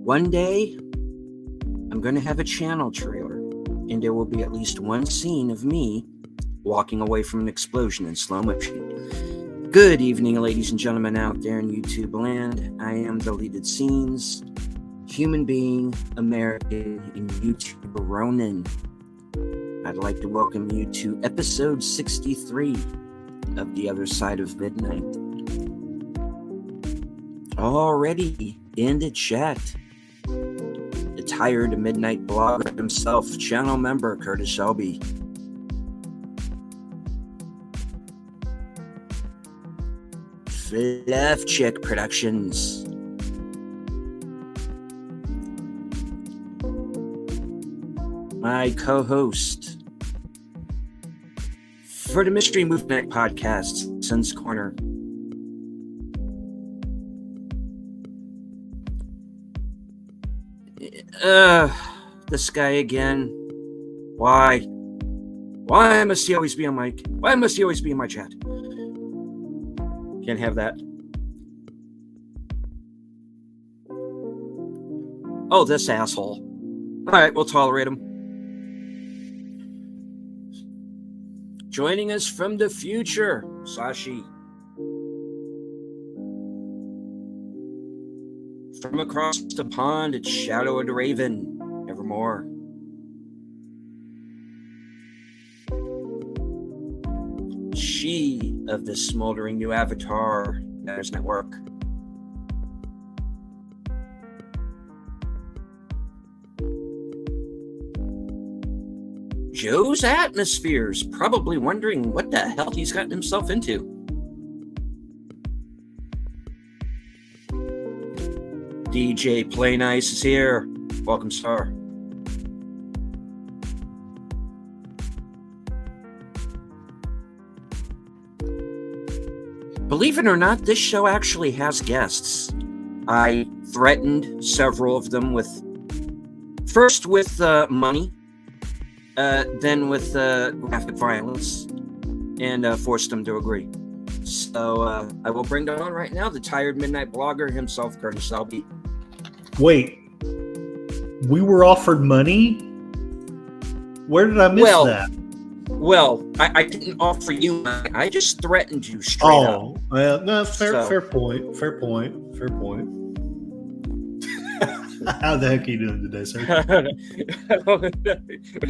One day, I'm going to have a channel trailer, and there will be at least one scene of me walking away from an explosion in slow motion. Good evening, ladies and gentlemen out there in YouTube land. I am Deleted Scenes, human being, American, and YouTuber Ronin. I'd like to welcome you to episode 63 of The Other Side of Midnight. Already in the chat, the tired midnight blogger himself, channel member Curtis Shelby. Fluff Chick Productions. My co-host for the Mystery Movement podcast, Sun's Corner. This guy again. Why? Why must he always be on mic? Why must he always be in my chat? Can't have that. Oh, this asshole. Alright, we'll tolerate him. Joining us from the future, Sashi. From across the pond, it's Shadow of the Raven, Evermore. She of the smoldering new avatar, Matters Network. Joe's Atmospheres, probably wondering what the hell he's gotten himself into. DJ Play Nice is here. Welcome, sir. Believe it or not, this show actually has guests. I threatened several of them first with money, then with graphic violence, and forced them to agree. So I will bring on right now the tired midnight blogger himself, Curtis Selby. Wait, we were offered money? Where did I miss that? Well, I didn't offer you money. I just threatened you straight up. Oh, well, no, fair point. How the heck are you doing today, sir?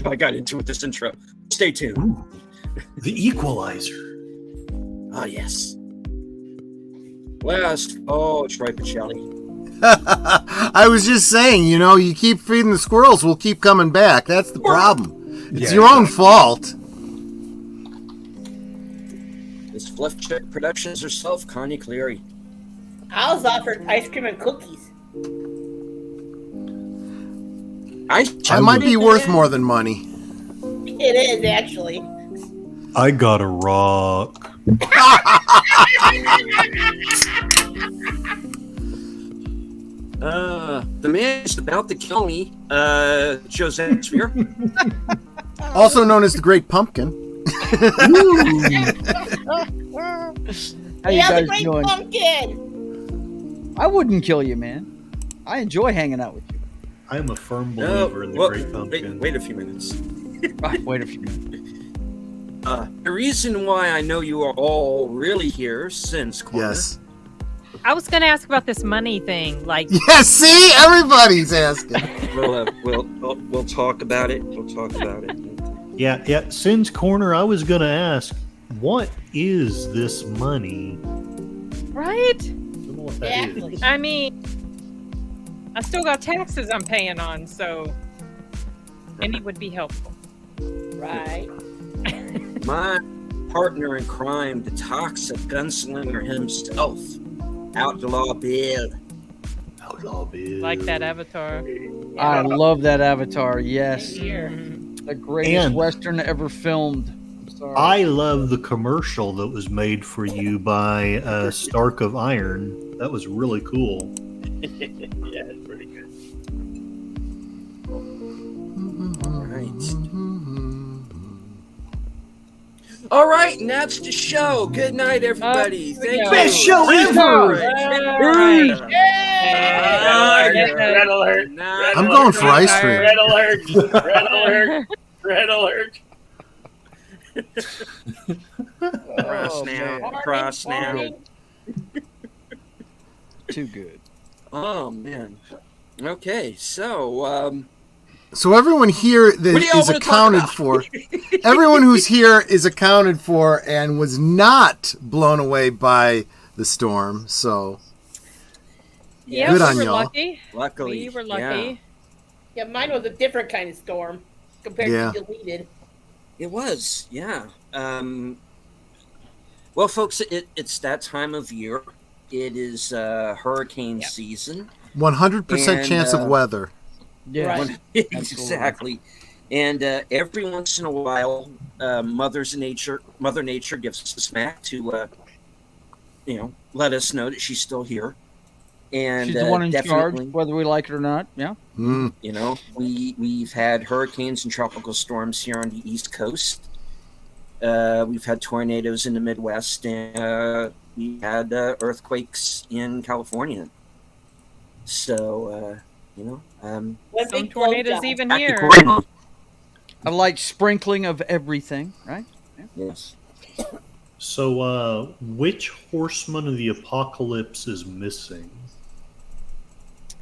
I got into with this intro. Stay tuned. Ooh, the Equalizer. Oh, yes. Last. Oh, Troy Pacelli. I was just saying, you keep feeding the squirrels, we'll keep coming back. That's the problem. It's your own fault. This Fluff Chick Productions herself, Connie Cleary. I was offered ice cream and cookies. I might be worth more than money. It is, actually. I got a rock. The man is about to kill me, Joseph Sphere. Also known as the Great Pumpkin. How you guys Great doing? Pumpkin! I wouldn't kill you, man. I enjoy hanging out with you. I am a firm believer in the Great Pumpkin. Wait a few minutes. Wait a few minutes. The reason why I know you are all really here, Sin's Corner. Yes. I was going to ask about this money thing. Yes, see? Everybody's asking. We'll talk about it. We'll talk about it. Yeah. Sin's Corner, I was going to ask, what is this money? Right? I don't know what that Exactly. is. I mean, I still got taxes I'm paying on, so any would be helpful. Right. My partner in crime, the toxic gunslinger himself, Outlaw Bill. Outlaw Bill. Like that avatar. I love that avatar. Yes, Here. the greatest And- Western ever filmed. I'm sorry. I love the commercial that was made for you by Stark of Iron. That was really cool. Yeah, it's pretty good. All right. All right, and that's the show. Good night, everybody. Thank you. Best show ever! Right. Red alert! I'm going for ice cream. Red alert! Red alert! Red alert! Cross now. Cross now. Warning. Too good. Oh man. Okay, so So everyone here What do y'all is wanna talk accounted about? for. Everyone who's here is accounted for and was not blown away by the storm. So Yeah, Good we on were y'all. lucky. luckily, We were lucky. Yeah, mine was a different kind of storm compared Yeah. to deleted. It was, yeah. Well, folks, it's that time of year. It is hurricane Yep. season. 100% And, chance of weather. Yeah. Right. Exactly. And every once in a while, Mother Nature gives us a smack to, let us know that she's still here. And She's the one in charge, definitely, whether we like it or not. Yeah. Mm. we've had hurricanes and tropical storms here on the East Coast. We've had tornadoes in the Midwest, and we had earthquakes in California. So, One Some big tornadoes blowjob. even back to here. Corona. A light sprinkling of everything, right? Yes. So, which horseman of the apocalypse is missing?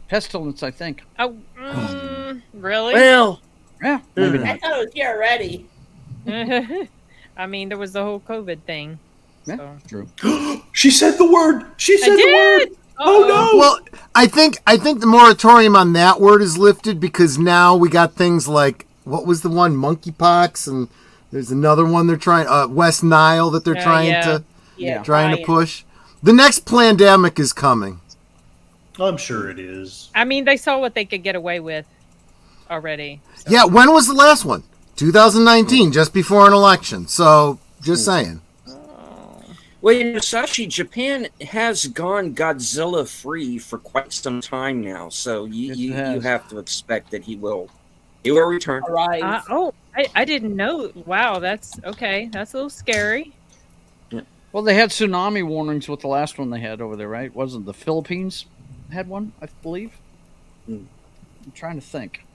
Pestilence, I think. Oh, really? Well, Yeah. Maybe I not. thought it was here already. I mean, there was the whole COVID thing. Yeah. So. True. She said the word. She I said the word. did. Oh no! Well, I think the moratorium on that word is lifted because now we got things like what was the one monkeypox, and there's another one they're trying West Nile that they're trying yeah. to Yeah, trying to Brian. push. The next pandemic is coming. I'm sure it is. I mean, they saw what they could get away with already. So. Yeah, when was the last one? 2019, just before an election. So, just saying. well, Sashi, Japan has gone Godzilla free for quite some time now, so Yes, it you has. have to expect that he will return. All right. I didn't know. Wow, that's okay. That's a little scary. Well, they had tsunami warnings with the last one they had over there, right? Wasn't the Philippines had one, I believe? Hmm. I'm trying to think.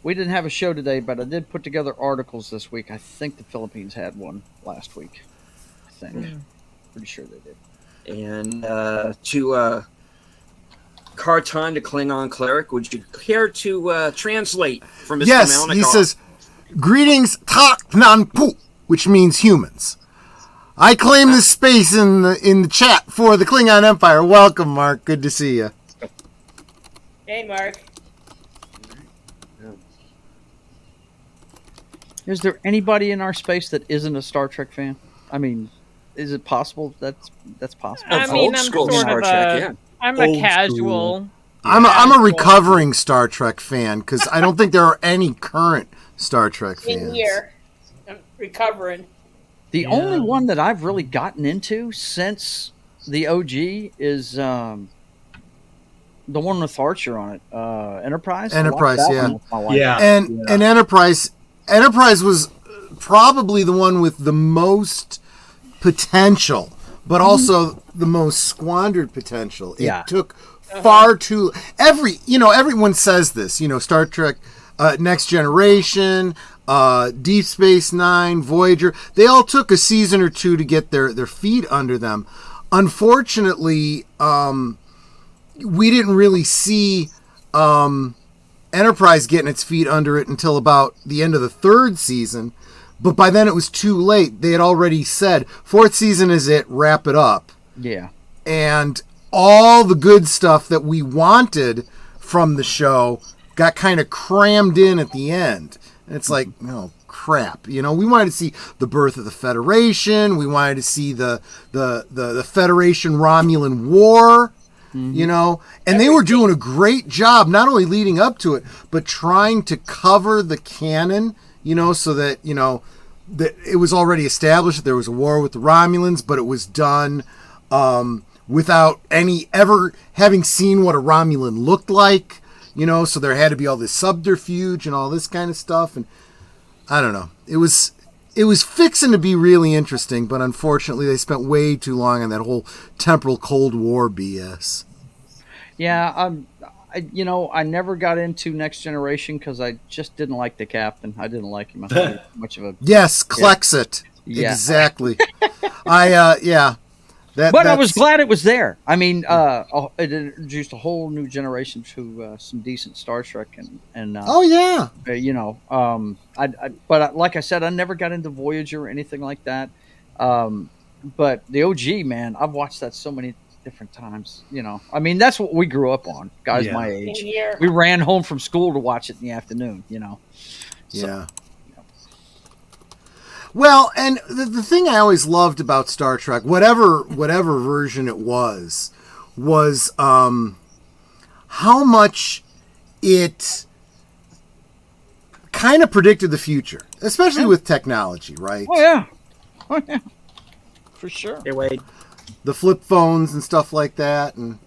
We didn't have a show today, but I did put together articles this week. I think the Philippines had one last week. I think. Pretty sure they did. And to Kartan, the Klingon cleric, would you care to translate for Mr. Yes, Malnikov? he says, "Greetings, Tak Nan Pu," which means humans. I claim this space in the chat for the Klingon Empire. Welcome, Mark. Good to see you. Hey, Mark. Is there anybody in our space that isn't a Star Trek fan? I mean, is it possible that's possible? I Of mean, old I'm school sort Star of Trek, a- yeah. I'm Old a casual. I'm a Casual. recovering Star Trek fan because I don't think there are any current Star Trek In fans. here. I'm recovering. The Yeah. only one that I've really gotten into since the OG is the one with Archer on it, Enterprise. I watched Enterprise, that yeah. one with my wife. Yeah. And Enterprise was probably the one with the most potential, but also the most squandered potential. It Yeah. took far too everyone says this, Star Trek Next Generation, Deep Space Nine, Voyager, they all took a season or two to get their feet under them. Unfortunately, we didn't really see Enterprise getting its feet under it until about the end of the third season. But by then it was too late. They had already said, fourth season is it, wrap it up. Yeah. And all the good stuff that we wanted from the show got kind of crammed in at the end. And it's like, no, crap. We wanted to see the birth of the Federation. We wanted to see the Federation Romulan War. And they were doing a great job, not only leading up to it, but trying to cover the canon, so that, that it was already established that there was a war with the Romulans, but it was done without any ever having seen what a Romulan looked like, so there had to be all this subterfuge and all this kind of stuff. And I don't know. It was fixing to be really interesting, but unfortunately they spent way too long on that whole temporal Cold War BS. Yeah, I never got into Next Generation because I just didn't like the captain. I didn't like him. I thought he was much of a Yes, Klexit. Yeah. Exactly. Yeah. But I was glad it was there. I mean, it introduced a whole new generation to some decent Star Trek, and Oh yeah. but like I said, I never got into Voyager or anything like that. But the OG, man, I've watched that so many different times. I mean, that's what we grew up on, guys Yeah. my age. Same here. We ran home from school to watch it in the afternoon. Yeah. Well, and the thing I always loved about Star Trek, whatever version it was how much it kind of predicted the future, especially with technology, right? Oh yeah, for sure. Hey, Wade. The flip phones and stuff like that, and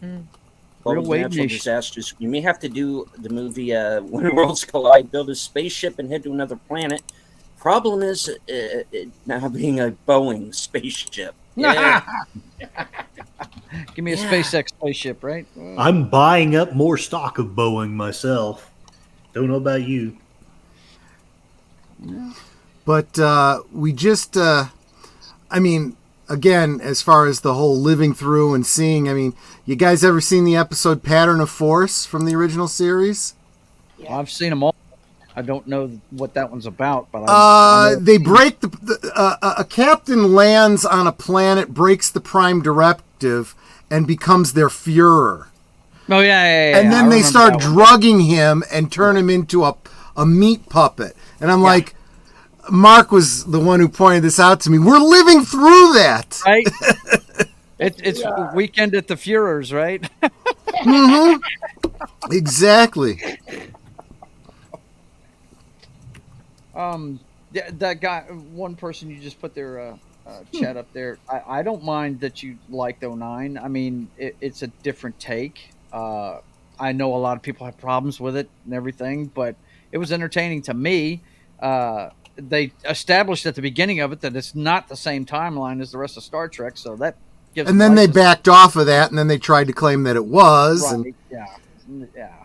Real Global Wade natural Nation. disasters. You may have to do the movie When Worlds Collide, build a spaceship and head to another planet. Problem is it now being a Boeing spaceship. Yeah. Give me a SpaceX spaceship, right? I'm buying up more stock of Boeing myself. Don't know about you. but we just, I mean, again, as far as the whole living through and seeing, I mean, you guys ever seen the episode Pattern of Force from the original series? I've seen them all. I don't know what that one's about, but I know. They break a captain lands on a planet, breaks the prime directive, and becomes their Führer. Oh yeah. And then I they remember start that one. drugging him and turn him into a meat puppet. And I'm like, Mark was the one who pointed this out to me. We're living through that. Right? It's Weekend at the Führer's, right? Exactly. That guy, one person you just put their chat up there. I don't mind that you liked 09. I mean, it's a different take. I know a lot of people have problems with it and everything, but it was entertaining to me. They established at the beginning of it that it's not the same timeline as the rest of Star Trek, so that gives. And then they backed off of that, and then they tried to claim that it was. Right. And Yeah.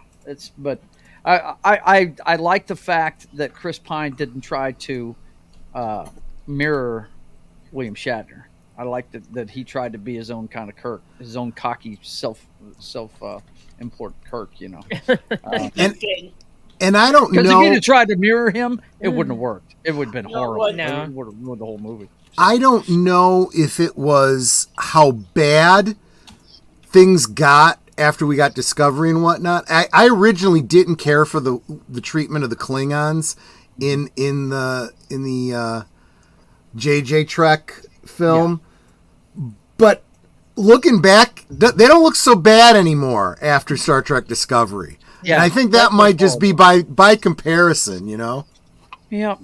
I like the fact that Chris Pine didn't try to mirror William Shatner. I like that he tried to be his own kind of Kirk, his own cocky, self important Kirk. and I don't Because if know. he'd have tried to mirror him, it wouldn't have worked. It would have been horrible. No. It would have ruined the whole movie. I don't know if it was how bad things got after we got Discovery and whatnot. I originally didn't care for the treatment of the Klingons in the JJ Trek film, but looking back, they don't look so bad anymore after Star Trek Discovery. Yeah, and I think that might just be by comparison, Yeah.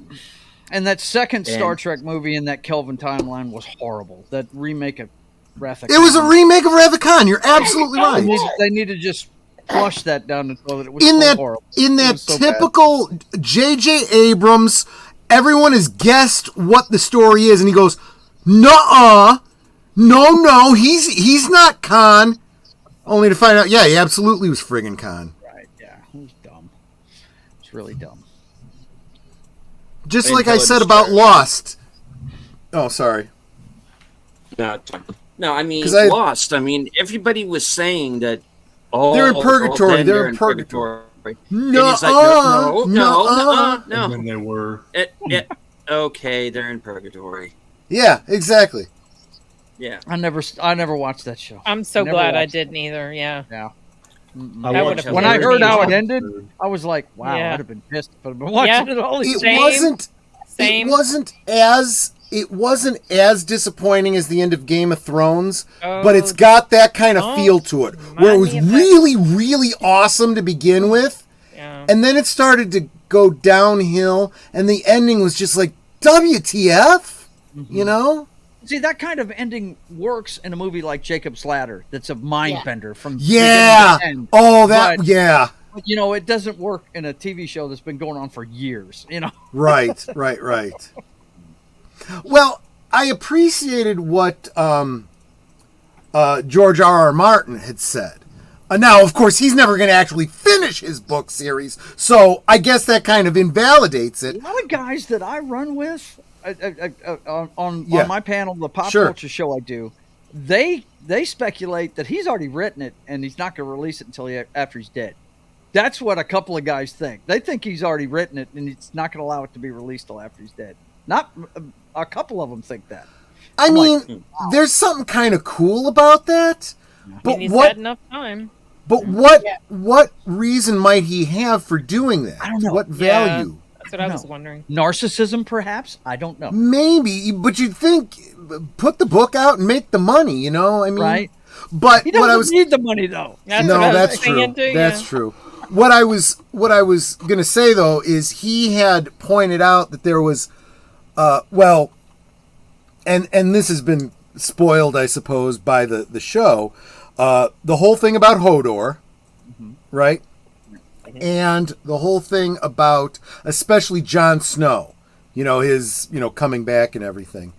And that second Star Trek movie in that Kelvin timeline was horrible. That remake of Wrath of It was a Khan. remake of Wrath of Khan. You're absolutely right. They need to just flush that down the toilet. It was In so that horrible. in It that was so bad. typical J.J. Abrams, everyone has guessed what the story is, and he goes, "Nuh-uh, no, he's not Khan." Only to find out, yeah, he absolutely was friggin' Khan. Right? Yeah, it was dumb. It's really dumb. Just And like I said Helen about Starr. Lost. Oh, sorry. No, I mean 'Cause I- Lost. I mean, everybody was saying that. Oh, They're in purgatory, then they're in purgatory. And No, he's like, no. And they were. Okay, they're in purgatory. Yeah, exactly. Yeah. I never watched that show. I'm so Never glad I watched didn't either. Yeah. I would've watched When I every heard how it episode. ended, I was like, "Wow, Yeah. I'd have been pissed." But I've been watching Yeah. it all the It Same. wasn't as disappointing as the end of Game of Thrones, Oh, but it's got that kind of don't feel to it, where it remind was me of that. really, really awesome to begin with, yeah. and then it started to go downhill, and the ending was just like, WTF? You know? See, that kind of ending works in a movie like Jacob's Ladder. That's a mind bender from Yeah. beginning to end. Oh, that, But- yeah. But, it doesn't work in a TV show that's been going on for years. Right. Well, I appreciated what George R.R. Martin had said. Now, of course, he's never going to actually finish his book series, so I guess that kind of invalidates it. A lot of guys that I run with on Yeah. my panel, the pop Sure. culture show I do, they speculate that he's already written it and he's not going to release it until after he's dead. That's what a couple of guys think. They think he's already written it and he's not going to allow it to be released till after he's dead. Not a couple of them think that. I I'm mean, there's something kind of cool about that. But he's what? had enough time. But what reason might he have for doing that? I don't know. What value? That's what I was wondering. Narcissism, perhaps? I don't know. Maybe, but you'd think put the book out and make the money. You know, I mean, Right. But He what doesn't I was need the money, though. That's no, what I was that's true. thinking too, That's yeah. true. What I was gonna say though is he had pointed out that there was, well, and this has been spoiled, I suppose, by the show. The whole thing about Hodor, right? And the whole thing about especially Jon Snow, his, coming back and everything.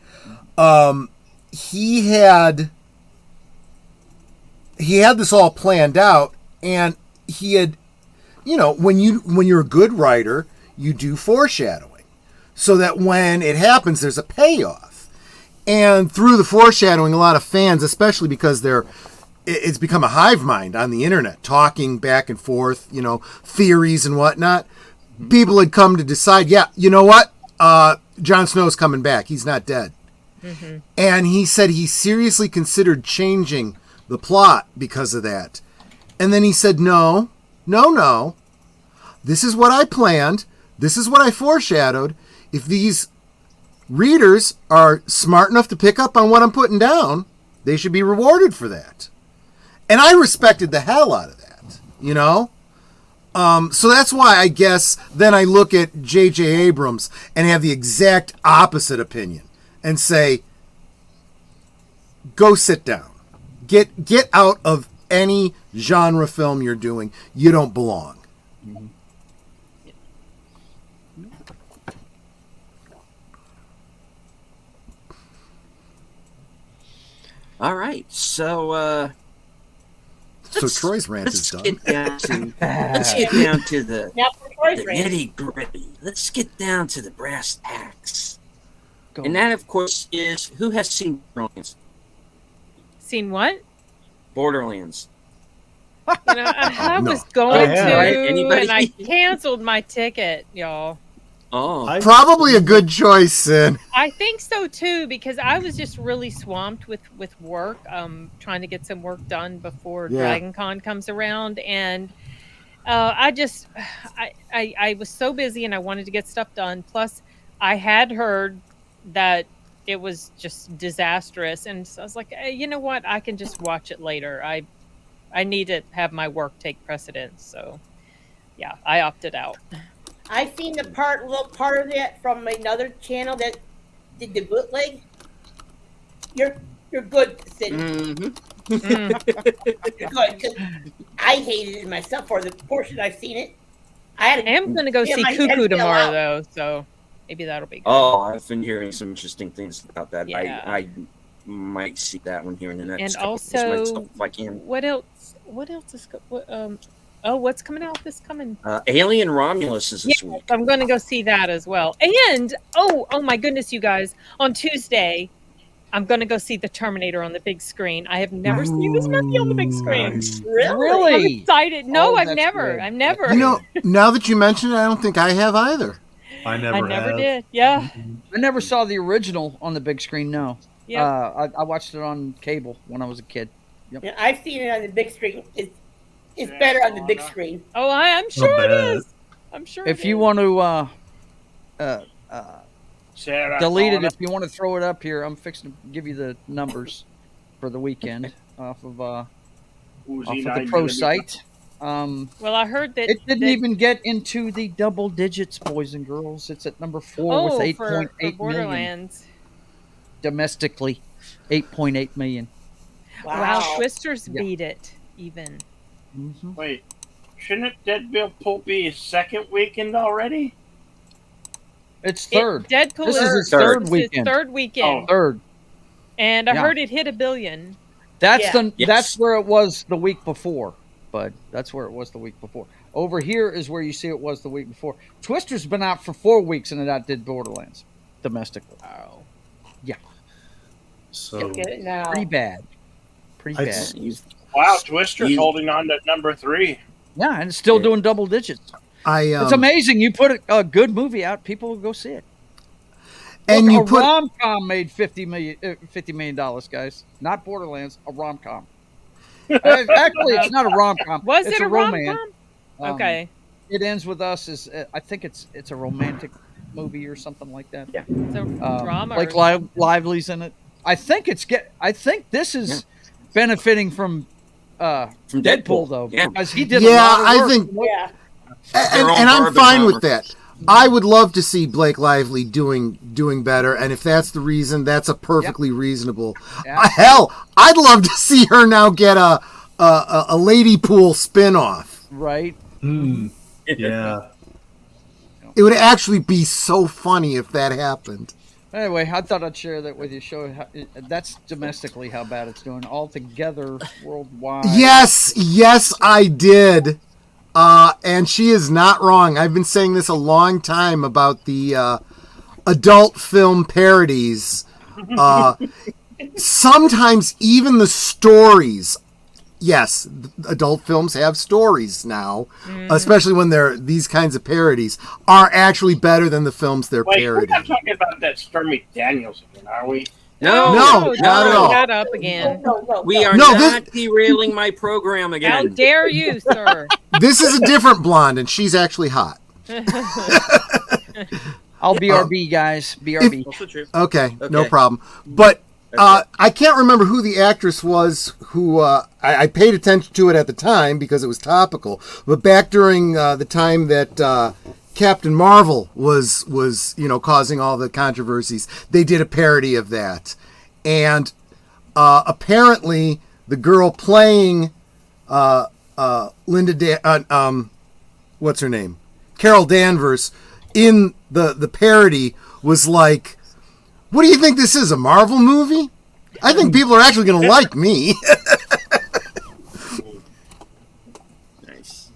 He had this all planned out, and he had, when you're a good writer, you do foreshadowing so that when it happens, there's a payoff. And through the foreshadowing, a lot of fans, especially because it's become a hive mind on the internet, talking back and forth, theories and whatnot. People had come to decide, yeah, you know what? Jon Snow's coming back. He's not dead. Mm-hmm. And he said he seriously considered changing the plot because of that. And then he said, no. This is what I planned. This is what I foreshadowed. If these readers are smart enough to pick up on what I'm putting down, they should be rewarded for that. And I respected the hell out of that, So that's why I guess then I look at J.J. Abrams and have the exact opposite opinion and say, go sit down. Get out of any genre film you're doing. You don't belong. Mm-hmm. All right, so Troy's rant is done. Let's get down to the Now for Troy's rant. nitty gritty. Let's get down to the brass tacks. Go. And that, of course, is who has seen Borderlands? Seen what? Borderlands. I No. was going I to, have. Right, anybody? and I canceled my ticket, y'all. Oh, Probably a good choice, Sin. I think so too, because I was just really swamped with work, trying to get some work done before Yeah. Dragon Con comes around, and I was so busy and I wanted to get stuff done. Plus, I had heard that it was just disastrous, and so I was like, hey, you know what? I can just watch it later. I need to have my work take precedence, so yeah, I opted out. I seen the little part of that from another channel that did the bootleg. You're good, Sid. mm-hmm. You're good. 'Cause I hated it myself for the portion I've seen it. I am going to go Yeah, see my head Cuckoo fell tomorrow, out. though, so maybe that'll be good. Oh, I've been hearing some interesting things about that. Yeah. I might see that one here in the next And couple of days also, myself, if I can. What else is what's coming out this coming? Alien Romulus is this week. I'm going to go see that as well. And oh my goodness, you guys! On Tuesday, I'm going to go see the Terminator on the big screen. I have never seen this movie on the big screen. Nice. I'm Really? excited. No, Oh, I've that's never. good. I've never. Now that you mention it, I don't think I have either. I I never never have. did. Yeah. I never saw the original on the big screen, no. Yeah. I watched it on cable when I was a kid. Yeah, I've seen it on the big screen. It's better on the big screen. Oh, I'm sure it bad. is. I'm sure. If it you is. want to Sarah, delete it, if you want to throw it up here, I'm fixing to give you the numbers for the weekend off of the pro site. Well, I heard that It didn't that- even get into the double digits, boys and girls. It's at number 4 Oh, with for 8.8 million Borderlands. domestically. 8.8 million. Wow, Twisters Yeah. beat it even. Mm-hmm. Wait, shouldn't Deadpool be his second weekend already? It's third. Deadpool This is his Third. third weekend. Third weekend. Oh. Third. And I Yeah. heard it hit $1 billion. That's Yeah. that's where it was the week before, bud. That's where it was the week before. Over here is where you see it was the week before. Twister's been out for 4 weeks and it outdid Borderlands domestically. Wow. So Look at it now. Pretty bad. Pretty I'd bad. s- Wow, Twister's You- holding on to number 3. Yeah, and it's still Yeah. doing double digits. I It's amazing. You put a good movie out, people will go see it. and Look, you a put rom-com made $50 million, guys. Not Borderlands, a rom-com. Actually, it's not a rom-com. Was it's it a romance. rom-com? Okay. It ends with us as I think it's a romantic movie or something like that. So drama. Like or- Lively's in it. I think this is benefiting from Deadpool though, Yeah. because he did. Yeah, a lot of I work. think- Yeah. and I'm fine with that. I would love to see Blake Lively doing better, and if that's the reason, that's a perfectly reasonable. Yeah. Hell, I'd love to see her now get a Lady Pool spinoff. Right. yeah. It would actually be so funny if that happened. Anyway, I thought I'd share that with you. Show that's domestically how bad it's doing. Altogether, worldwide. Yes, I did. And she is not wrong. I've been saying this a long time about the adult film parodies. Sometimes even the stories. Yes, adult films have stories now, especially when they're these kinds of parodies, are actually better than the films they're Wait, we're parodying. not talking about that Stormy Daniels again, are we? No, don't not at bring all. that up again. No. We are No, not derailing my program How again. dare you, sir? This is a different blonde, and she's actually hot. I'll BRB, guys. BRB. Also true. Okay, no Okay. problem. But I can't remember who the actress was who I paid attention to it at the time because it was topical. But back during the time that Captain Marvel was causing all the controversies, they did a parody of that, and apparently the girl playing what's her name, Carol Danvers, in the parody was like, what do you think this is, a Marvel movie? I think people are actually going to like me. Nice.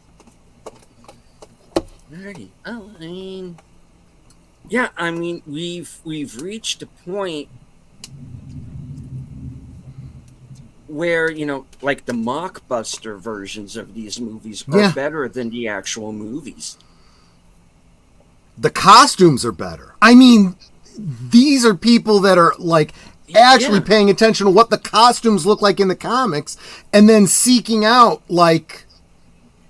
Alrighty. I mean, we've reached a point where, like the mockbuster versions of these movies are Yeah. better than the actual movies. The costumes are better. I mean, these are people that are like actually Yeah. paying attention to what the costumes look like in the comics and then seeking out like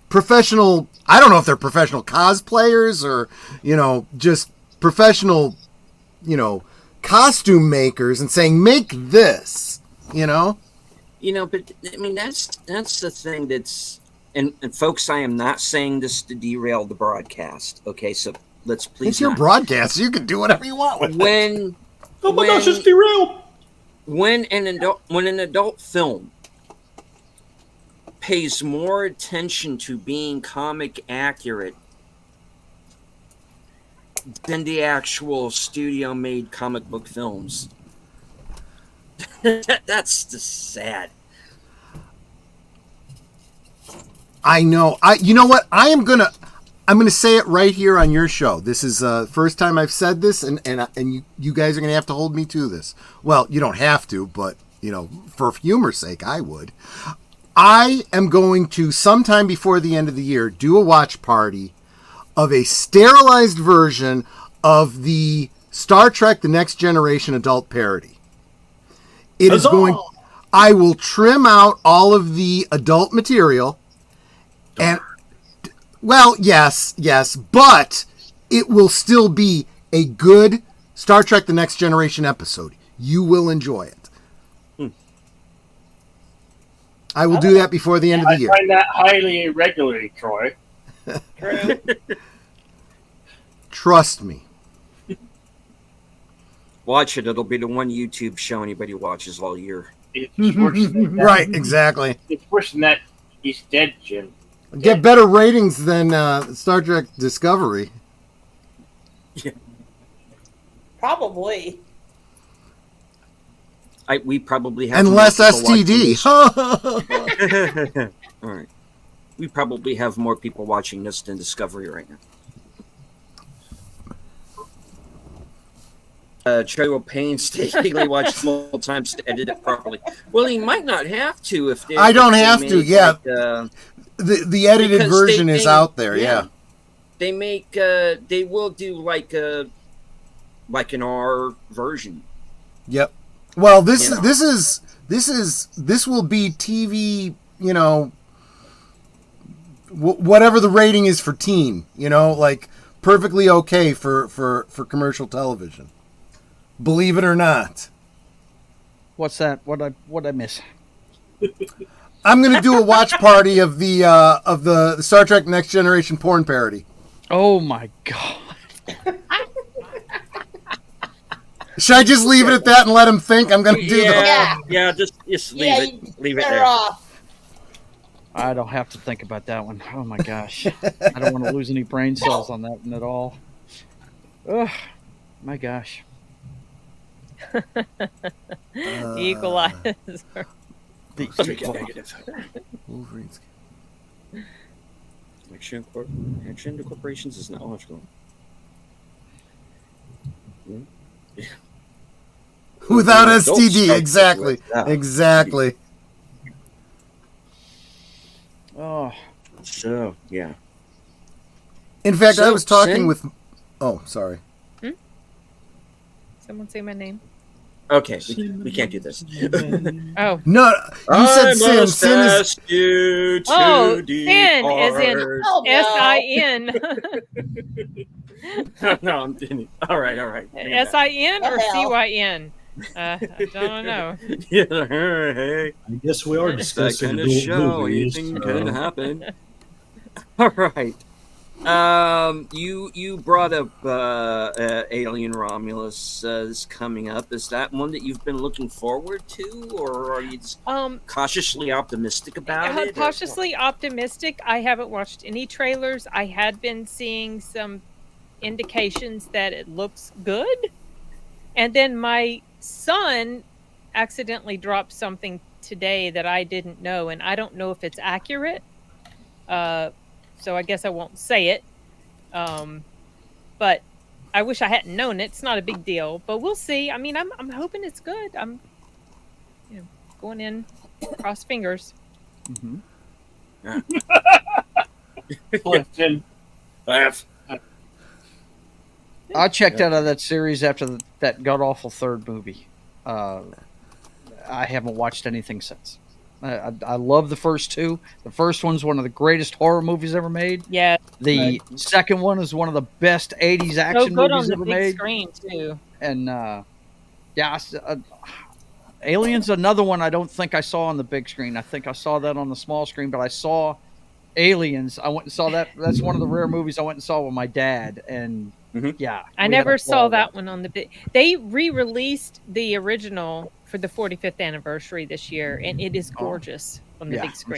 professional, I don't know if they're professional cosplayers or, just professional, costume makers and saying, make this, But I mean, that's the thing that's, and folks, I am not saying this to derail the broadcast. Okay, so let's please it's your not. broadcast. You can do whatever you want with it. When Oh my When- gosh, it's derailed. when an adult film pays more attention to being comic accurate than the actual studio made comic book films, that's just sad. I know. You know what? I'm gonna say it right here on your show. This is the first time I've said this, and you guys are gonna have to hold me to this. Well, you don't have to, but for humor's sake, I would. I am going to sometime before the end of the year do a watch party of a sterilized version of the Star Trek: The Next Generation adult parody. It is Huzzah! going. I will trim out all of the adult material. And well, yes, but it will still be a good Star Trek: The Next Generation episode. You will enjoy it. I will do that before the end of the I year. find that highly irregular, Troy. True. Trust me. Watch it; it'll be the one YouTube show anybody watches all year. It's worse than that. Right, exactly. It's worse than that. He's dead, Jim. Get better ratings than Star Trek Discovery. Probably. We probably have And more less people watching STD. this. All right. We probably have more people watching this than Discovery right now. Trey will painstakingly watch multiple times to edit it properly. Well, he might not have to if they. I don't if they have to, make, yeah. The edited because version is out there, yeah. They make they will do like an R version. Yep. Well, this You know. this will be TV, you know, whatever the rating is for teen, you know, like perfectly okay for commercial television. Believe it or not. What's that? What I miss? I'm going to do a watch party of the Star Trek Next Generation porn parody. Oh my god! Should I just leave it at that and let him think I'm going to do Yeah, just leave Yeah, it. Leave it Better there. off. I don't have to think about that one. Oh my gosh! I don't want to lose any brain cells on that one at all. Ugh, my gosh! Equalizer. Negative. Wolverine's. Action into corporations is not logical. Without Don't STD, strike exactly. without. Exactly. Oh, So, yeah. In fact, I So, was talking Sin? with. Oh, sorry. Someone say my name. Okay, we can't do this. Oh. No, you said Sin. Sin is. Ask you to Oh, Sin, as in depart. Oh, no. S-I-N. No, I'm kidding. All right. S-I-N or What the hell? C-Y-N? I don't know. Yeah, hey, I guess we are that discussing kind of adult show. movies. Anything can happen. All right. You brought up Alien Romulus is coming up. Is that one that you've been looking forward to, or are you just cautiously optimistic about it? or- Cautiously optimistic. I haven't watched any trailers. I had been seeing some indications that it looks good. And then my son accidentally dropped something today that I didn't know, and I don't know if it's accurate. So I guess I won't say it. But I wish I hadn't known it. It's not a big deal, but we'll see. I mean, I'm hoping it's good. I'm going in cross fingers. Clifton. Laugh. I checked out of that series after that god awful third movie. I haven't watched anything since. I love the first two. The first one's one of the greatest horror movies ever made. Yeah. The second one is one of the best 80s So action good on movies the ever big made. screen too. And Alien's another one I don't think I saw on the big screen. I think I saw that on the small screen, but I saw Aliens. I went and saw that. That's one of the rare movies I went and saw with my dad. And yeah, I we had never a saw ball. that one on the big. They re-released the original for the 45th anniversary this year, and it is gorgeous on the Yeah, big screen.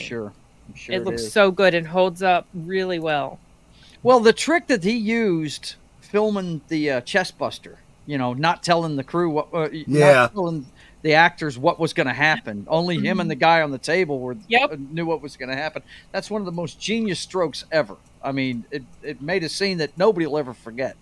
I'm sure It looks is. so good and holds up really well. Well, the trick that he used filming the chest buster, not telling the crew what, not telling the actors what was going to happen. Only him and the guy on the table knew what was going to happen. That's one of the most genius strokes ever. I mean, it made a scene that nobody will ever forget.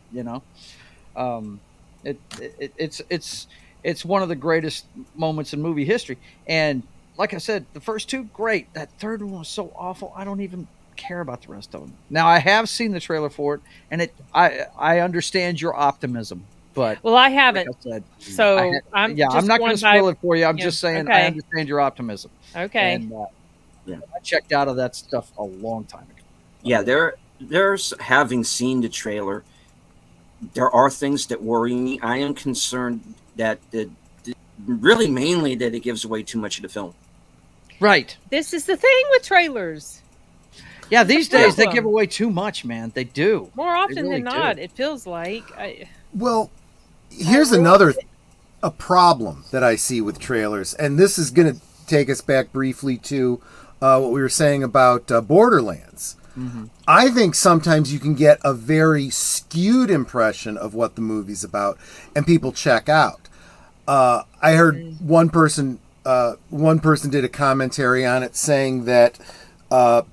It's one of the greatest moments in movie history. And like I said, the first two, great. That third one was so awful. I don't even care about the rest of them. Now, I have seen the trailer for it, and I understand your optimism, but Well, I haven't, like I said, so I'm just not going going to spoil by- it for you. I'm yeah, just saying okay. I understand your optimism. Okay. And, I checked out of that stuff a long time ago. Yeah, there's having seen the trailer, there are things that worry me. I am concerned that really mainly that it gives away too much of the film. Right. This is the thing with trailers. Yeah, these days they problem. give away too much, man. They do. More often really than not, do. it feels like. Well, here's a problem that I see with trailers, and this is going to take us back briefly to what we were saying about Borderlands. Mm-hmm. I think sometimes you can get a very skewed impression of what the movie's about, and people check out. I heard one person did a commentary on it saying that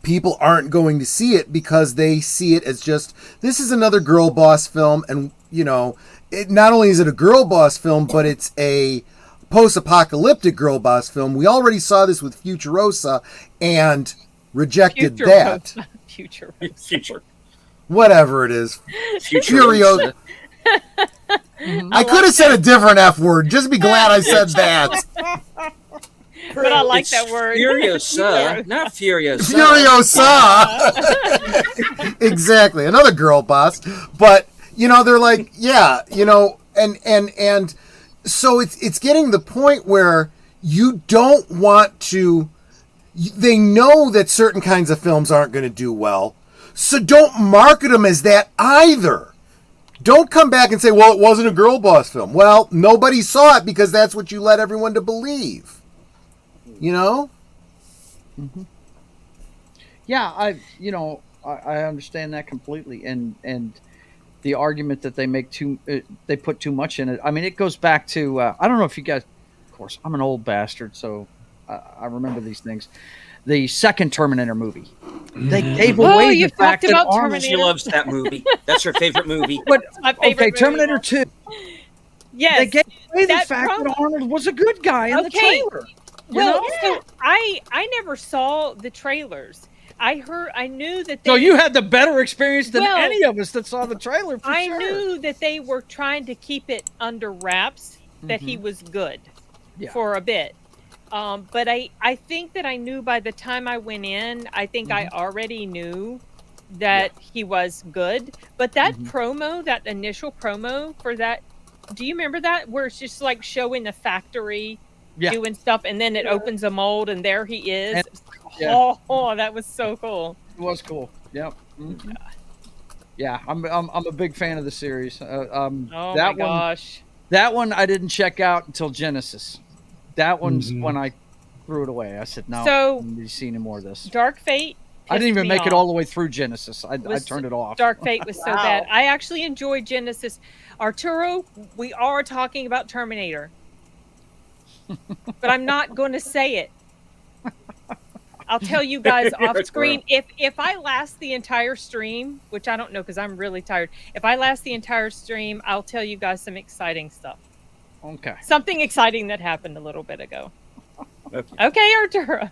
people aren't going to see it because they see it as just, this is another girl boss film, and not only is it a girl boss film, but it's a post-apocalyptic girl boss film. We already saw this with Futurosa and rejected that. Future. Whatever it is. Furiosa. I could have said a different F word. Just be glad I said that. But I like It's that word. Furiosa, not Furiosa. Furiosa. Exactly. Another girl boss. But, they're like, yeah, and so it's getting the point where you don't want to, they know that certain kinds of films aren't going to do well, so don't market them as that either. Don't come back and say, well, it wasn't a girl boss film. Well, nobody saw it because that's what you led everyone to believe. Mm-hmm. Yeah, I understand that completely, and the argument that they make they put too much in it. I mean, it goes back to I don't know if you guys, of course, I'm an old bastard, so I remember these things. The second Terminator movie, they gave away the fact that Arnold. She loves that movie. That's her favorite movie. But My favorite movie. Terminator 2. Yes, They gave away the that fact promo. that Arnold was a good guy in the Okay. trailer. Well, so I never saw the trailers. I knew that they. So you had the better experience than Well, any of us that saw the trailer. For I sure. knew that they were trying to keep it under wraps, that he was good for a bit. But I think that I knew by the time I went in, I think I already knew that he was good. But that promo, that initial promo for that, do you remember that? Where it's just like showing the factory doing stuff, and then it opens a mold, and there he is. And- Oh, that was so cool. It was cool. Yep. Mm-hmm. Yeah, I'm a big fan of the series. Oh that my gosh. That one I didn't check out until Genesis. That one's when I threw it away. I said no. So- I need to see any more of this. Dark Fate. I didn't even pissed me make it off. all the way through Genesis. I turned it off. Dark Fate was so bad. I actually enjoyed Genesis. Arturo, we are talking about Terminator. But I'm not going to say it. I'll tell you guys off screen. If I last the entire stream, which I don't know because I'm really tired. If I last the entire stream, I'll tell you guys some exciting stuff. Okay. Something exciting that happened a little bit ago. Okay, Arturo.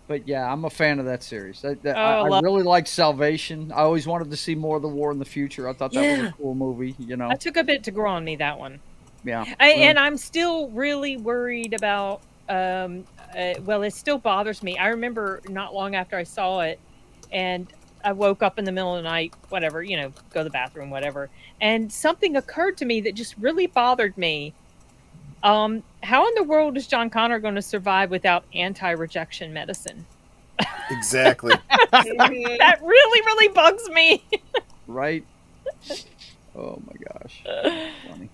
But yeah, I'm a fan of that series. I love- really liked Salvation. I always wanted to see more of the war in the future. I thought that was a cool movie. That took a bit to grow on me, that one. Yeah. And I'm still really worried about. Well, it still bothers me. I remember not long after I saw it, and I woke up in the middle of the night, whatever, go to the bathroom, whatever, and something occurred to me that just really bothered me. How in the world is John Connor going to survive without anti-rejection medicine? Exactly. That really, really bugs me. Right? Oh my gosh. Funny.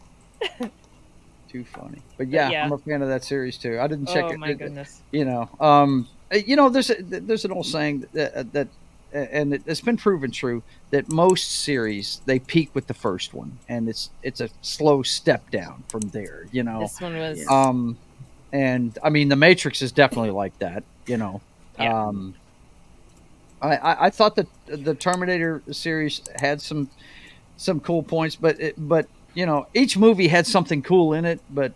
Too funny. But yeah, I'm a fan of that series too. I didn't check it. Oh my goodness. There's an old saying that and it's been proven true that most series they peak with the first one and it's a slow step down from there, This one was and I mean The Matrix is definitely like that, Yeah. I thought that the Terminator series had some cool points, but each movie had something cool in it, but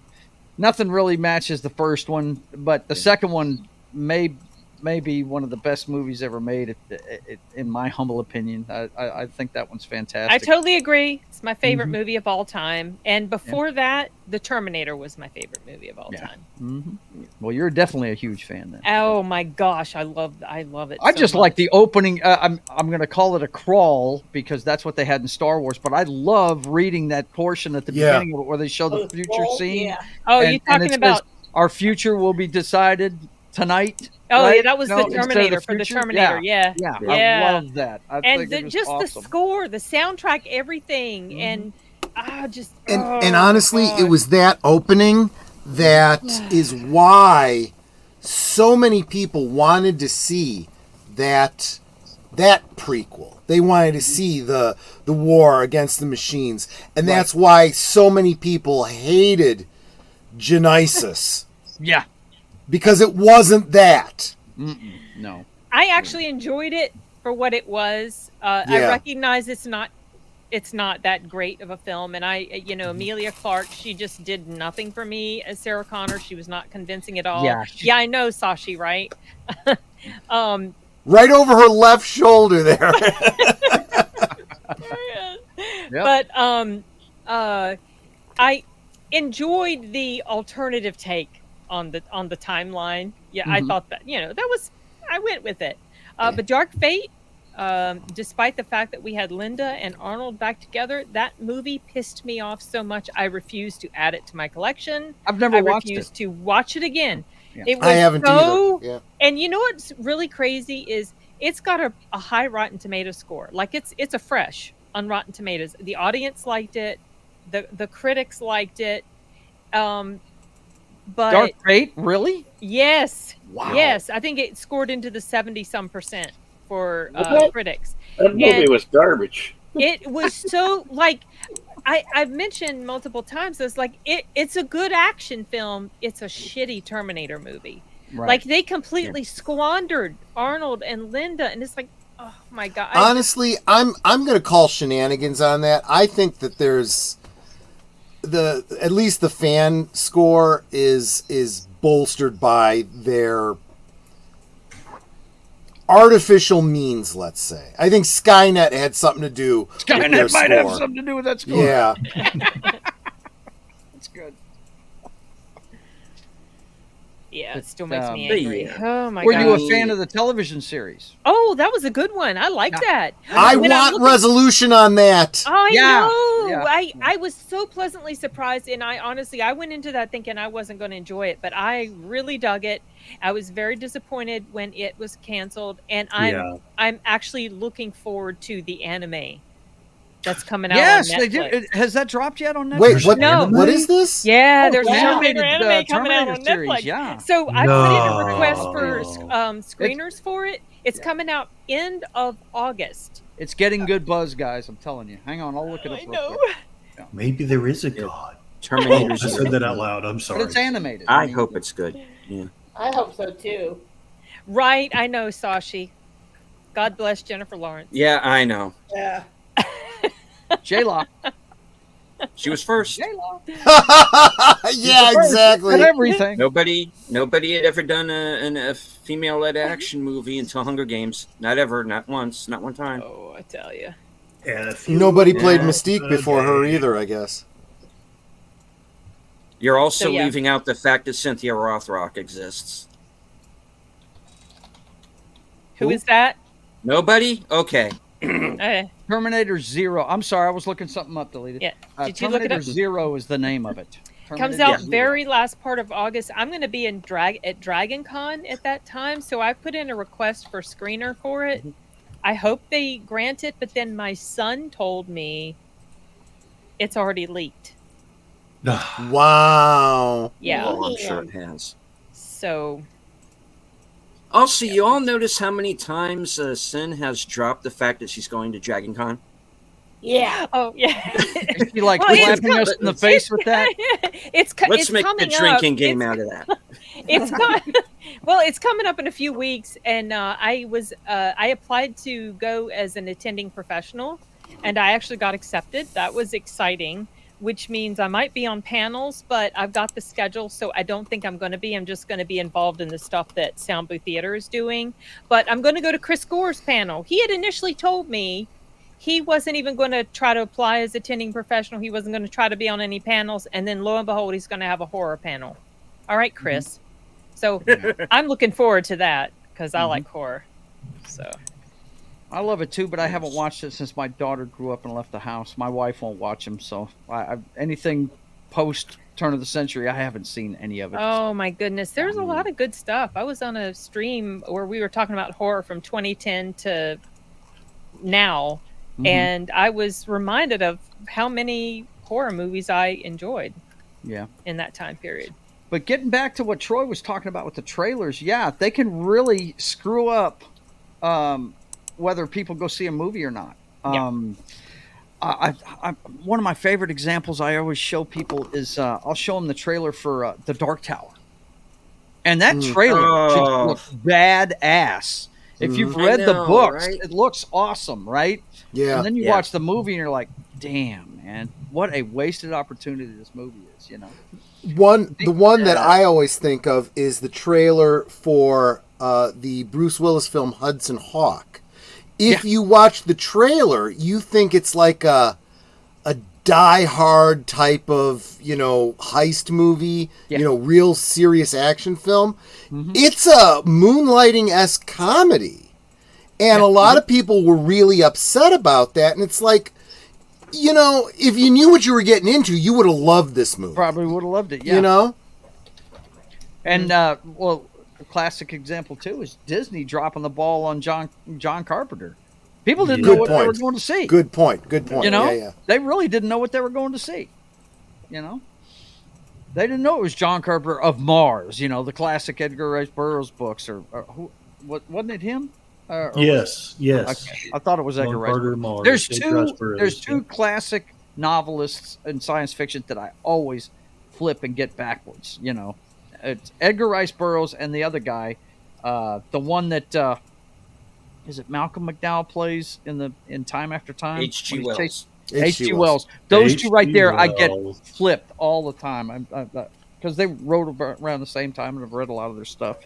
nothing really matches the first one. But the second one may be one of the best movies ever made, in my humble opinion. I think that one's fantastic. I totally agree. It's my favorite movie of all time. And before that, The Terminator was my favorite movie of all time. Mm-hmm. Well, you're definitely a huge fan then. Oh my gosh, I love it. I so just much. like the opening. I'm going to call it a crawl because that's what they had in Star Wars. But I love reading that portion at the beginning of it where they show the future scene. Yeah. Oh, and you're talking it about? says, our future will be decided tonight. Oh right? yeah, that was the instead of Terminator for the future? Terminator. Yeah. I love that. I And think it was just awesome. the score, the soundtrack, everything, and And honestly, it was that opening that is why so many people wanted to see that prequel. They wanted to see the war against the machines, and that's why so many people hated Genesis Yeah. because it wasn't that. No. I actually enjoyed it for what it was. I Yeah. recognize it's not that great of a film, and Emilia Clarke, she just did nothing for me as Sarah Connor. She was not convincing at all. Yeah. Yeah, I know, Sashi, right? Right over her left shoulder there. Yep. But I enjoyed the alternative take on the timeline. Yeah, I thought that I went with it. But Dark Fate, despite the fact that we had Linda and Arnold back together, that movie pissed me off so much I refused to add it to my collection. I've never I watched refused it. to watch it again. Yeah. It was I haven't so, either. Yeah. and you know what's really crazy is it's got a high Rotten Tomato score. Like it's a fresh on Rotten Tomatoes. The audience liked it. The critics liked it. But Dark Fate, really? yes, Wow. yes, I think it scored into the 70-some% for What? critics. That movie And- was garbage. It was so like I've mentioned multiple times. It's like it's a good action film. It's a shitty Terminator movie. Right. Like they completely squandered Arnold and Linda, and it's like, oh my god. Honestly, I'm going to call shenanigans on that. I think that there's at least the fan score is bolstered by their artificial means, let's say. I think Skynet had something to do with their Skynet might have score. something to do with that score. Yeah. That's good. Yeah, it still makes me But angry. yeah. Oh my Were god. you a fan of the television series? Oh, that was a good one. I liked that. I When want look at- resolution on that. I Yeah, know. yeah. I was so pleasantly surprised, and I went into that thinking I wasn't going to enjoy it, but I really dug it. I was very disappointed when it was canceled, and I'm actually looking forward to the anime that's coming out. Yes, on they Netflix. did. Has that dropped yet on Netflix? Wait, what? No. What is this? Yeah, Oh, there's the a animated, Terminator anime coming out on Terminator series, Netflix. yeah. So I put in a request No. for screeners for it. It's coming out end of August. It's getting good buzz, guys. I'm telling you. Hang on, I'll look it up. I real know. quick. Maybe there is a god. Oh, I Terminator's said that out loud. I'm But sorry. it's animated. I mean, hope it's good. Yeah. I hope so too. Right, I know, Sashi. God bless Jennifer Lawrence. Yeah, I know. Yeah. J-Law. She was first. J-Law. Yeah, And exactly. everything. Nobody had ever done a female-led action movie until Hunger Games. Not ever, not once, not one time. Oh, I tell you. And if you Nobody look played at Mystique the before her game- either, I guess. You're also So, yeah. leaving out the fact that Cynthia Rothrock exists. Who is that? Nobody? Okay. Terminator Zero. I'm sorry, I was looking something up. Deleted. Yeah. Did you look it Terminator up? Zero is the name of it. Comes Terminator out Zero. very last part of August. I'm going to be at Dragon Con at that time, so I put in a request for screener for it. I hope they grant it, but then my son told me it's already leaked. Wow. Yeah. Oh, I'm sure it has. So Also, you all notice how many times Sin has dropped the fact that she's going to Dragon Con? Yeah. oh yeah. Is she like Well, it's slapping us in the face with that? Let's it's make coming a drinking up. game It's- out of that. It's it's coming up in a few weeks, and I applied to go as an attending professional, and I actually got accepted. That was exciting, which means I might be on panels, but I've got the schedule, so I don't think I'm going to be. I'm just going to be involved in the stuff that Sound Booth Theater is doing. But I'm going to go to Chris Gore's panel. He had initially told me he wasn't even going to try to apply as attending professional. He wasn't going to try to be on any panels, and then lo and behold, he's going to have a horror panel. All right, Chris. So I'm looking forward to that because I like horror. So I love it too, but I haven't watched it since my daughter grew up and left the house. My wife won't watch them, so anything post turn of the century, I haven't seen any of it. oh my goodness, there's a lot of good stuff. I was on a stream where we were talking about horror from 2010 to now, Mhm. and I was reminded of how many horror movies I enjoyed Yeah. in that time period. But getting back to what Troy was talking about with the trailers, yeah, they can really screw up whether people go see a movie or not. Yeah. One of my favorite examples I always show people is I'll show them the trailer for The Dark Tower, and that trailer just looks badass. If you've read the books, right? it looks awesome, right? Yeah. And then you watch the movie and you're like, damn, man, what a wasted opportunity this movie is, you know? The one that I always think of is the trailer for the Bruce Willis film Hudson Hawk. If you watch the trailer, you think it's like a Die Hard type of, heist movie, real serious action film. It's a Moonlighting-esque comedy. And a lot of people were really upset about that. And it's like, if you knew what you were getting into, you would have loved this movie. Probably would have loved it, yeah. And, a classic example, too, is Disney dropping the ball on John Carpenter. People didn't know what they were going to see. Good point. Yeah. They really didn't know what they were going to see. They didn't know it was John Carpenter of Mars, the classic Edgar Rice Burroughs books. Or who? Wasn't it him? Yes. Okay. I thought it was Edgar Rice Burroughs. There's two classic novelists in science fiction that I always flip and get backwards. It's Edgar Rice Burroughs and the other guy, the one that is it Malcolm McDowell plays in Time After Time. H.G. Wells. H.G. Wells. Those two right there, I get flipped all the time. Because they wrote around the same time, and I've read a lot of their stuff.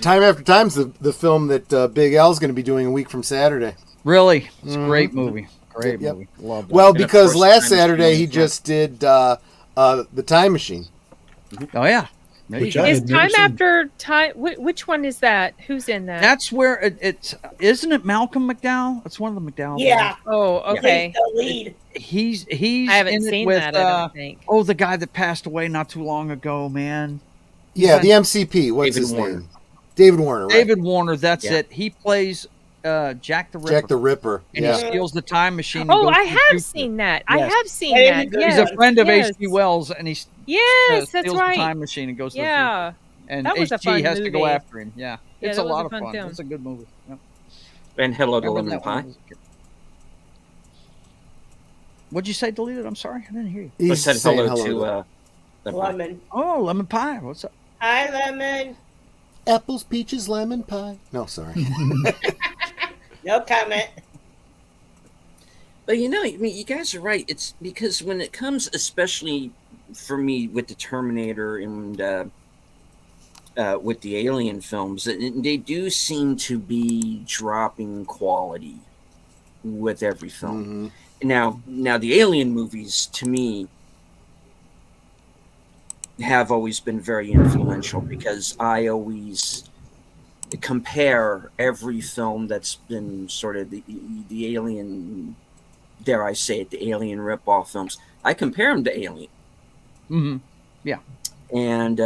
Time After Time's the film that Big Al's going to be doing a week from Saturday. Really, it's a great movie. Great movie. Love that. Well, because last Saturday he just did the Time Machine. Oh yeah. Is Time After Time? Which one is that? Who's in that? That's where it's. Isn't it Malcolm McDowell? It's one of the McDowell. Yeah. Oh, okay. He's the lead. He's. I haven't seen with, that. I don't think. Oh, the guy that passed away not too long ago, man. Yeah, the MCP. What's his name? David Warner. Right? David Warner. That's it. He plays Jack the Ripper. Jack the Ripper. And he steals the time machine. Oh, I have seen that. Yes. I have seen that. He's a friend of H.G. Wells, and he steals that's right. the time machine and goes to the future. And that was a H.G. fun has movie. to go after him. Yeah, it's a lot of fun. Film. It's a good movie. Yep. And Hello to Lemon Pie. What'd you say, deleted? I'm sorry, I didn't hear you. I said hello to Lemon. Oh, Lemon Pie. What's up? Hi, Lemon. Apples, peaches, lemon pie. No, sorry. No comment. But you guys are right. It's because when it comes, especially for me with the Terminator and with the Alien films, they do seem to be dropping quality with every film. Now the Alien movies, to me, have always been very influential because I always compare every film that's been sort of the Alien, dare I say it, the Alien ripoff films. I compare them to Alien. Yeah. And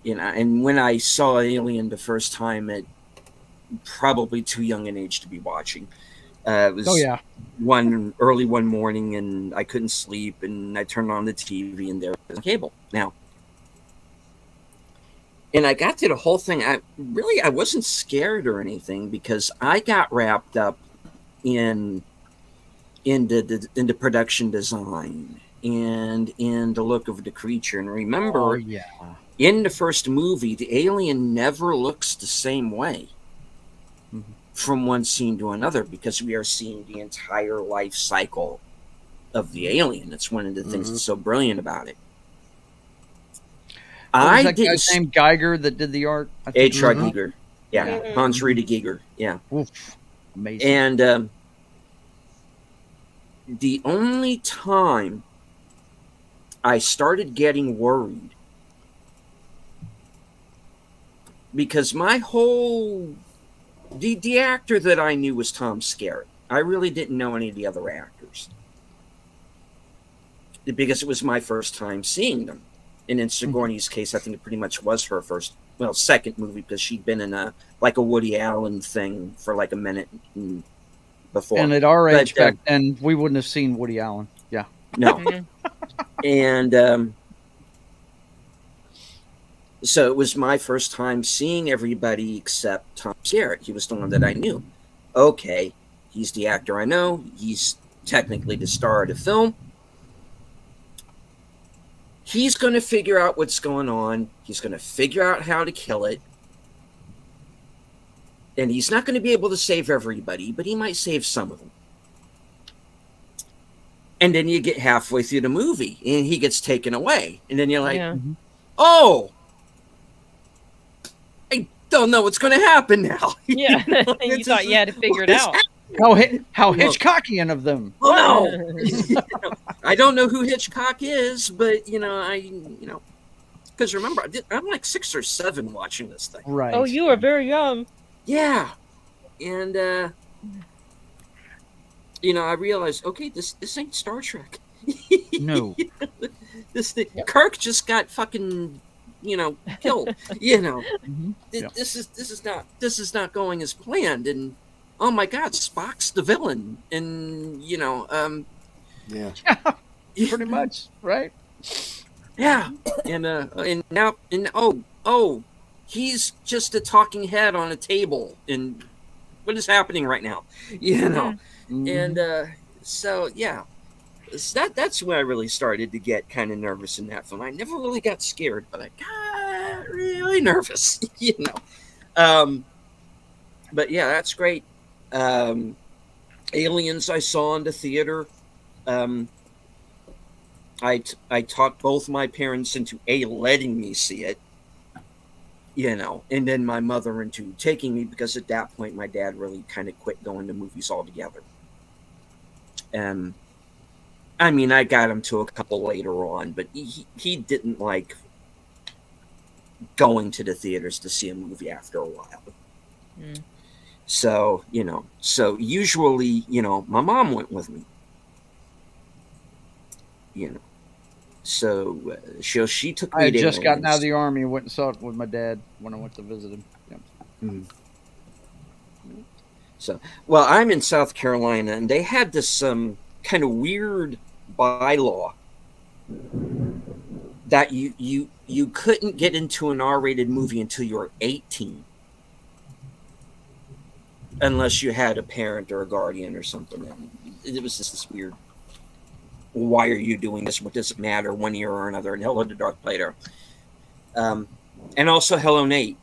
and when I saw Alien the first time, at probably too young an age to be watching. It was early one morning, and I couldn't sleep, and I turned on the TV, and there was a cable. Now, and I got to the whole thing. I wasn't scared or anything because I got wrapped up in the production design and in the look of the creature. And remember, in the first movie, the alien never looks the same way from one scene to another because we are seeing the entire life cycle of the alien. That's one of the things that's so brilliant about it. Was that guy's name Geiger that did the art? H.R. Giger. Yeah. Hans Rita Giger. Yeah. Oof. Amazing. And the only time I started getting worried, because my whole the actor that I knew was Tom Skerritt. I really didn't know any of the other actors because it was my first time seeing them. And in Sigourney's case, I think it pretty much was her second movie because she'd been in a Woody Allen thing for like a minute before. And at our age back then, we wouldn't have seen Woody Allen. Yeah. No. And So it was my first time seeing everybody except Tom Skerritt. He was the one that I knew. Okay, he's the actor I know. He's technically the star of the film. He's going to figure out what's going on. He's going to figure out how to kill it. And he's not going to be able to save everybody, but he might save some of them. And then you get halfway through the movie and he gets taken away. And then you're like, Yeah. oh, I don't know what's going to happen now. Yeah. You know, You it's thought just- you had to figure it what is out. How Hitchcockian of them. Oh no! You know, I don't know who Hitchcock is, but because remember, I'm like 6 or 7 watching this thing. Right. Oh, you are very young. Yeah, and I realized, okay, this ain't Star Trek. No. This thing, Kirk just got fucking, killed. Mhm. Yeah. This is not going as planned, and oh my God, Spock's the villain, and Yeah. Pretty much, right? yeah, and now he's just a talking head on a table, and what is happening right now, Mhm. and so yeah, that's when I really started to get kind of nervous in that film. I never really got scared, but I got really nervous, But yeah, that's great. Aliens I saw in the theater. I talked both my parents into letting me see it, and then my mother into taking me, because at that point my dad really kind of quit going to movies altogether. I mean, I got him to a couple later on, but he didn't like going to the theaters to see a movie after a while. Mm. So, usually, my mom went with me. So she took me I had to just gotten out of Aliens. the army and went and saw it with my dad when I went to visit him. Yep. So, well, I'm in South Carolina, and they had this kind of weird bylaw that you couldn't get into an R-rated movie until you were 18, unless you had a parent or a guardian or something. And it was just this weird. Why are you doing this? What does it matter? One year or another? And hello to Darth Plato. And also hello Nate.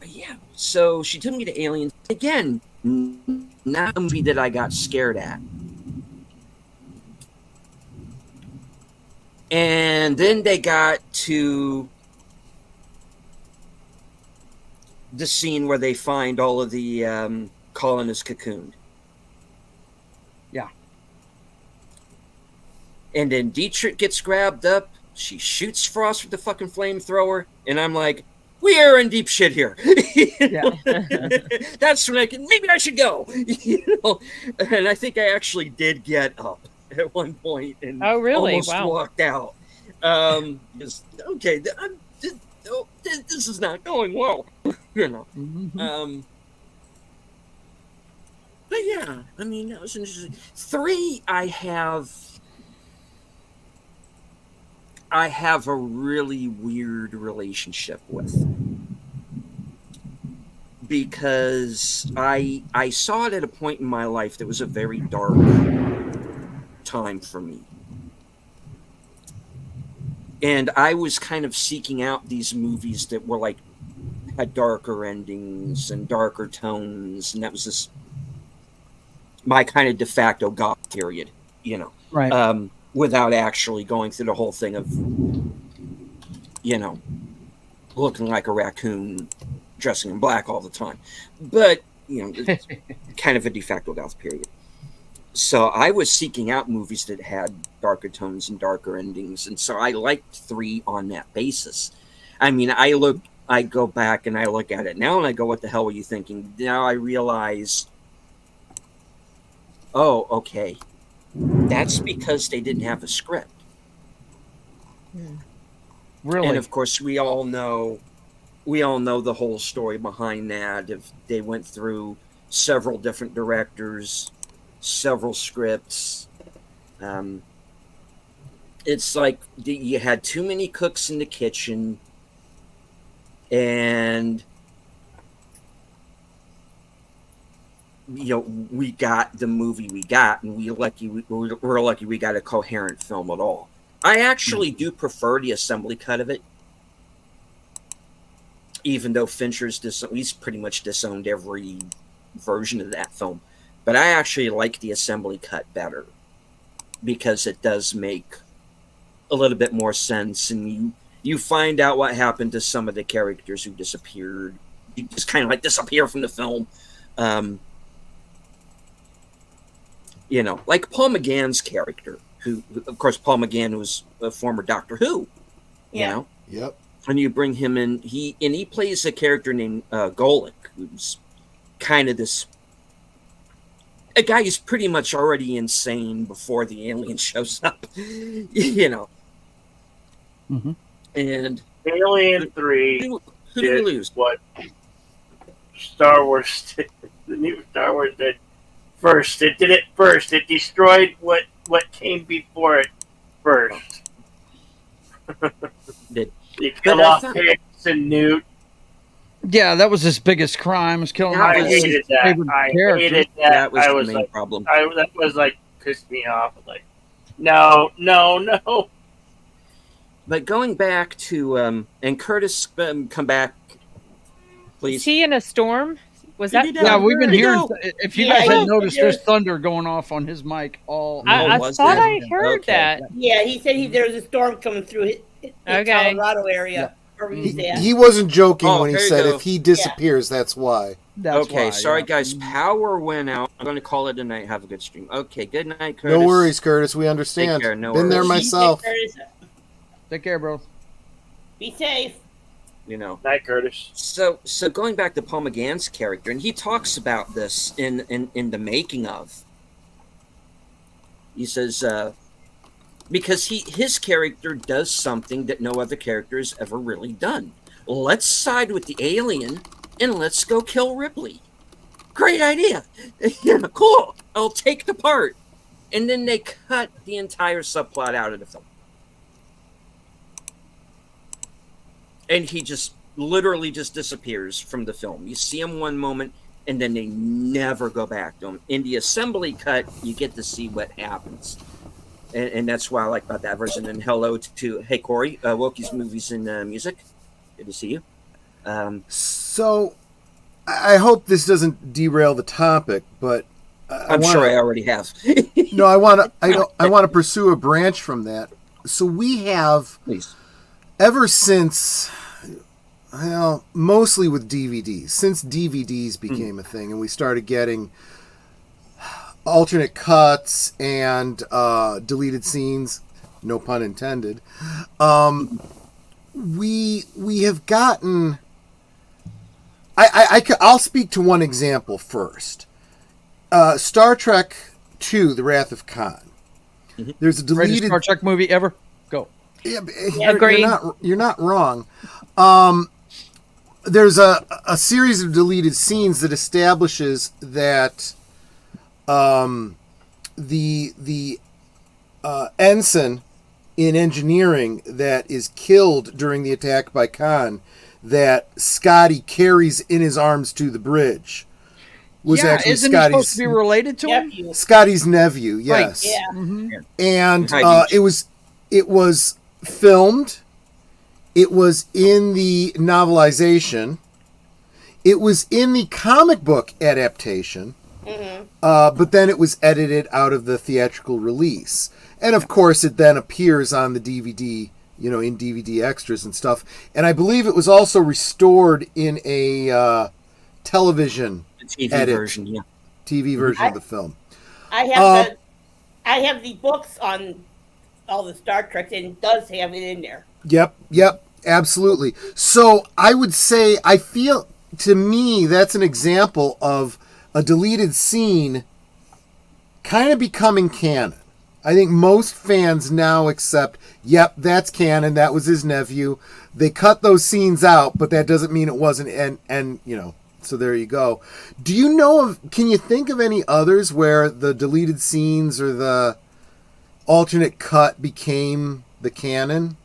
Yeah. So she took me to Aliens again. Not a movie that I got scared at. And then they got to the scene where they find all of the colonists cocooned. Yeah. And then Dietrich gets grabbed up. She shoots Frost with the fucking flamethrower. And I'm like, we are in deep shit here. Yeah. That's when maybe I should go. And I think I actually did get up at one point and Oh, really? almost Wow. walked out. Okay, this is not going well. Mhm. But yeah, I mean, that was interesting. 3, I have a really weird relationship with, because I saw it at a point in my life that was a very dark time for me. And I was kind of seeking out these movies that were like, had darker endings and darker tones, and that was just my kind of de facto goth period, Right. without actually going through the whole thing of, looking like a raccoon, dressing in black all the time. But, it's kind of a de facto goth period. So I was seeking out movies that had darker tones and darker endings, and so I liked 3 on that basis. I mean, I go back and I look at it now and I go, what the hell were you thinking? Now I realize, oh, okay. That's because they didn't have a script. Really? And of course, we all know the whole story behind that. If they went through several different directors, several scripts, and it's like you had too many cooks in the kitchen, and we got the movie we got, and we're lucky we got a coherent film at all. I actually do prefer the assembly cut of it, even though he's pretty much disowned every version of that film. But I actually like the assembly cut better because it does make a little bit more sense, and you find out what happened to some of the characters who disappeared. You just kind of like disappear from the film. Like Paul McGann's character, who of course Paul McGann was a former Doctor Who. Yeah. Yep. And you bring him in, he plays a character named Golic, who's kind of a guy who's pretty much already insane before the alien shows up. Mm-hmm. And Alien 3 who did we lose? what Star Wars did, the new Star Wars did first. It did it first. It destroyed what came before it first. You kill off Hicks and Newt. Yeah, that was his biggest crime, was killing Yeah, off I his hated that. favorite I character. hated that. That was I the was main like, problem. that was like pissed me off. Like, no. But going back to and Curtis, come back, please. Is he in a storm? Was that? Yeah, we've been There you hearing. go. If you Yeah, guys I- had noticed, there's thunder going off on his mic all. I was thought there? I heard Okay. that. Yeah, he said there's a storm coming through the Okay. Colorado area. Where we was at. He wasn't joking Oh, when he there you said go. if he disappears, that's why. That's Okay, why, sorry yeah. guys, power went out. I'm going to call it a night. Have a good stream. Okay, good night, Curtis. No worries, Curtis. We understand. Take care, no Been there worries. myself. Take care, bro. Be safe. Night, Curtis. So going back to Paul McGann's character, and he talks about this in the making of. He says because his character does something that no other character has ever really done. Let's side with the alien and let's go kill Ripley. Great idea. Cool. I'll take the part. And then they cut the entire subplot out of the film. And he just literally just disappears from the film. You see him one moment, and then they never go back to him. In the assembly cut, you get to see what happens. And that's what I like about that version. And hello to hey, Corey, Wokie's Movies and Music. Good to see you. So, I hope this doesn't derail the topic, but I'm sure I already have. No, I want to pursue a branch from that. So we have, Please. ever since, well, mostly with DVDs, since DVDs became a thing and we started getting alternate cuts and deleted scenes, no pun intended, we have gotten. I'll speak to one example first. Star Trek II: The Wrath of Khan. There's a Greatest deleted Star Trek movie ever. Go. Yeah, Agree. You're not wrong. There's a series of deleted scenes that establishes that the ensign in engineering that is killed during the attack by Khan, that Scotty carries in his arms to the bridge, was actually isn't he supposed to be related to him? Nephew. Scotty's nephew. Yes. Yeah. Mm-hmm. And Hi, it was filmed. It was in the novelization. It was in the comic book adaptation. But then it was edited out of the theatrical release. And of course, it then appears on the DVD, in DVD extras and stuff. And I believe it was also restored in a television TV edit. version, yeah. TV version of the film. I have the books on all the Star Treks, and it does have it in there. Yep, absolutely. So I would say, I feel, to me, that's an example of a deleted scene kind of becoming canon. I think most fans now accept, yep, that's canon, that was his nephew. They cut those scenes out, but that doesn't mean it wasn't, and so there you go. Do you know can you think of any others where the deleted scenes or alternate cut became the canon?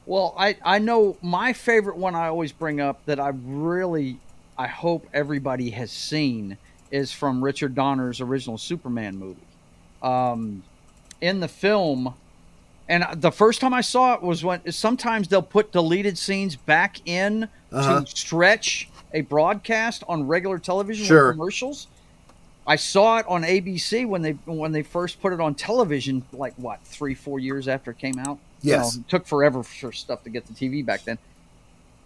Well, I know my favorite one I always bring up that I hope everybody has seen is from Richard Donner's original Superman movie. In the film, and the first time I saw it was when sometimes they'll put deleted scenes back in to stretch a broadcast on regular television Sure. with commercials. I saw it on ABC when they first put it on television, like 3-4 years after it came out. Yes. It took forever for stuff to get to TV back then.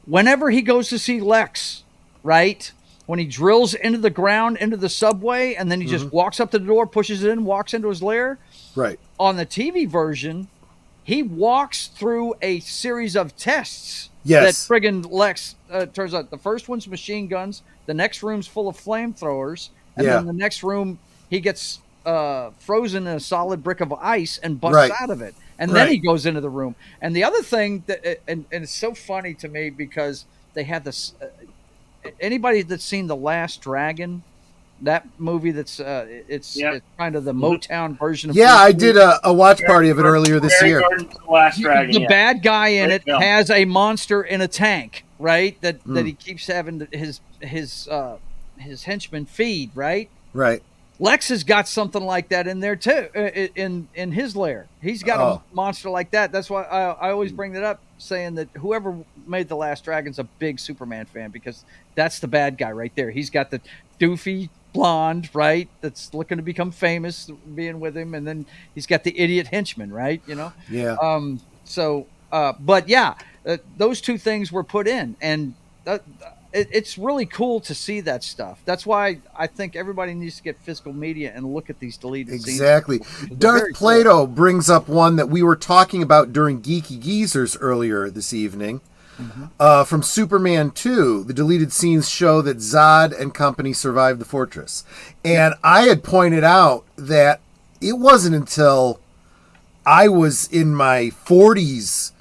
Whenever he goes to see Lex, right? When he drills into the ground, into the subway, and then he just walks up to the door, pushes it in, walks into his lair. Right. On the TV version, he walks through a series of tests. Yes. That friggin' Lex, turns out the first one's machine guns, the next room's full of flamethrowers, and then the next room, he gets frozen in a solid brick of ice and busts out of it. And then he goes into the room. And the other thing, and it's so funny to me because they had this... anybody that's seen The Last Dragon, that movie that's it's kind of the Motown version of I did a watch party of it earlier this year. The Last Dragon, the bad guy in it film. has a monster in a tank, right? That he keeps having his henchmen feed, right? Right. Lex has got something like that in there too, in his lair. He's got a monster like that. That's why I always bring that up, saying that whoever made The Last Dragon's a big Superman fan, because that's the bad guy right there. He's got the doofy blonde, right, that's looking to become famous being with him, and then he's got the idiot henchman, right? You know? Yeah. But yeah, those two things were put in, and it's really cool to see that stuff. That's why I think everybody needs to get physical media and look at these deleted scenes. Exactly. Darth Plato brings up one that we were talking about during Geeky Geezers earlier this evening. From Superman 2, the deleted scenes show that Zod and company survived the fortress. And I had pointed out that it wasn't until I was in my 40s,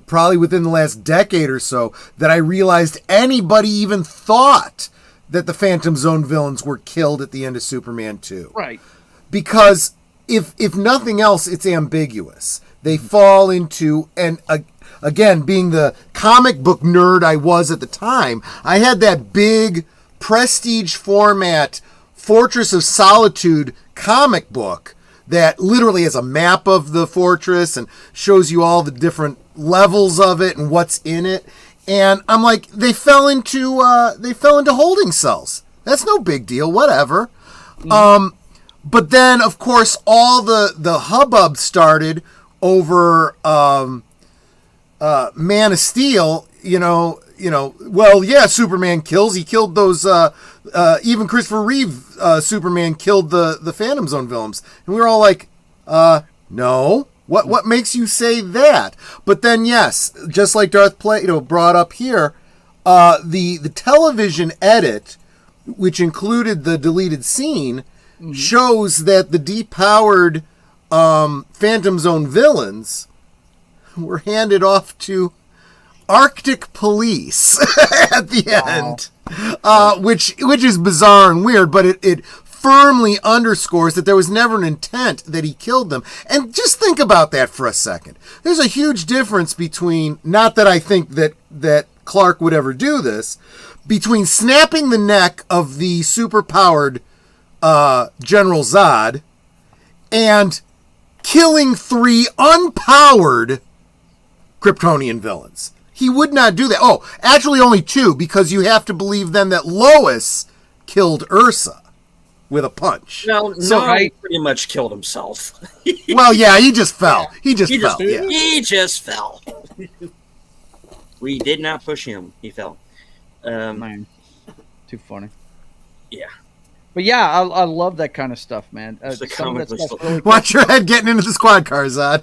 probably within the last decade or so, that I realized anybody even thought that the Phantom Zone villains were killed at the end of Superman 2. Right. Because if nothing else, it's ambiguous. They fall into, and again, being the comic book nerd I was at the time, I had that big prestige format Fortress of Solitude comic book that literally has a map of the fortress and shows you all the different levels of it and what's in it. And I'm like, they fell into holding cells. That's no big deal, whatever. But then, of course, all the hubbub started over Man of Steel. Superman kills. He killed those. Even Christopher Reeve, Superman killed the Phantom Zone villains, and we were all like, no. What makes you say that? But then, yes, just like Darth Plato brought up here, the television edit, which included the deleted scene, shows that the depowered Phantom Zone villains were handed off to Arctic police at the end, which is bizarre and weird, but it firmly underscores that there was never an intent that he killed them. And just think about that for a second. There's a huge difference between, not that I think that Clark would ever do this, between snapping the neck of the superpowered General Zod and killing 3 unpowered Kryptonian villains. He would not do that. Oh, actually only 2, because you have to believe then that Lois killed Ursa with a punch. No, he pretty much killed himself. Well, yeah, he just fell. He just fell. He just fell. We did not push him. He fell. Man, too funny. Yeah. But yeah, I love that kind of stuff, man. The comic books. Really Watch your head getting into the squad car, Zod.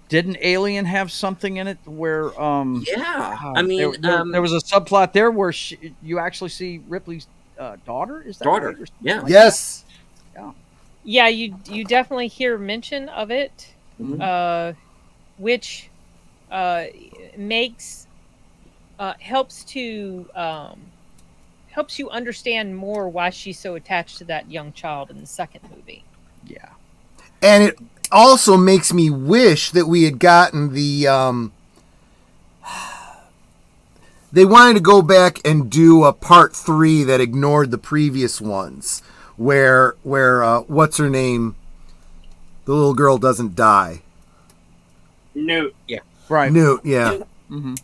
Didn't Alien have something in it where I mean, there was a subplot there where you actually see Ripley's daughter? Is that daughter? Right? Or Yeah. like Yes. That? Yeah, you definitely hear mention of it, which makes helps you understand more why she's so attached to that young child in the second movie. Yeah. And it also makes me wish that we had gotten the they wanted to go back and do a part 3 that ignored the previous ones, where what's her name, the little girl doesn't die. Newt. Right. Newt, yeah. hmm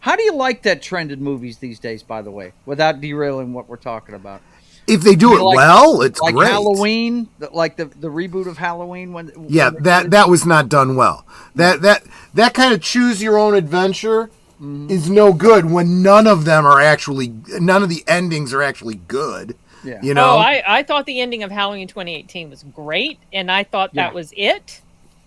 How do you like that trend in movies these days, by the way, without derailing what we're talking about? If they do it Like- well, it's Like great. Halloween, like the reboot of Halloween. Yeah, that was not done well. That kind of choose your own adventure is no good when none of the endings are actually good. Yeah. You know? Oh, I thought the ending of Halloween 2018 was great, and I thought that was it.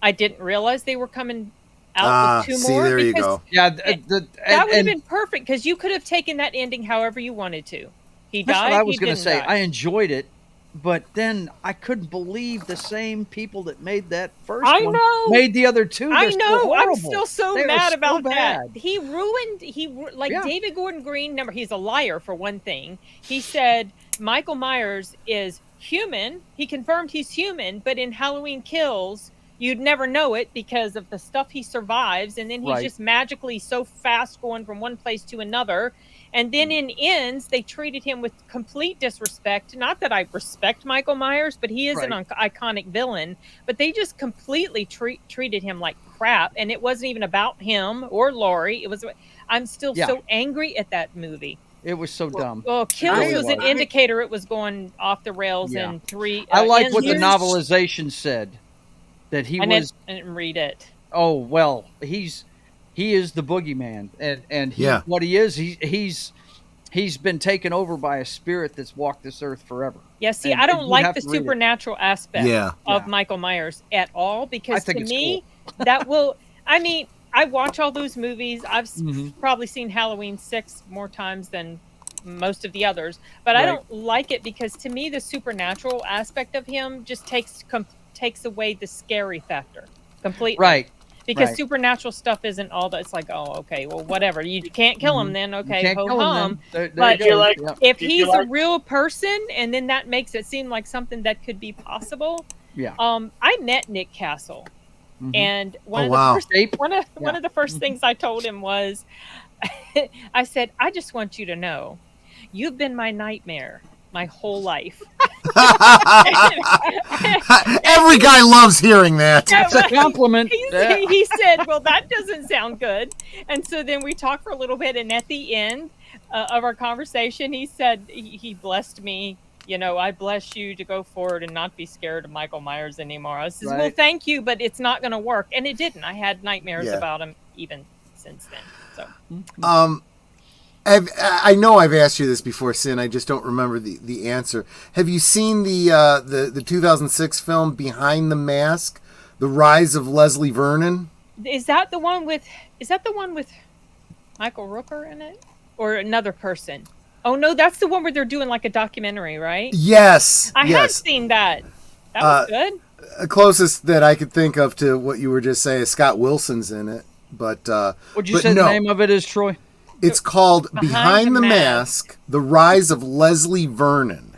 I didn't realize they were coming out with 2 see, more. there you because go. Yeah, that would have been perfect because you could have taken that ending however you wanted to. He That's died. what I was going to say. I enjoyed it, but then I couldn't believe the same people that made that first I one know. made the other 2. I They're know. still I'm horrible. still so They are mad so about bad. that. He ruined. Yeah. David Gordon Green. Number. He's a liar for one thing. He said Michael Myers is human. He confirmed he's human, but in Halloween Kills, you'd never know it because of the stuff he survives, and then he's Right. just magically so fast going from one place to another. And then in Ends, they treated him with complete disrespect. Not that I respect Michael Myers, but he is an iconic villain. But they just completely treated him like crap. And it wasn't even about him or Laurie. It was. I'm still so angry at that movie. It was so dumb. Well, Kills really was an was. indicator it was going off the rails Yeah. in 3. I like Ends what the was- novelization said. That he I was. didn't read it. Oh well, he is the boogeyman, and he, Yeah. what he is, he's been taken over by a spirit that's walked this earth forever. Yeah, see, And- I and don't you'd like have the to read it. supernatural aspect Yeah. of Yeah. Michael Myers at all because think to it's me, that will. I mean, I watch all those movies. I've Mhm. probably seen Halloween 6 more times than most of the others, but I Right. don't like it because to me, the supernatural aspect of him just takes away the scary factor completely. Right. Because right. supernatural stuff isn't all that. It's like, oh, okay, well, whatever. You can't kill him then. You Okay, can't ho kill him hum. then. There But you you go. like- Yeah. If Did you he's like- a real person, and then that makes it seem like something that could be possible. Yeah. I met Nick Castle, Mhm. and one Oh, of wow. the first Ape? one of Yeah. the first things I told him was, I said, I just want you to know, you've been my nightmare my whole life. Every guy loves hearing that. It's a compliment. Yeah. He said, well, that doesn't sound good. And so then we talked for a little bit. And at the end of our conversation, he said, he blessed me. You know, I bless you to go forward and not be scared of Michael Myers anymore. I says, well, Right. thank you, but it's not going to work. And it didn't. I had nightmares Yeah. about him even since then. So I know I've asked you this before, Sin. I just don't remember the answer. Have you seen the 2006 film Behind the Mask, The Rise of Leslie Vernon? is that the one with Michael Rooker in it or another person? Oh no, that's the one where they're doing like a documentary, right? Yes. I have yes. seen that. That was good. Closest that I could think of to what you were just saying is Scott Wilson's in it, but Would you but say no. the name of it is, Troy? It's called Behind the Mask, The Rise of Leslie Vernon.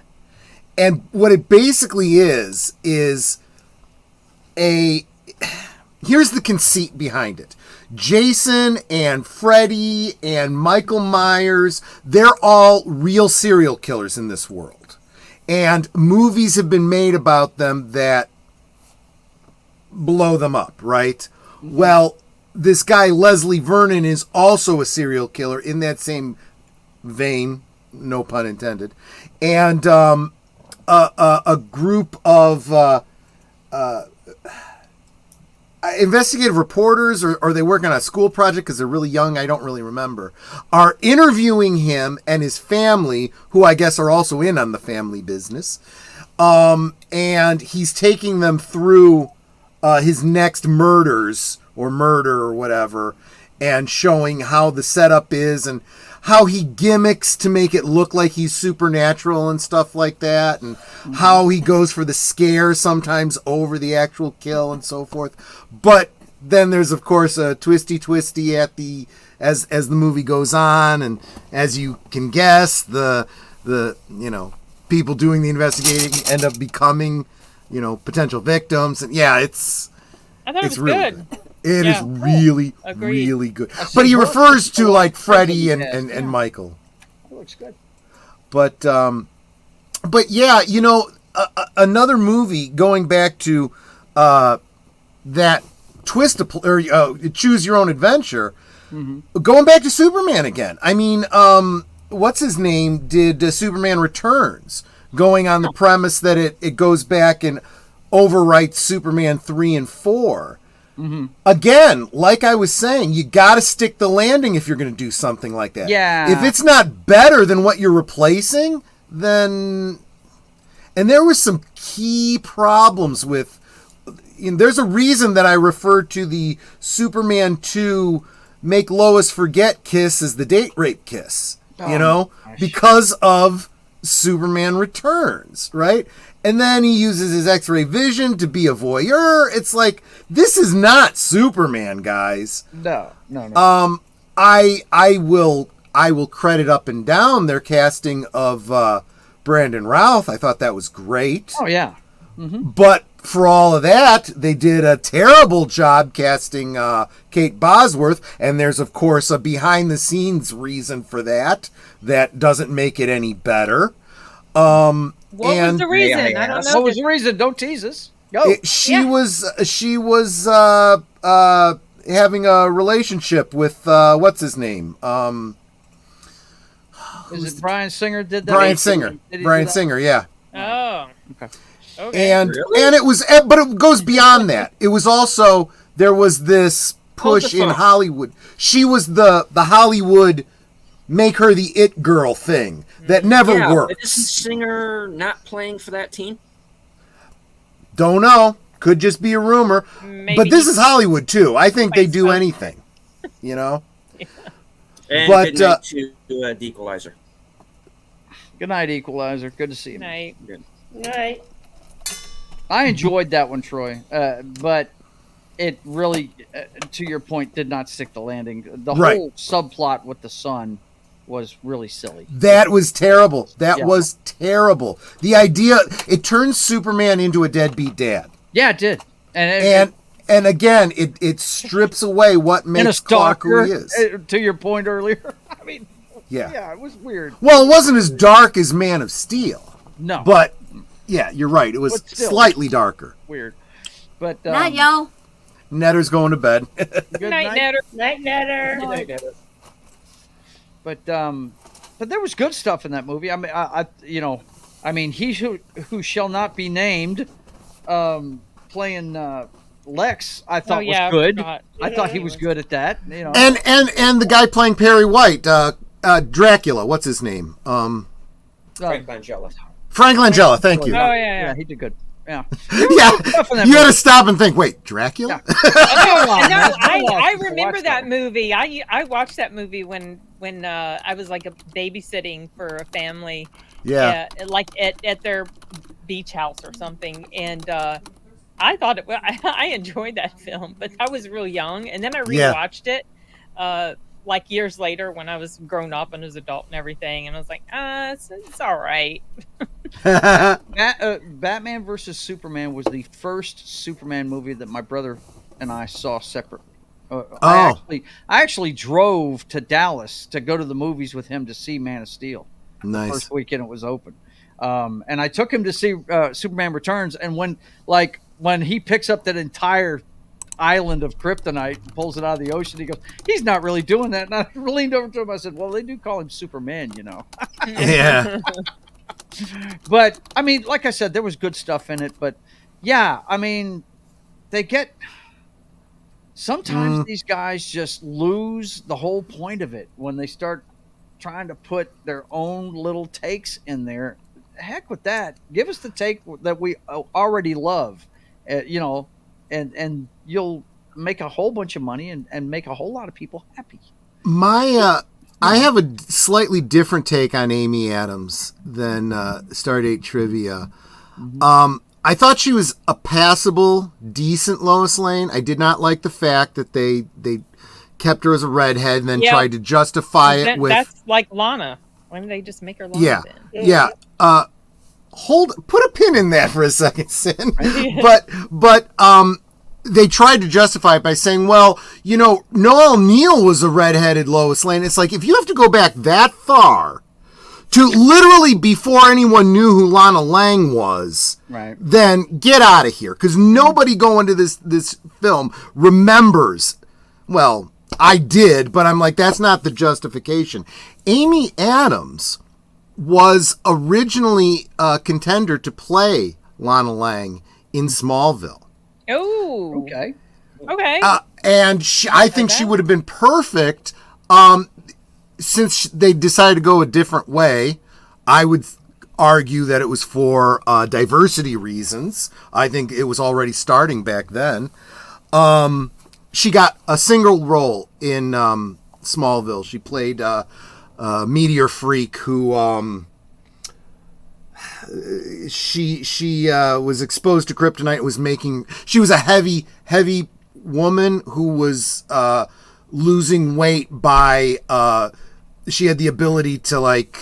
And what it basically is here's the conceit behind it. Jason and Freddy and Michael Myers, they're all real serial killers in this world. And movies have been made about them that blow them up, right? Well, this guy Leslie Vernon is also a serial killer in that same vein, no pun intended, and a group of investigative reporters, or they work on a school project because they're really young, I don't really remember, are interviewing him and his family, who I guess are also in on the family business, and he's taking them through his next murders or murder or whatever, and showing how the setup is and how he gimmicks to make it look like he's supernatural and stuff like that, and how he goes for the scare sometimes over the actual kill and so forth. But then there's of course a twisty at the as the movie goes on, and as you can guess, the people doing the investigating end up becoming potential victims, and yeah, it's I thought it it's was really good. good. It is Yeah. really, Agreed. really good. I see But he her- refers to like Freddie and, Yeah. and Michael. It looks good. But yeah, another movie going back to that choose your own adventure. Going back to Superman again. I mean, what's his name did Superman Returns, going on the premise that it goes back and overwrites Superman 3 and 4. Again, like I was saying, you got to stick the landing if you're going to do something like that. Yeah. If it's not better than what you're replacing, then... And there was some key problems with... There's a reason that I refer to the Superman 2 Make Lois Forget kiss as the date rape kiss. Because of Superman Returns, right? And then he uses his X-ray vision to be a voyeur. It's like, this is not Superman, guys. No. I will credit up and down their casting of Brandon Routh. I thought that was great. Oh yeah. But for all of that, they did a terrible job casting Kate Bosworth, and there's of course a behind-the-scenes reason for that doesn't make it any better. What was the reason? I don't know. What was the reason? Don't tease us. Go. She was having a relationship with what's his name? Is it Brian Singer did that? Brian Singer. Did he do Brian that? Singer, yeah. Oh. Okay. Okay. And it was, but it goes beyond that. It was also, there was this push in Hollywood. She was the Hollywood make her the it girl thing that never But worked. isn't Singer not playing for that team? Don't know. Could just be a rumor. Maybe But this he- is Hollywood too. I think they Quite do so. anything. You know? And But, good night to the Equalizer. Good night, Equalizer. Good to see you. Night. Right. I enjoyed that one, Troy, but it really, to your point, did not stick the landing. The Right. whole subplot with the son was really silly. That was terrible. That Yeah. was terrible. The idea, it turns Superman into a deadbeat dad. Yeah, it did. And And again, it strips away what and a makes Clark who stalker, he is. to your point earlier. I mean, Yeah. yeah, it was weird. Well, it wasn't as dark as Man of Steel, No, but yeah, you're right. It was But still. slightly darker. weird. But Not y'all. Netter's going to bed. good Night, night. Netter. Night, Netter. But there was good stuff in that movie. I mean, he who shall not be named, playing Lex, I thought Oh, yeah, I was good. forgot. I thought he was good at that. You know, And the guy playing Perry White, Dracula. What's his name? Frank Langella. Frank Langella. Thank you. Oh, yeah. yeah, he did good. Yeah, Yeah, stuff in that you had movie. to stop and think. Wait, Dracula? No, I remember that movie. I watched that movie when I was like babysitting for a family, Yeah. like at their beach house or something, and I thought I enjoyed that film, but I was real young, and then I Yeah. rewatched it, like years later when I was grown up and as an adult and everything, and I was like, it's all right. Batman versus Superman was the first Superman movie that my brother and I saw separate. I actually drove to Dallas to go to the movies with him to see Man of Steel. Nice. First weekend it was open, and I took him to see Superman Returns. And when he picks up that entire island of kryptonite and pulls it out of the ocean, he goes, "He's not really doing that." And I leaned over to him. I said, "Well, they do call him Superman, you know." Yeah. But I mean, like I said, there was good stuff in it. But yeah, I mean, sometimes these guys just lose the whole point of it when they start trying to put their own little takes in there. Heck with that. Give us the take that we already love, and you'll make a whole bunch of money and make a whole lot of people happy. I have a slightly different take on Amy Adams than Stardate Trivia. I thought she was a passable, decent Lois Lane. I did not like the fact that they kept her as a redhead and then Yeah. tried to justify it with... That's like Lana. Why didn't they just make her Lana? Yeah, then? yeah. put a pin in that for a second, Sin. But they tried to justify it by saying, well, you know, Noel Neal was a redheaded Lois Lane. It's like, if you have to go back that far to literally before anyone knew who Lana Lang was, Right. then get out of here. Because nobody going to this film remembers. Well, I did, but I'm like, that's not the justification. Amy Adams was originally a contender to play Lana Lang in Smallville. Oh, Okay. okay. And I think she would have been perfect. Since they decided to go a different way, I would argue that it was for diversity reasons. I think it was already starting back then. She got a single role in Smallville. She played Meteor Freak, who she was exposed to kryptonite. She was a heavy woman who was losing weight by she had the ability to like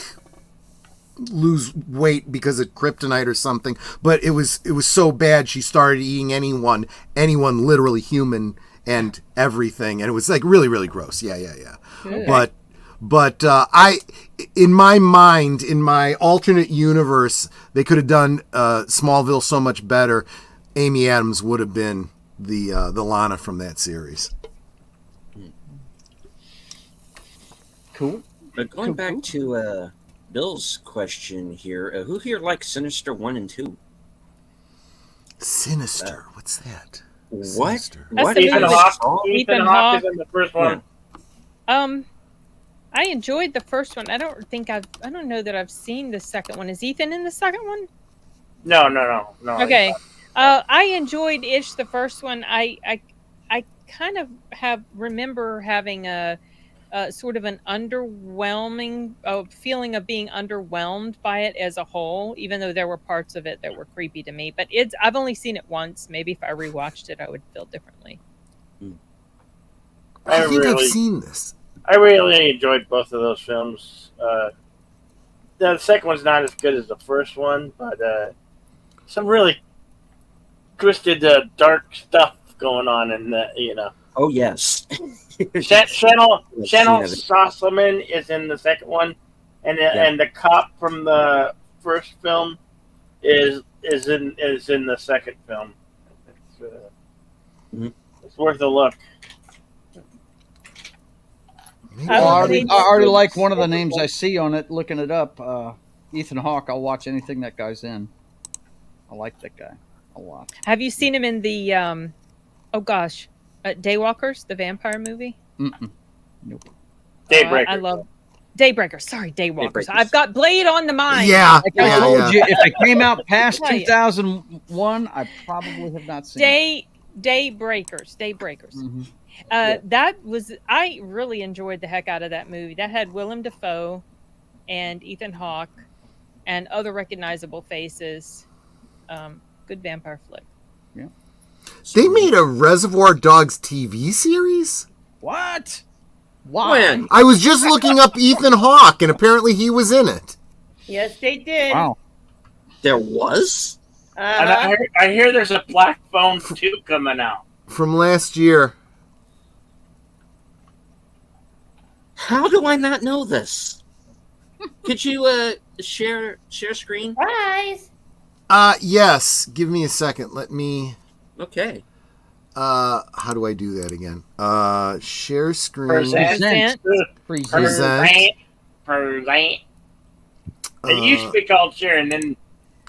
lose weight because of kryptonite or something, but it was so bad she started eating anyone literally human and everything, and it was like really, really gross. Yeah. Okay. But I, in my mind, in my alternate universe, they could have done Smallville so much better. Amy Adams would have been the Lana from that series. Cool. But going back to Bill's question here, who here likes Sinister 1 and 2? Sinister, what's that? What? Sinister. That's What the is Ethan movie. Hawke. Ethan Ethan Hawke is Hawke. in the first one. I enjoyed the first one. I don't know that I've seen the second one. Is Ethan in the second one? No. Okay. I enjoyed the first one. I kind of remember having a sort of an underwhelming feeling of being underwhelmed by it as a whole, even though there were parts of it that were creepy to me. But I've only seen it once. Maybe if I rewatched it, I would feel differently. I think I've really- seen this. I really enjoyed both of those films. The second one's not as good as the first one, but some really twisted, dark stuff going on in the, you know. Oh, yes. Channel I've seen it. Sossaman is in the second one, and the cop from the first film is in the second film. It's worth a look. Well, I already like one of the names I see on it. Looking it up, Ethan Hawke. I'll watch anything that guy's in. I like that guy a lot. Have you seen him in the Daywalkers, the vampire movie? Nope. Daybreaker. I love Daybreaker. Sorry, Daywalkers. Daybreakers. I've got Blade on the mind. Yeah, Like I told you, if it came out past Tell you. 2001, I probably have not seen it. Daybreakers. Mhm. I really enjoyed the heck out of that movie. That had Willem Dafoe and Ethan Hawke and other recognizable faces. Good vampire flick. They made a Reservoir Dogs TV series? What? Why? When? I was just looking up Ethan Hawke, and apparently he was in it. Yes, they did. Wow. There was? And Uh-huh. I hear there's a Black Phone 2 coming out. From last year. How do I not know this? Could you share screen? Surprise! Yes. Give me a second. Let me... Okay. how do I do that again? Share screen. Present. Present. Present. It used to be called share, and then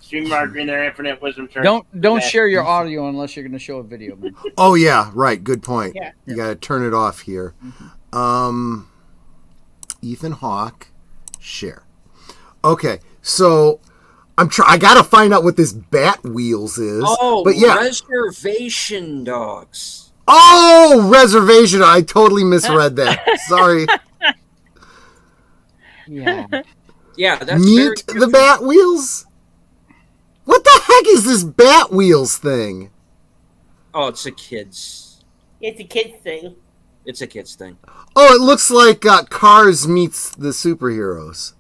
StreamYard Green Their Infinite Wisdom Church. Don't share your audio unless you're going to show a video, man. Oh, yeah. Right. Good point. Yeah. You got to turn it off here. Ethan Hawke. Share. Okay. So... I gotta find out what this Bat Wheels is. Oh, but yeah. Reservation Dogs. Oh, Reservation. I totally misread that. Sorry. Yeah. Yeah, that's Meet very the Bat Wheels? What the heck is this Bat Wheels thing? Oh, it's a kid's. It's a kid's thing. It's a kid's thing. Oh, it looks like Cars meets the superheroes.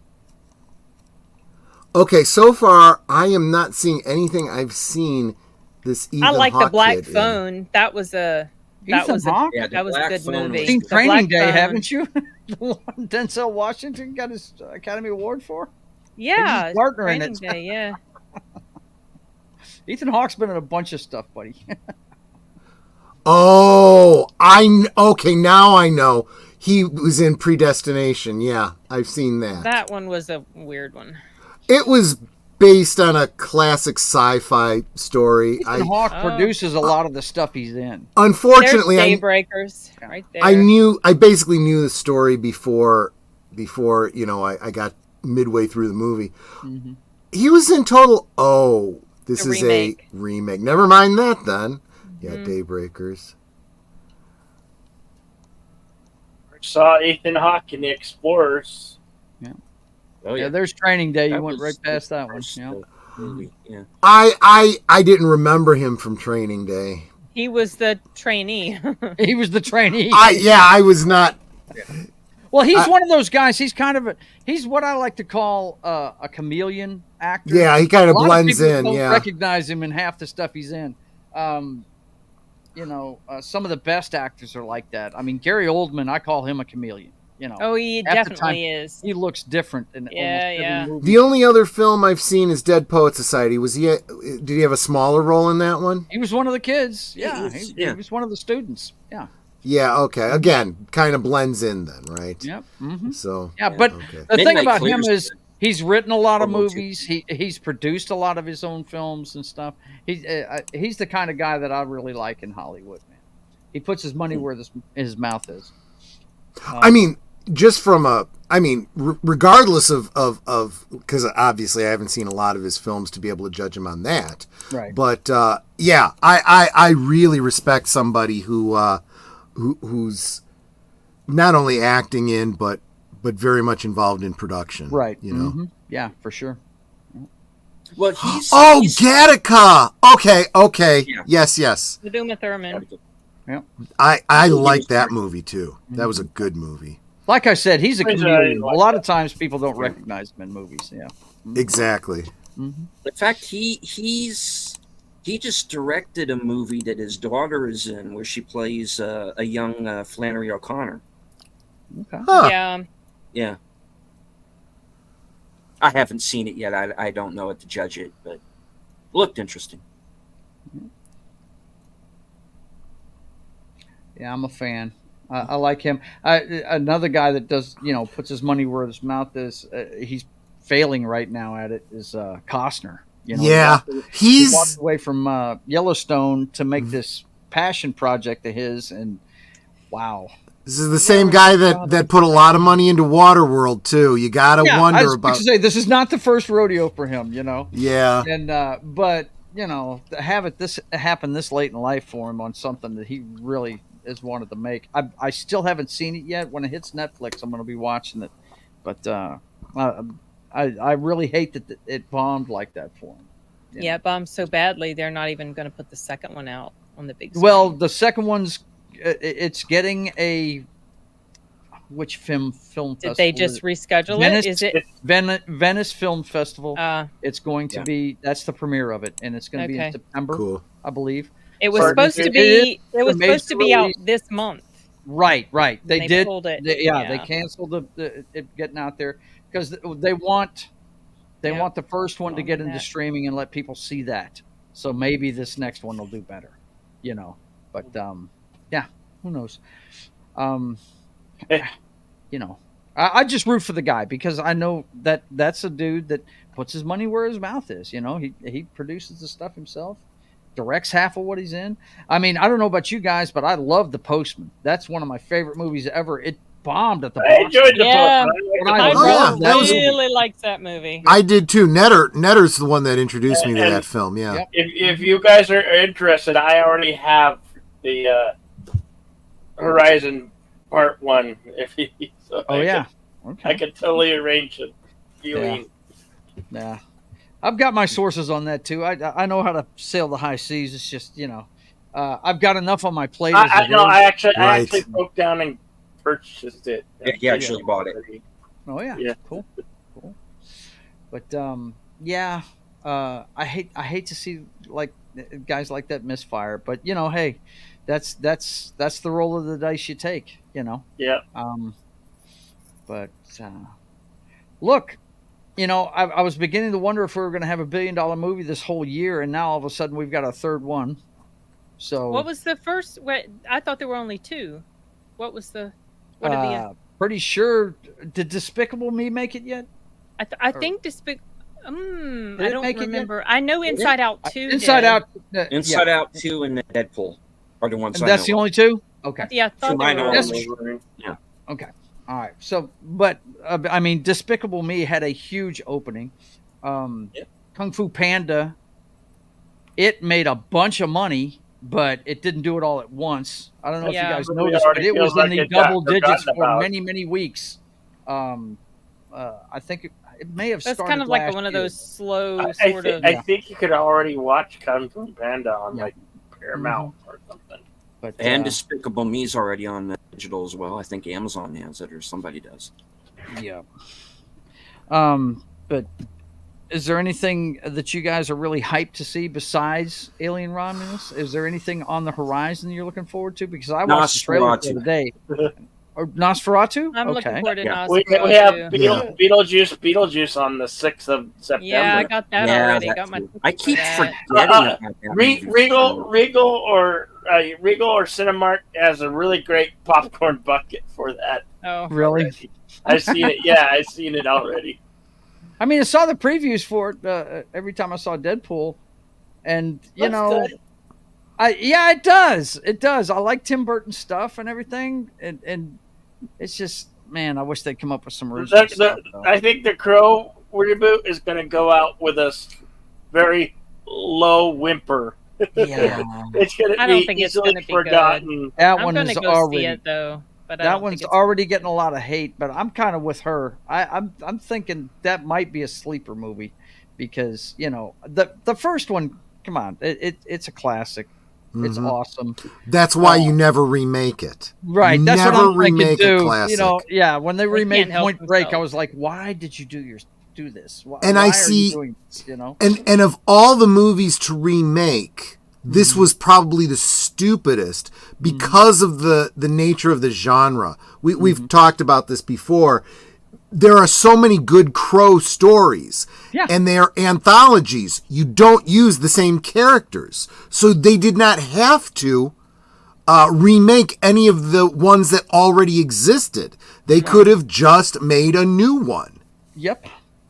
Okay, so far I am not seeing anything I've seen this Ethan I like the Hawke Black kid in. Phone. That was a Ethan Hawke? Yeah, the that was a Black good Phone movie. was Seen good. The Training Black Day, Phone. haven't you? The one Denzel Washington got his Academy Award for. Yeah, his partner in Training it. Day, yeah. Ethan Hawke's been in a bunch of stuff, buddy. Oh, okay, now I know. He was in Predestination. Yeah, I've seen that. That one was a weird one. It was based on a classic sci-fi story. Ethan Hawke Oh. produces a lot of the stuff he's in. Unfortunately, There's Daybreakers right there. I basically knew the story before I got midway through the movie. Mhm. He was in total. Oh, this A is remake. a remake. Never mind that then. Yeah, Mhm. Daybreakers. Saw Ethan Hawke in The Explorers. Oh Yeah, there's Training Day. You That went was right past the that one. first, Yeah. movie. Yeah. I didn't remember him from Training Day. He was the trainee. He was the trainee. I was not. Well, he's one of those guys. He's kind of he's what I like to call a chameleon actor. Yeah, he kind A of lot blends people in. don't Yeah. recognize him in half the stuff he's in. Some of the best actors are like that. I mean, Gary Oldman, I call him a chameleon. Oh, he Half the definitely is. He looks different in Yeah, almost yeah. every movie. The only other film I've seen is Dead Poet Society. Did he have a smaller role in that one? He was one of the kids. Yeah, Yeah, he was- yeah. he was one of the students. Yeah. Yeah. Okay. Again, kind of blends in then, right? Yep. hmm So. Yeah, but Okay. the thing Midnight about him Clear's is good. he's written a lot of Almost. movies. He's produced a lot of his own films and stuff. He's the kind of guy that I really like in Hollywood, man. He puts his money where his mouth is. I mean, just from regardless of because obviously I haven't seen a lot of his films to be able to judge him on that. Right. But yeah, I really respect somebody who's not only acting in but very much involved in production. Right. You know. Mhm. Yeah, for sure. Well, he's Oh, he's- Gattaca. Okay. Yeah. Yes. The Uma Thurman. I like that movie too. That was a good movie. Like I said, he's a He's a- chameleon. A lot of times people don't recognize him in movies. Yeah. Exactly. hmm In fact, he just directed a movie that his daughter is in, where she plays a young Flannery O'Connor. Okay. Huh. Yeah. Yeah, I haven't seen it yet. I don't know it to judge it, but looked interesting. Yeah, I'm a fan. I like him. Another guy that does, puts his money where his mouth is. He's failing right now at it. Is Costner? Yeah. He walked He's away from Yellowstone to make this passion project of his, and wow. this is the same guy that put a lot of money into Waterworld too. You gotta I wonder was about. to say this is not the first rodeo for him, Yeah. And but to have this happen this late in life for him on something that he really has wanted to make. I still haven't seen it yet. When it hits Netflix, I'm going to be watching it. But I really hate that it bombed like that for him. Yeah, it bombed so badly they're not even going to put the second one out on the big screen. Well, the second one's it's getting a which film festival? did they just reschedule Venice, it? Is it? Venice Film Festival? It's going to Yeah. be that's the premiere of it, and it's going to be in Okay. September, Cool. I believe. It was Pardon? supposed to It be. It was made supposed to be out release. this month. Right. They They did. pulled it. They Yeah. canceled it getting out there because they want Yeah. the first one to Long get into that. streaming and let people see that. So maybe this next one will do better, But yeah, who knows? I just root for the guy because I know that's a dude that puts his money where his mouth is. He produces the stuff himself. Directs half of what he's in. I mean, I don't know about you guys, but I love The Postman. That's one of my favorite movies ever. It bombed at the I box. enjoyed the Yeah. book. I My love brother that movie. really likes that movie. I did too. Netter's the one that introduced me to that film. Yeah. Yep. If you guys are interested, I already have the Horizon Part 1. So Oh yeah. I Okay. could totally arrange it. Viewing. Yeah. I've got my sources on that too. I know how to sail the high seas. It's just I've got enough on my plate. as I it know. is. I Right. actually broke down and purchased it. Yeah, he actually bought it. Oh yeah. Yeah. Cool. But yeah, I hate to see like guys like that misfire, but hey, that's the roll of the dice you take, Yeah. But look, I was beginning to wonder if we were going to have $1 billion movie this whole year, and now all of a sudden we've got a third one. So What was the first? I thought there were only two. What was the? What are the? pretty sure, did Despicable Me make it yet? I think I it don't make it yet? remember. I know Inside Out 2. Inside did. Out. Inside yeah. Out 2 and Deadpool are the ones And I that's know the of. only two. Okay. Yeah, I thought To my there were. knowledge. That's Okay. All right. So, but I mean, Despicable Me had a huge opening. Kung Fu Panda, it made a bunch of money, but it didn't do it all at once. I don't know if you Yeah. guys It noticed, but already it was feels like in the it got double digits forgotten for about. many, many weeks. I think it may have That's started kind of like last one of year. those slow I sort of. I think you could already watch Kung Fu Panda on Yeah. like Paramount or something. But, And Despicable Me's already on digital as well. I think Amazon has it or somebody does. yeah. But is there anything that you guys are really hyped to see besides Alien Romulus? Is there anything on the horizon you're looking forward to? Because I watched the trailer the Nosferatu. other day. Or Nosferatu? I'm looking forward to Yeah. We Nosferatu. have Yeah. Beetlejuice on the 6th of September. Yeah, I got that Yeah, already. that Got my. too. I keep that. forgetting about that. Regal or Cinemark has a really great popcorn bucket for that. Oh, Really? I've seen it. Yeah, I've seen it already. I mean, I saw the previews for it every time I saw Deadpool, and Looks good. it does. It does. I like Tim Burton stuff and everything, and it's just, man, I wish they'd come up with some original stuff. though. I think the Crow reboot is going to go out with a very low whimper. Yeah, It's going I to don't be think it's easily gonna be good. forgotten. that I'm one gonna is go already see it though. But I that don't one's think it's already getting a lot of hate. But I'm kind of with her. I'm thinking that might be a sleeper movie because the first one. Come on, it's a classic. It's Mhm. awesome. That's why you never remake it. Right, that's Never what I'm thinking remake a too. classic. When they remade can't help Point Break, I themselves. was like, why did you do this? Why, And why I are you see- doing this, And of all the movies to remake, this Mm-hmm. was probably the stupidest because of the nature of the genre. We've Mm-hmm. talked about this before. There are so many good Crow stories, Yeah. and they are anthologies. You don't use the same characters, so they did not have to remake any of the ones that already existed. They could have just made a new one. Yep.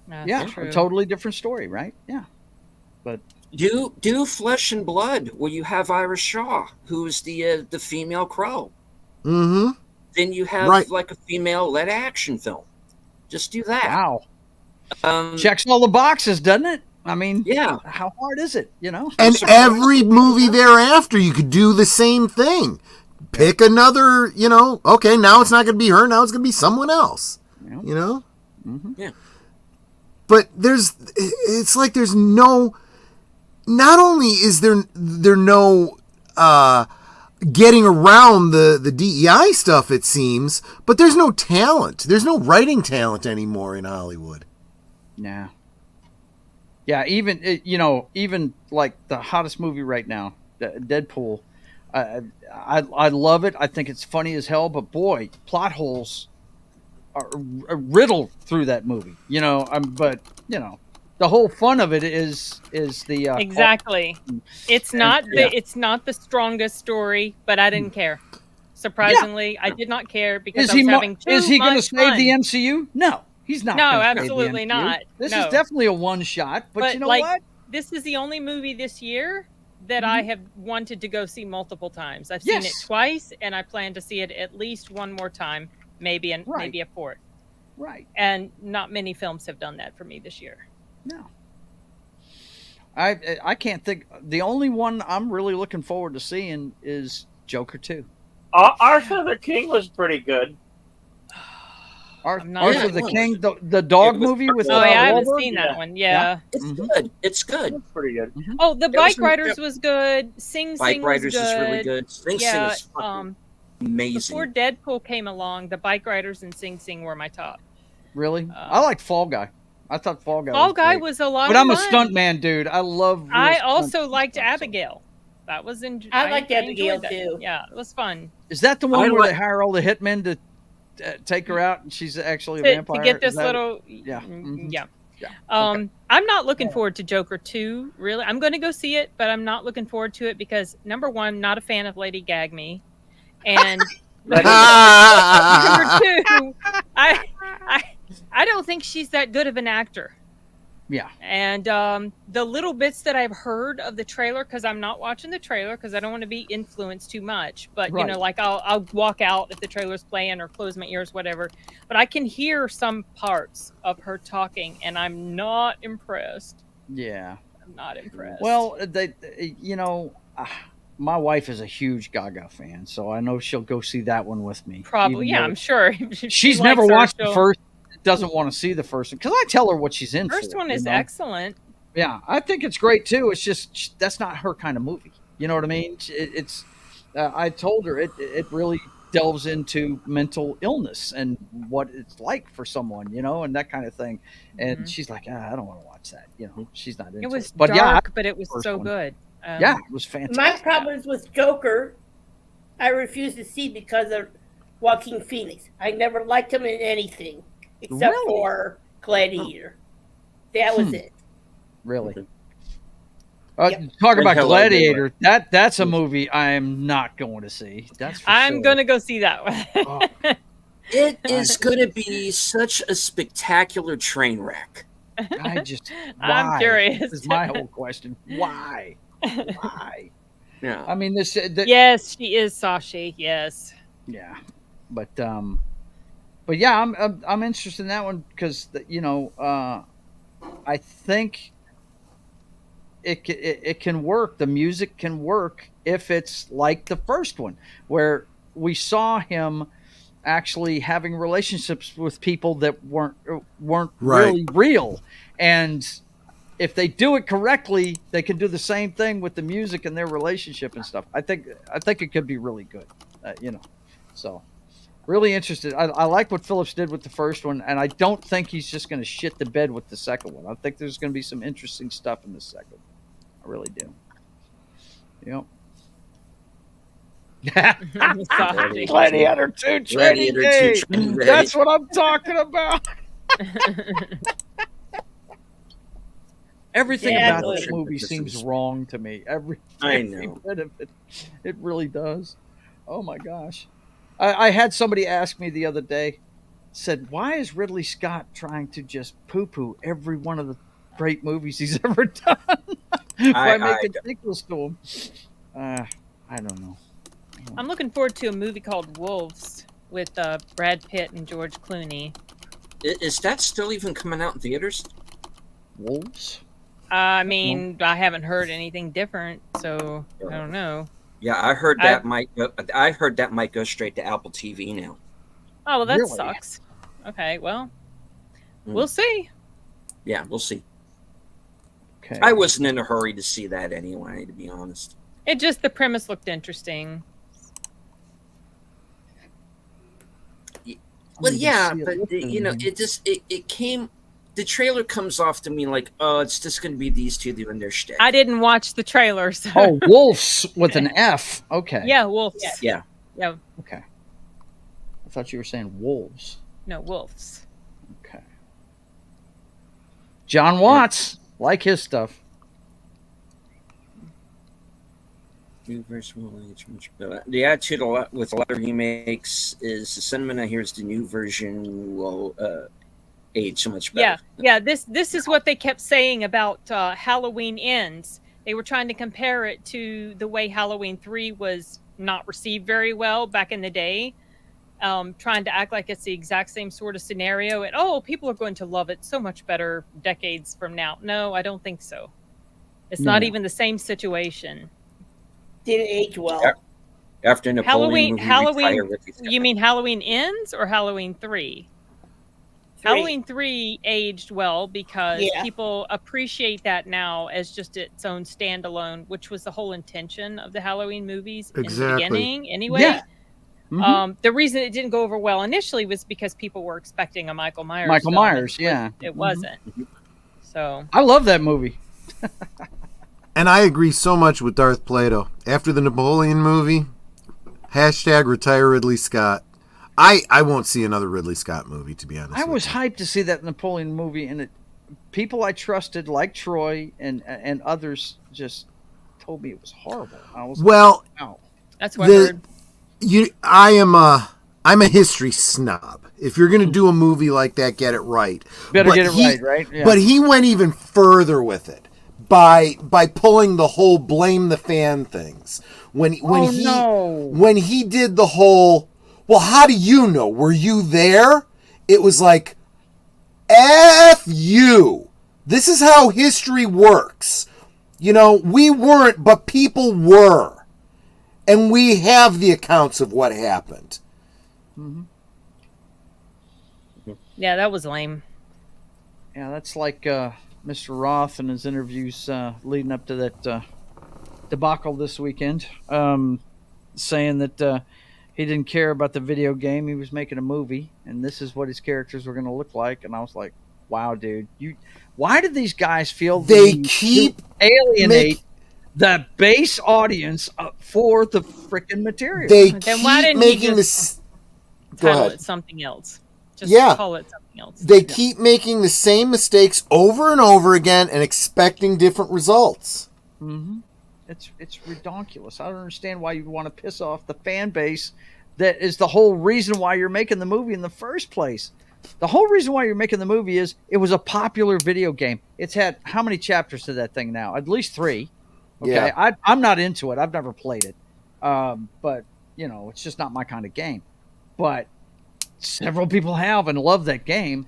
That's Yeah. true. A totally different story, right? Yeah. But Do Flesh and Blood, where you have Ira Shaw, who's the female Crow. Mm-hmm. Then you have Right. like a female-led action film. Just do that. wow, Um, checks all the boxes, doesn't it? I mean, Yeah. how hard is it? And surprised. every movie thereafter, you could do the same thing. Pick another, okay, now it's not going to be her, now it's going to be someone else. Yeah. You know? Mhm. Yeah. But it's like there's no, not only is there no getting around the DEI stuff, it seems, but there's no talent. There's no writing talent anymore in Hollywood. Nah. Yeah, even like the hottest movie right now, Deadpool. I love it. I think it's funny as hell. But boy, plot holes are riddled through that movie. The whole fun of it is the Exactly. It's not yeah. it's not the strongest story, but I didn't care. Surprisingly, I did not care because I was having too Is he going to much save fun. the MCU? No, he's not. No, gonna save the absolutely MCU. not. This No. is definitely a one shot. But you know like, what? this is the only movie this year that I have wanted to go see multiple times. I've seen it Yes. twice, and I plan to see it at least one more time, maybe Right. a fourth. Right. And not many films have done that for me this year. No. I can't think. The only one I'm really looking forward to seeing is Joker 2. Arthur the King was pretty good. I'm not- Arthur Yeah, the it was. King, the dog It was movie with Oh yeah, I haven't Wahlberg? seen that Yeah. one. Yeah. It's Mhm. good. It's good. It's pretty good. Oh, the It Bike was- Riders was good. Sing Bike Sing Riders was is good. really good. Sing Yeah. Sing is fucking amazing. Before Deadpool came along, the Bike Riders and Sing Sing were my top. Really? I liked Fall Guy. I thought Fall Guy. Fall Guy great. was a lot. But of I'm a fun. stunt man, dude. I love. real I stunts also and liked stuff, so. Abigail. That was in. I liked enjoyed Abigail, that. too. Yeah, it was fun Is that the one I where like- they hire all the hitmen to take her out, and she's actually a to vampire? get Is this that- little. Yeah. Mhm. Yeah. Yeah. I'm not looking forward to Joker 2. Really, I'm going to go see it, but I'm not looking forward to it because number one, not a fan of Lady Gagme, and number two, I don't think she's that good of an actor. Yeah. And the little bits that I've heard of the trailer, because I'm not watching the trailer because I don't want to be influenced too much. But you know, Right. like I'll walk out if the trailer's playing or close my ears, whatever. But I can hear some parts of her talking, and I'm not impressed. Yeah. I'm not impressed. Well, my wife is a huge Gaga fan, so I know she'll go see that one with me. probably, even yeah, though I'm sure. If she She's likes never her, watched the she'll- first. Doesn't want to see the first one because I tell her what she's in. First for, one you is know? excellent. Yeah, I think it's great too. It's just that's not her kind of movie. You know what I mean? It's. I told her it really delves into mental illness and what it's like for someone, and that kind of thing. And Mhm. she's like, I don't want to watch that. She's not into It was But yeah, dark, but it was first so one. good. yeah, it was fantastic. My problems with Joker, I refuse to see because of Joaquin Phoenix. I never liked him in anything except Really? for Gladiator. That was it. Really. Okay. Yep. Talk about And Hello, Gladiator. That's a movie I am not going to see. That's for I'm sure. gonna go see that one. Oh, It is going to be such a spectacular train wreck. I just. I'm why? curious. This is my whole question. Why? Why? Yeah. I mean, this. Yes, she is Sashi. Yes. Yeah, but yeah, I'm interested in that one because I think it can work. The music can work if it's like the first one, where we saw him actually having relationships with people that weren't Right. really real, and if they do it correctly, they can do the same thing with the music and their relationship and stuff. I think it could be really good, So, really interested. I like what Phillips did with the first one, and I don't think he's just going to shit the bed with the second one. I think there's going to be some interesting stuff in the second. I really do. Yep. Sashi. Gladiator 2 Training Gladiator Day. 2 Training Day. That's what I'm talking about. Everything Yeah, about it's this movie seems is- wrong to me. Every I know. bit of it. It really does. Oh my gosh. I had somebody ask me the other day, said, why is Ridley Scott trying to just poo-poo every one of the great movies he's ever done by making sequels to them? I don't know. I'm looking forward to a movie called Wolves with Brad Pitt and George Clooney. Is that still even coming out in theaters? Wolves? I mean, I haven't heard anything different, so I don't know. Yeah, I heard that might go straight to Apple TV now. Oh, well, that Really? sucks. Okay, well, Hmm. we'll see. Yeah, we'll see. Okay. I wasn't in a hurry to see that anyway, to be honest. It just the premise looked interesting. Well, I yeah, need to see but it. it came. The trailer comes off to me like, oh, it's just going to be these two doing their shtick. I didn't watch the trailer, so Oh, Wolves with an F. Okay. yeah, wolves. Yeah. Yeah. Okay. I thought you were saying wolves. No, wolves. Okay. John Watts, like his stuff. New version will age much better. The attitude with a lot of remakes is the sentiment I hear is the new version will age so much better. Yeah. This is what they kept saying about Halloween Ends. They were trying to compare it to the way Halloween 3 was not received very well back in the day. Trying to act like it's the exact same sort of scenario, and people are going to love it so much better decades from now. No, I don't think so. It's not No. even the same situation. Didn't age well. Yeah. After Napoleon Halloween- movie, retire with you. You mean Halloween Ends or Halloween 3? Halloween 3 aged well because Yeah. people appreciate that now as just its own standalone, which was the whole intention of the Halloween movies in the Exactly. beginning anyway. Yeah. The reason it didn't go over well initially was because people were expecting a Michael Myers. Michael film, Myers, and yeah. it wasn't. So I love that movie. And I agree so much with Darth Plato. After the Napoleon movie, hashtag retire Ridley Scott. I won't see another Ridley Scott movie, to be honest. I with was you. hyped to see that Napoleon movie, and people I trusted, like Troy and others, just told me it was horrible. I was Well, like, wow. that's what I heard. I'm a history snob. If you're gonna do a movie like that, get it right. Better But get it right? Yeah. But he went even further with it by pulling the whole blame the fan things. When he did the whole, well, how do you know? Were you there? It was like, F you. This is how history works. You know, we weren't, but people were. And we have the accounts of what happened. Yeah, that was lame. Yeah, that's like Mr. Roth in his interviews leading up to that debacle this weekend, saying that he didn't care about the video game. He was making a movie, and this is what his characters were going to look like. And I was like, wow, dude. Why do these guys feel They keep alienate the base audience for the freaking material? They Then why keep didn't he making just this. Go Title ahead. it something else. Just Yeah. call it something else. They keep making the same mistakes over and over again and expecting different results. Mm-hmm. It's ridiculous. I don't understand why you want to piss off the fan base. That is the whole reason why you're making the movie in the first place. The whole reason why you're making the movie is it was a popular video game. It's had how many chapters to that thing now? At least 3. Okay, Yeah. I'm not into it. I've never played it, but you know, it's just not my kind of game. But several people have and love that game.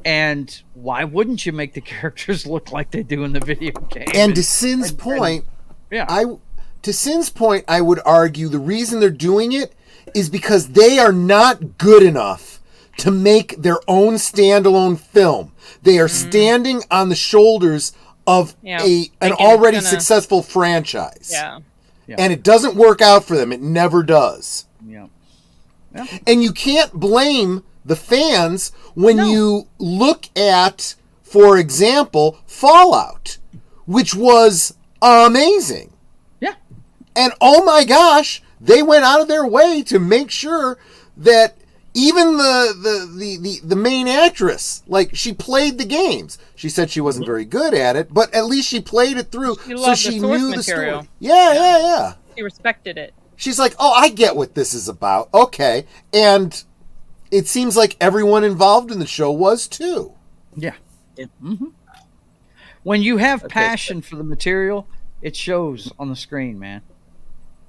And why wouldn't you make the characters look like they do in the video game? And to Sin's point, yeah, I would argue the reason they're doing it is because they are not good enough to make their own standalone film. They are standing on the shoulders of an Thinking already it's gonna- successful franchise. Yeah. And it doesn't work out for them. It never does. yeah. And you can't blame the fans when you look at, for example, Fallout, which was amazing. Yeah. And oh my gosh, they went out of their way to make sure that even the main actress, like, she played the games. She said she wasn't very good at it, but at least she played it through, She so loved she the source knew the material. story. Yeah. He respected it. She's like, oh, I get what this is about. Okay. And it seems like everyone involved in the show was too. Yeah. Yeah. Mm-hmm. When you have Okay. passion for the material, it shows on the screen, man.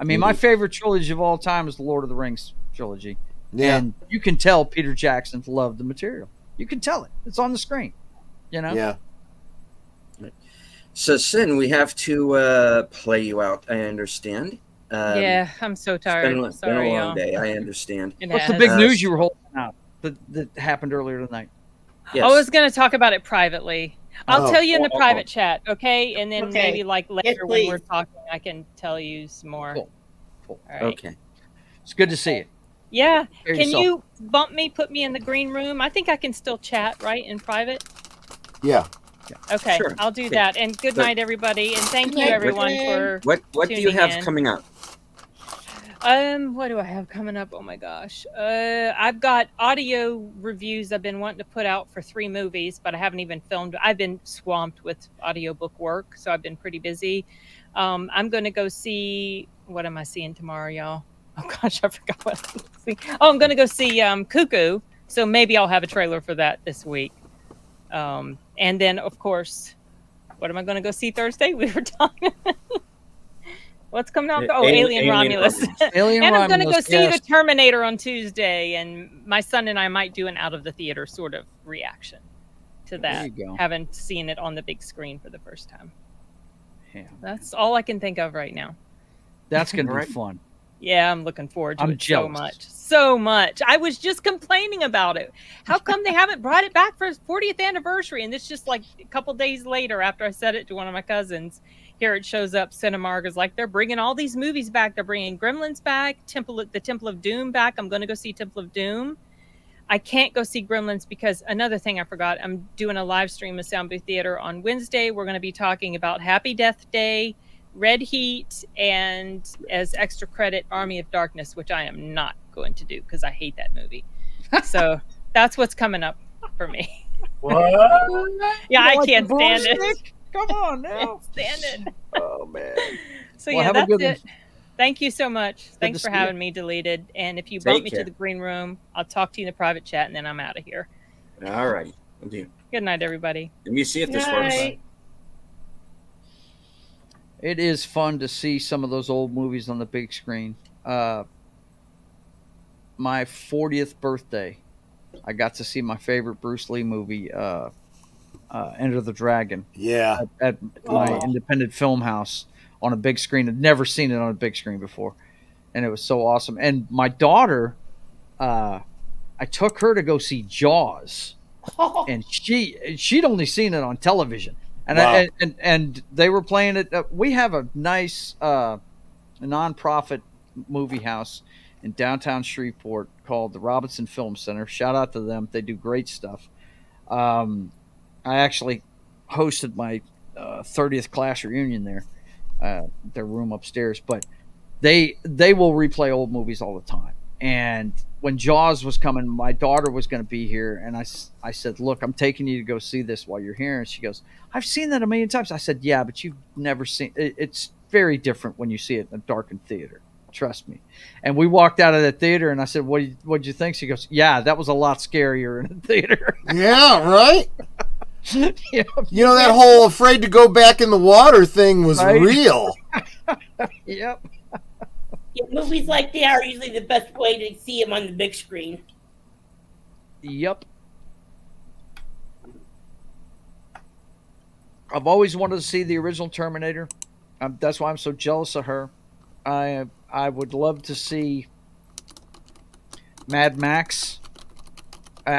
I mean, my favorite trilogy of all time is the Lord of the Rings trilogy. Yeah. And you can tell Peter Jackson loved the material. You can tell it. It's on the screen. You know? Yeah. So, Sin, we have to play you out, I understand. Yeah, I'm so tired. It's been Sorry, a long y'all. day, I understand. It What's the has. big news you were holding out that happened earlier tonight? Yes. I was going to talk about it privately. I'll Oh. tell you in the private chat, okay? And then Okay. maybe like later Yes, when we're please. talking, I can tell you some more. Cool. All right. Okay. It's good to see you. Yeah. Hear Can yourself. you bump me, put me in the green room? I think I can still chat, right, in private? Yeah. Okay, Sure. I'll do Okay. that. And good But- night, everybody. And thank Good you, night, everyone, Brittany. for. What do you tuning have in. coming up? What do I have coming up? Oh my gosh. I've got audio reviews I've been wanting to put out for 3 movies, but I haven't even filmed. I've been swamped with audiobook work, so I've been pretty busy. I'm going to go see, what am I seeing tomorrow, y'all? Oh gosh, I forgot what I'm seeing. Oh, I'm going to go see Cuckoo, so maybe I'll have a trailer for that this week. And then, of course, what am I going to go see Thursday? We were talking. What's coming out? Oh, Alien Romulus. Alien And I'm going to go Romulus, see yes. The Terminator on Tuesday, and my son and I might do an out of the theater sort of reaction to There that. you go. Haven't seen it on the big screen for the first time. Yeah. That's all I can think of right now. That's going to Right. be fun. Yeah, I'm looking forward to I'm it jealous. so much. So much. I was just complaining about it. How come they haven't brought it back for his 40th anniversary? And it's just like a couple days later after I said it to one of my cousins. here it shows up. Cinemark is like, they're bringing all these movies back. They're bringing Gremlins back, the Temple of Doom back. I'm going to go see Temple of Doom. I can't go see Gremlins because another thing I forgot, I'm doing a live stream of Sound Booth Theater on Wednesday. We're going to be talking about Happy Death Day, Red Heat, and as extra credit, Army of Darkness, which I am not going to do because I hate that movie. So that's what's coming up for me. What? Yeah, I Like can't the stand it. broomstick? Come on I now. can't stand it. Oh man. So Well, yeah, have a that's good it. Thank you so much. Thanks to for see you. having me, Deleted. And if you Take bump me care. to the green room, I'll talk to you in the private chat, and then I'm out of here. All right. Will do. Good night, everybody. Let me see if this works. Night. It is fun to see some of those old movies on the big screen. My 40th birthday, I got to see my favorite Bruce Lee movie, Enter the Dragon, Yeah. at my independent film house on a big screen. I'd never seen it on a big screen before, and it was so awesome. And my daughter, I took her to go see Jaws, and she'd only seen it on television, and Wow. and they were playing it. We have a nice nonprofit movie house in downtown Shreveport called the Robinson Film Center. Shout out to them; they do great stuff. I actually hosted my 30th class reunion there, their room upstairs. But they will replay old movies all the time. And when Jaws was coming, my daughter was going to be here, and I said, "Look, I'm taking you to go see this while you're here." And she goes, "I've seen that a million times." I said, "Yeah, but you've never seen it. It's very different when you see it in a darkened theater. Trust me." And we walked out of the theater, and I said, "What'd you think?" She goes, "Yeah, that was a lot scarier in a theater." Yeah, right? Yeah. You know, that whole afraid to go back in the water thing was Right. real. Yep. Yeah, movies like that are usually the best way to see them on the big screen. Yep. I've always wanted to see the original Terminator. That's why I'm so jealous of her. I would love to see Mad Max. I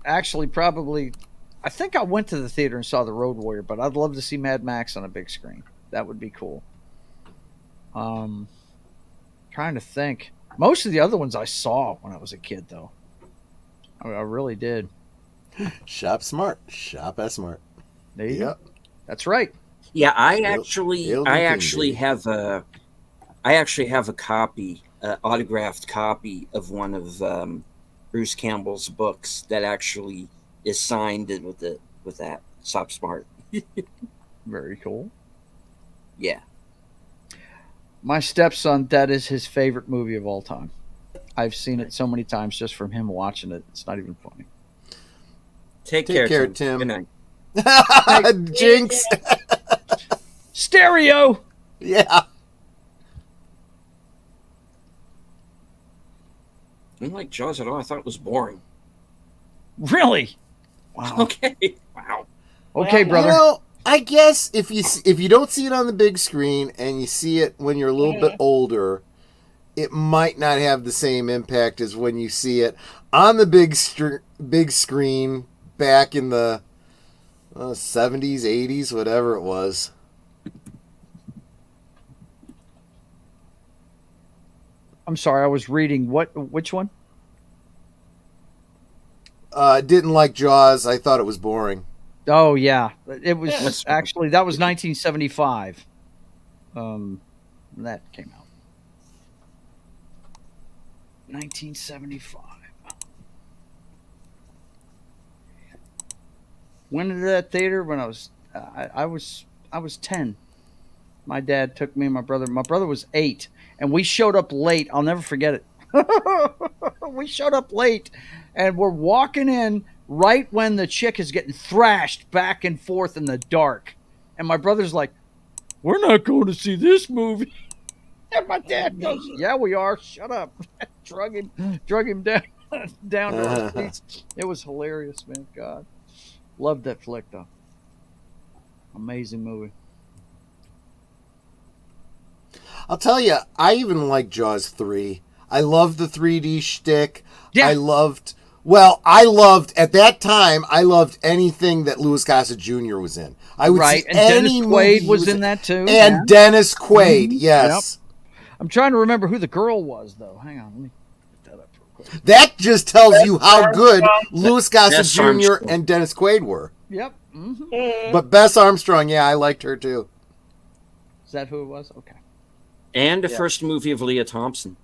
actually probably, I think I went to the theater and saw The Road Warrior, but I'd love to see Mad Max on a big screen. That would be cool. Trying to think. Most of the other ones I saw when I was a kid, though. I really did. Shop smart. Shop as smart. There you go. Yep. That's right. Yeah, I It'll- actually, it'll be I king, actually baby. have a, copy, autographed copy of one of Bruce Campbell's books that actually is signed with that Shop Smart. Very cool. Yeah. My stepson, that is his favorite movie of all time. I've seen it so many times just from him watching it. It's not even funny. Take Take care, Tim. Tim. Good night. Jinx. Stereo! Yeah. I didn't like Jaws at all. I thought it was boring. Really? Wow. Okay. Wow. Okay, Well, brother. You know, I guess if you don't see it on the big screen and you see it when you're a little bit older, it might not have the same impact as when you see it on the big screen back in the 70s, 80s, whatever it was. I'm sorry, I was reading which one? Didn't like Jaws. I thought it was boring. Oh yeah. It was That's- actually that was 1975. That came out. 1975. When did that theater? When I was I was 10. My dad took me and my brother. My brother was 8, and we showed up late. I'll never forget it. We showed up late, and we're walking in right when the chick is getting thrashed back and forth in the dark. And my brother's like, "We're not going to see this movie." And my dad goes, "Yeah, we are. Shut up." drug him down to our seats. It was hilarious, man. God, loved that flick though. Amazing movie. I'll tell you, I even like Jaws 3. I loved the 3D shtick. Yeah. I loved Well, I loved at that time. I loved anything that Louis Gossett Jr. was in. I would Right, see and Dennis any Quaid movie was he in that too. and yeah. Dennis Quaid. Yes, I'm trying to remember who the girl was, though. Hang on, let me get that up real quick. that just tells you how good Louis Gossett Bess Jr. Armstrong. and Dennis Quaid were. Yep. Mm-hmm. Mm. But Bess Armstrong, yeah, I liked her too. Is that who it was? Okay. And the Yeah. first movie of Leah Thompson.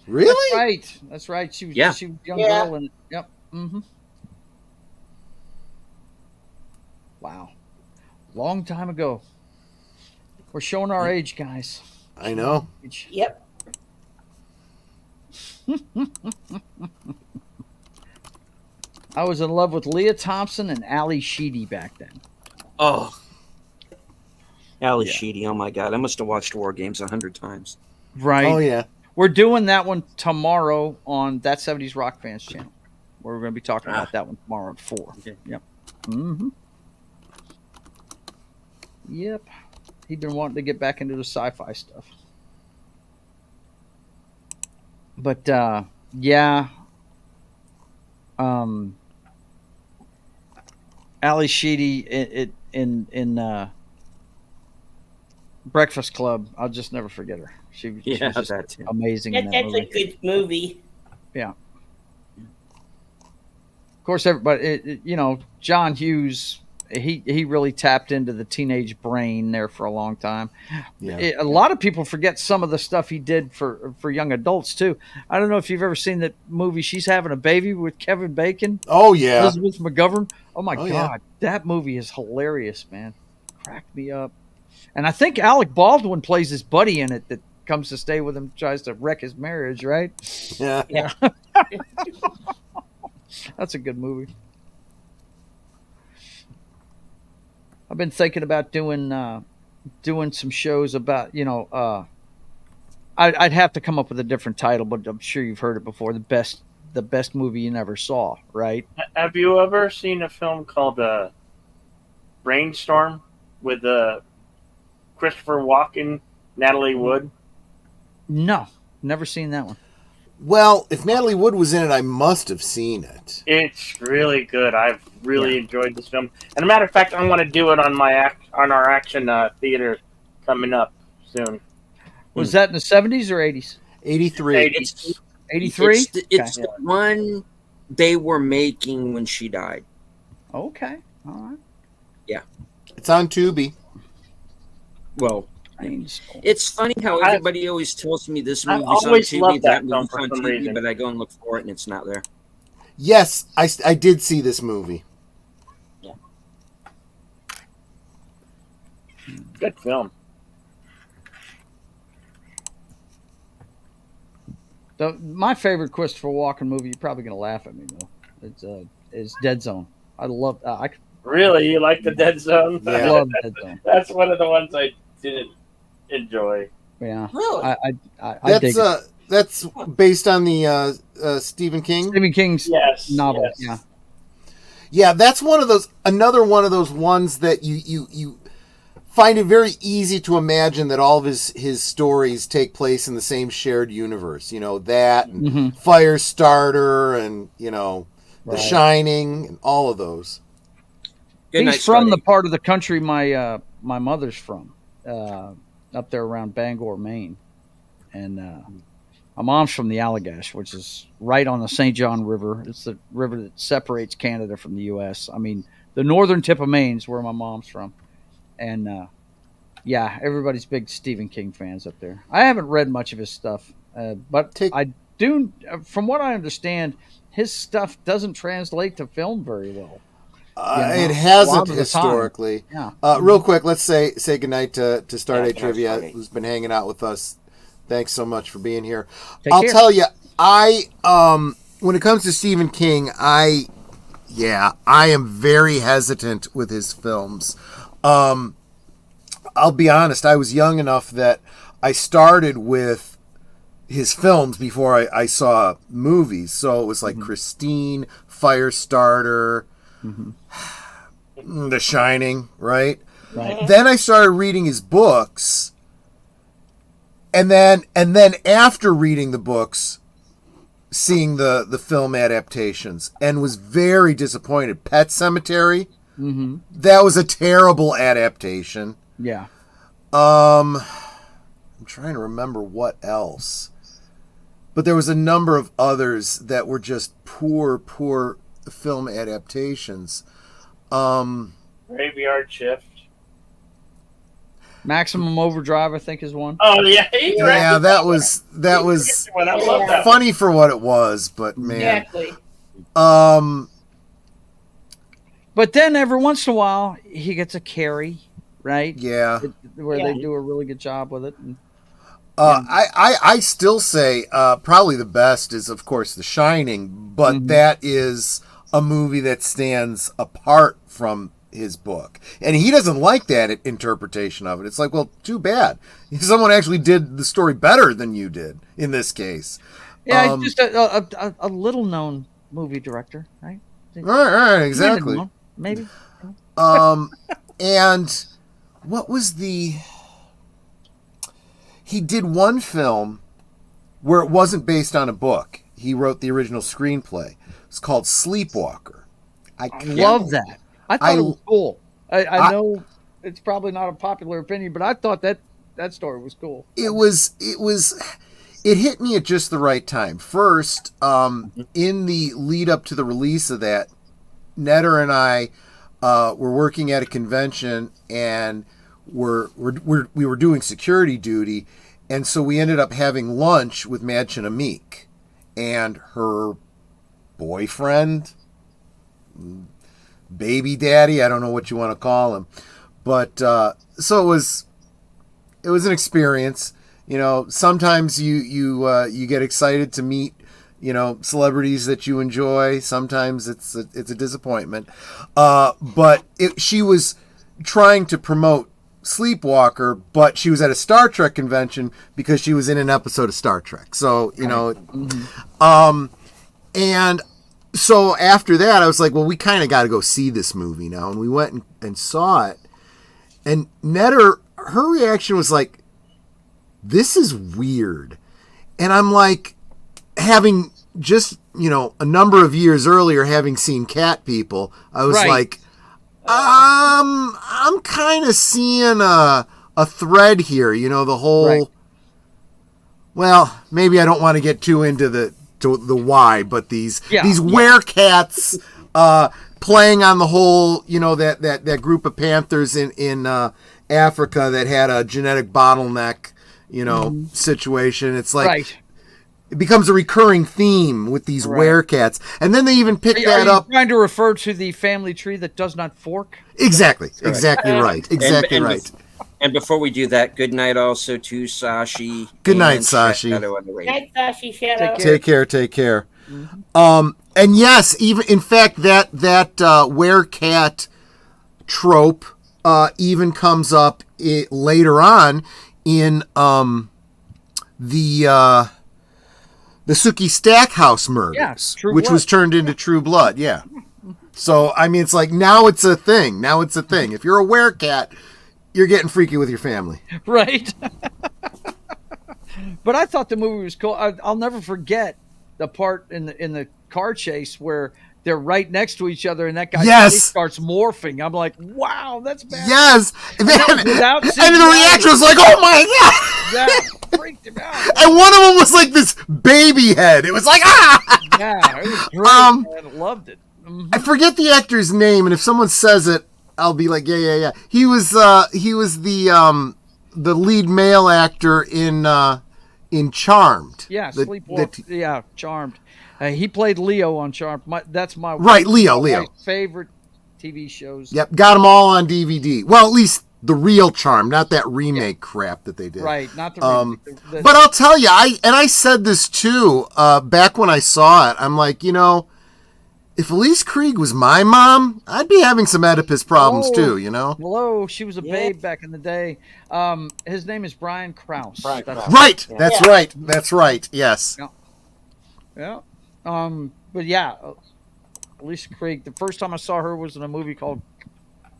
Really? Right. That's right. She was. Yeah. She was a young Yeah. girl in it. Yep. Mm-hmm. Wow. Long time ago. We're showing our age, guys. I know. Age. Yep. I was in love with Leah Thompson and Ali Sheedy back then. Oh. Ali Yeah. Sheedy, oh my God. I must have watched War Games 100 times. Right. Oh yeah. We're doing that one tomorrow on That 70s Rock Fans channel. We're going to be talking about that one tomorrow at 4. Okay. Yep. Mm-hmm. Yep. He'd been wanting to get back into the sci-fi stuff. But, yeah. Ali Sheedy in Breakfast Club, I'll just never forget her. She was Yeah, just that too. amazing in That's that a movie. good movie. Of course, everybody, John Hughes, he really tapped into the teenage brain there for a long time. Yeah. A lot of people forget some of the stuff he did for young adults too. I don't know if you've ever seen that movie, She's Having a Baby with Kevin Bacon, Oh yeah. Elizabeth McGovern. Oh my Oh, God, yeah. that movie is hilarious, man. Cracked me up. And I think Alec Baldwin plays his buddy in it that comes to stay with him, tries to wreck his marriage, right? Yeah. That's a good movie. I've been thinking about doing some shows about, I'd have to come up with a different title, but I'm sure you've heard it before. The best movie you never saw, right? Have you ever seen a film called Brainstorm with Christopher Walken, Natalie Wood? No, never seen that one. Well, if Natalie Wood was in it, I must have seen it. It's really good. I've really enjoyed this film. And a matter of fact, I want to do it on our action theater coming up soon. Was that in the 70s or 80s? 83. It's 83? It's the one they were making when she died. Okay. All right. It's on Tubi. Well, Brainstorm. it's funny how everybody always tells me this I've movie's on always TV, loved that that film movie's for on some TV, reason. but I go and look for it and it's not there. Yes, I did see this movie. Good film. My favorite Christopher Walken movie, you're probably going to laugh at me, though. Is Dead Zone. I love I Really? You like the Dead Zone? Yeah. love Dead Zone. That's one of the ones I didn't enjoy. Yeah. Really? I dig it. That's based on the Stephen King. Stephen King's Yes. novel. yes. Yeah. Yeah, that's another one of those ones that you find it very easy to imagine that all of his stories take place in the same shared universe. You know, that and Mm-hmm. Firestarter and, The Right. Shining and all of those. Good night, He's from the Scotty. part of the country my mother's from, up there around Bangor, Maine, and my mom's from the Allagash, which is right on the St. John River. It's the river that separates Canada from the U.S. I mean, the northern tip of Maine is where my mom's from, and yeah, everybody's big Stephen King fans up there. I haven't read much of his stuff, but I do. From what I understand, his stuff doesn't translate to film very well. It a hasn't lot of the time. historically. Yeah. Real quick, let's say goodnight to Stardate Yeah, Trivia, Stardate. who's been hanging out with us. Thanks so much for being here. Take I'll care. tell you, when it comes to Stephen King, I am very hesitant with his films. I'll be honest, I was young enough that I started with his films before I saw movies. So it was like Christine, Firestarter, The Shining, right? Right. Then I started reading his books. And then after reading the books, seeing the film adaptations and was very disappointed. Pet Cemetery, Mm-hmm. that was a terrible adaptation. Yeah. I'm trying to remember what else. But there was a number of others that were just poor film adaptations. Graveyard Shift. Maximum Overdrive, I think, is one. Oh yeah, he's right. Yeah, that was When I love that. funny for what it was, but man. Exactly. But then every once in a while, he gets a Carrie, right? Yeah. Where Yeah. they do a really good job with it. And, I still say probably the best is, of course, The Shining, but that is a movie that stands apart from his book. And he doesn't like that interpretation of it. It's like, well, too bad. Someone actually did the story better than you did in this case. yeah, he's just a little-known movie director, right? Right, exactly. Known, maybe. And what was the... He did one film where it wasn't based on a book. He wrote the original screenplay. It's called Sleepwalker. I love that. I thought it was cool. I know it's probably not a popular opinion, but I thought that story was cool. It hit me at just the right time. First, in the lead up to the release of that, Netter and I were working at a convention, and we were doing security duty, and so we ended up having lunch with Madchen Amik and her boyfriend, baby daddy, I don't know what you want to call him, but so it was an experience. You know, sometimes you get excited to meet, you know, celebrities that you enjoy. Sometimes it's a disappointment. But she was trying to promote Sleepwalker, but she was at a Star Trek convention because she was in an episode of Star Trek. So, you know, and so after that, I was like, well, we kind of got to go see this movie now. And we went and saw it. And Netter, her reaction was like, this is weird. And I'm like, having just, you know, a number of years earlier, having seen Cat People, I was like, I'm kind of seeing a thread here, you know, the whole, well, maybe I don't want to get too into the why, but these werecats playing on the whole, you know, that group of panthers in Africa that had a genetic bottleneck, you know, situation. It's like it becomes a recurring theme with these werecats, and then they even pick that up. Trying to refer to the family tree that does not fork. Exactly right. Exactly right. And before we do that, good night also to Sashi. Good night, and Sashi. Shadow on the radio. Night, Sashi. Shadow. Take care. And yes, even in fact that werecat trope even comes up later on in the Sookie Stackhouse murders, which was turned into True Blood. Yeah. So I mean, it's like now it's a thing. If you're a werecat, you're getting freaky with your family. Right. But I thought the movie was cool. I'll never forget the part in the car chase where they're right next to each other and that guy starts morphing. I'm like, wow, that's bad. Yes. And the reaction was like, oh my God. Yeah, freaked him out. And one of them was like this baby head. It was like, ah. Yeah, it was great. I loved it. Mm-hmm. I forget the actor's name, and if someone says it, I'll be like, yeah. He was the lead male actor in Charmed. Yeah, Charmed. He played Leo on Charmed. That's my Leo. My favorite TV shows. Yep, got them all on DVD. Well, at least the real Charmed, not that remake crap that they did. Right, not the remake. But I'll tell you, I said this too back when I saw it. I'm like, you know, if Elise Krieg was my mom, I'd be having some Oedipus problems too, you know? Hello, she was a babe back in the day. His name is Brian Krause. Right, that's right, yes. Yeah. But yeah, Elise Krieg, the first time I saw her was in a movie called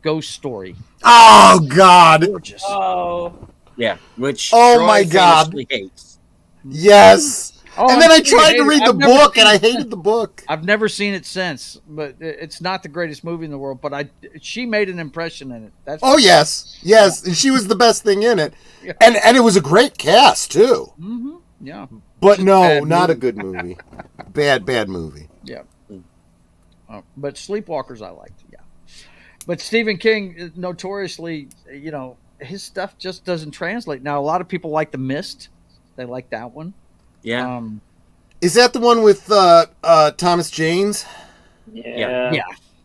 Ghost Story. Oh, God. Gorgeous. Oh. Yeah, which oh Troy my God. hates. Yes. Oh, and then I'm I sure you tried hate to it. read I've the never book, seen and I it. hated the book. I've never seen it since, but it's not the greatest movie in the world. But she made an impression in it. That's Oh yes, and she was the best thing in it, Yeah. and it was a great cast too. Yeah, But Just no, bad not a movie. good movie. Bad movie. yeah. But Sleepwalkers, I liked. Yeah, but Stephen King, notoriously, his stuff just doesn't translate. Now, a lot of people like The Mist. They like that one. Yeah. Is that the one with Thomas Janes? Yeah. Yeah.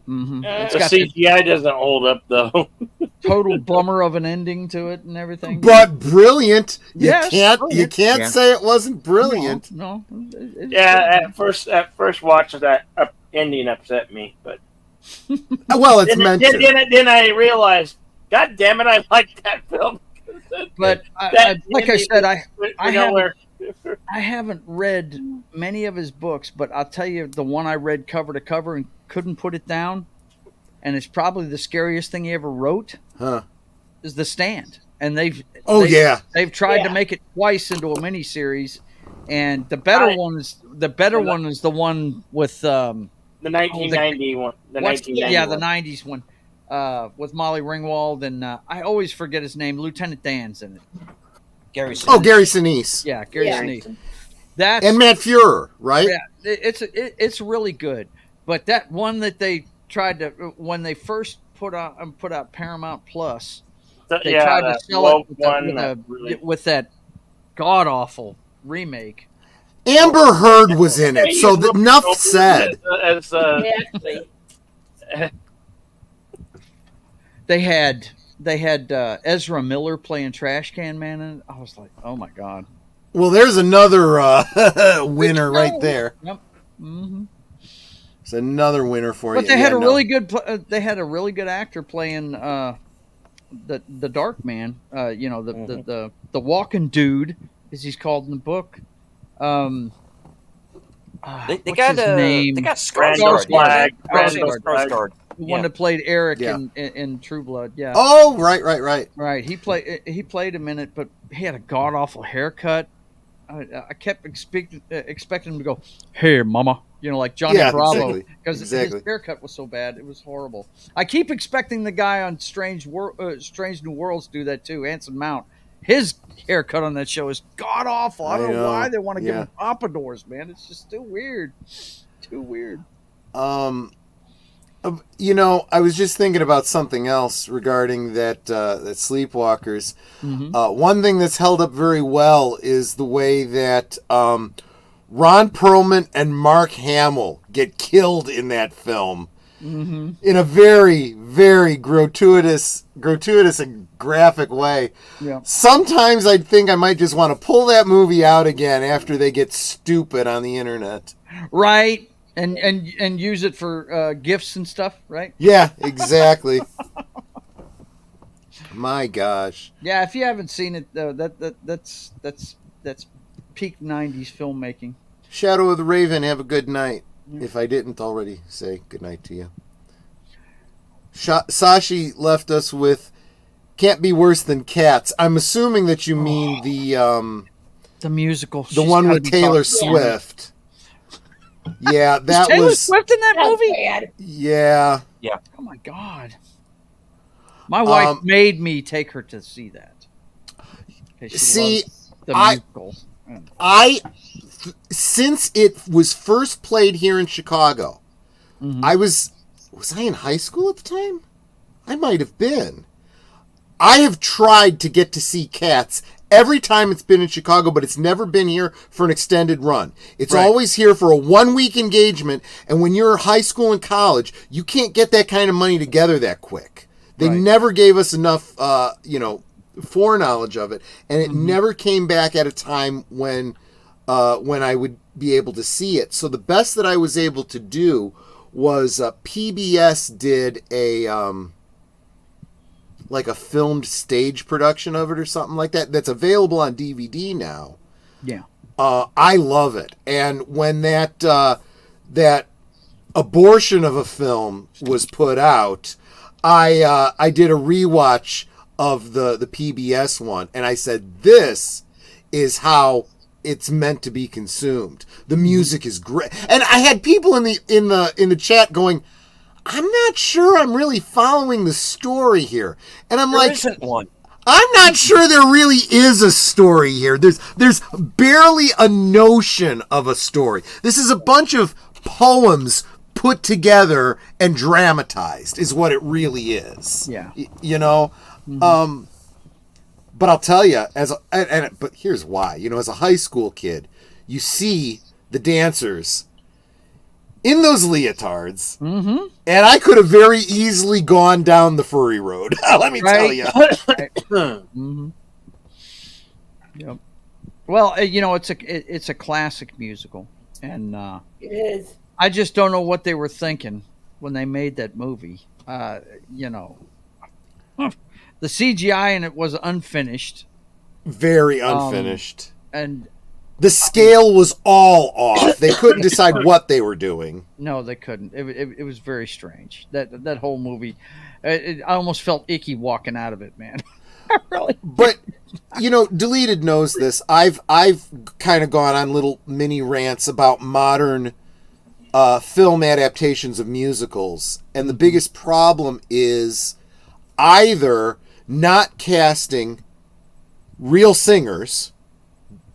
Mm-hmm. It's The got the CGI doesn't hold up though. total bummer of an ending to it and everything. But brilliant. You Yes, can't brilliant. can't Yeah. say it wasn't brilliant. No. It's Yeah, good. at first watch that ending upset me, but Well, it's meant to. then I realized, God damn it, I like that film. But like I said, I haven't read many of his books, but I'll tell you the one I read cover to cover and couldn't put it down, and it's probably the scariest thing he ever wrote, Huh. is The Stand. And they've tried to make it twice into a miniseries, and the better one is the one with The 1990 one. The 1990 the one. 90s one with Molly Ringwald and I always forget his name. Lieutenant Dan's in it. Gary. Oh, Gary Sinise. Yeah, Gary Yeah. Sinise. That's And Matt Fuhrer, right? yeah, it's really good. But that one that they tried to when they first put out Paramount Plus, they tried to that sell it woke one, that with that god awful remake. Amber Heard was in it, so enough said. Exactly. They had Ezra Miller playing Trash Can Man in it. I was like, oh my god. Well, there's another winner right there. Yep. Mm-hmm. It's another winner for you. But they had Yeah, a no. really good. They had a really good actor playing the Dark Man. The walking dude, as he's called in the book. They what's got his name? they got Randall Skarsgård. Flagg. Randall Randall Flagg. Skarsgård. The one Yeah. that played Eric Yeah. in True Blood. Yeah. Oh, right. Right. He played him in it, but he had a god awful haircut. I kept expecting him to go, "Hey, mama," like Johnny Yeah, Bravo, exactly. because Exactly. his haircut was so bad. It was horrible. I keep expecting the guy on Strange New Worlds to do that too. Anson Mount. His haircut on that show is god awful. I don't know why they want to give him pompadours, man. It's just too weird. Too weird. I was just thinking about something else regarding that Sleepwalkers. Mm-hmm. One thing that's held up very well is the way that Ron Perlman and Mark Hamill get killed in that film Mm-hmm. in a very, very gratuitous and graphic way. Yeah. Sometimes I think I might just want to pull that movie out again after they get stupid on the internet. Right. And use it for gifts and stuff, right? Yeah, exactly. My gosh. Yeah, if you haven't seen it, though, that's peak '90s filmmaking. Shadow of the Raven, have a good night. If I didn't already say good night to you. Sashi left us with Can't Be Worse Than Cats. I'm assuming that you mean the musical, the one with Taylor Swift. Yeah, that Taylor was Swift in that That's movie. bad. yeah. Oh my god! My wife made me take her to see that. 'Cause she See, loves the I- musical. Since it was first played here in Chicago, Mhm. I was I in high school at the time? I might have been. I have tried to get to see Cats every time it's been in Chicago, but it's never been here for an extended run. It's Right. always here for a 1-week engagement, and when you're high school and college, you can't get that kind of money together that quick. They Right. never gave us enough, foreknowledge of it, and it never came back at a time when I would be able to see it. So the best that I was able to do was PBS did a like a filmed stage production of it or something like that. That's available on DVD now. Yeah. I love it, and when that abortion of a film was put out, I did a rewatch of the PBS one, and I said, this is how it's meant to be consumed. The music is great, and I had people in the chat going, "I'm not sure I'm really following the story here," and I'm There like, isn't one. I'm not sure there really is a story here. There's barely a notion of a story. This is a bunch of poems put together and dramatized is what it really is. Yeah. You know? But I'll tell you, but here's why. You know, as a high school kid, you see the dancers in those leotards, and I could have very easily gone down the furry road. Let me tell you. Yep. Well, you know, it's a classic musical, and It is. I just don't know what they were thinking when they made that movie. You know, the CGI in it was unfinished, Very unfinished. and The scale was all off. They couldn't decide what they were doing. no, they couldn't. It was very strange. That whole movie, I almost felt icky walking out of it, man. Really. But you know, Deleted knows this. I've kind of gone on little mini rants about modern film adaptations of musicals, and the biggest problem is either not casting real singers.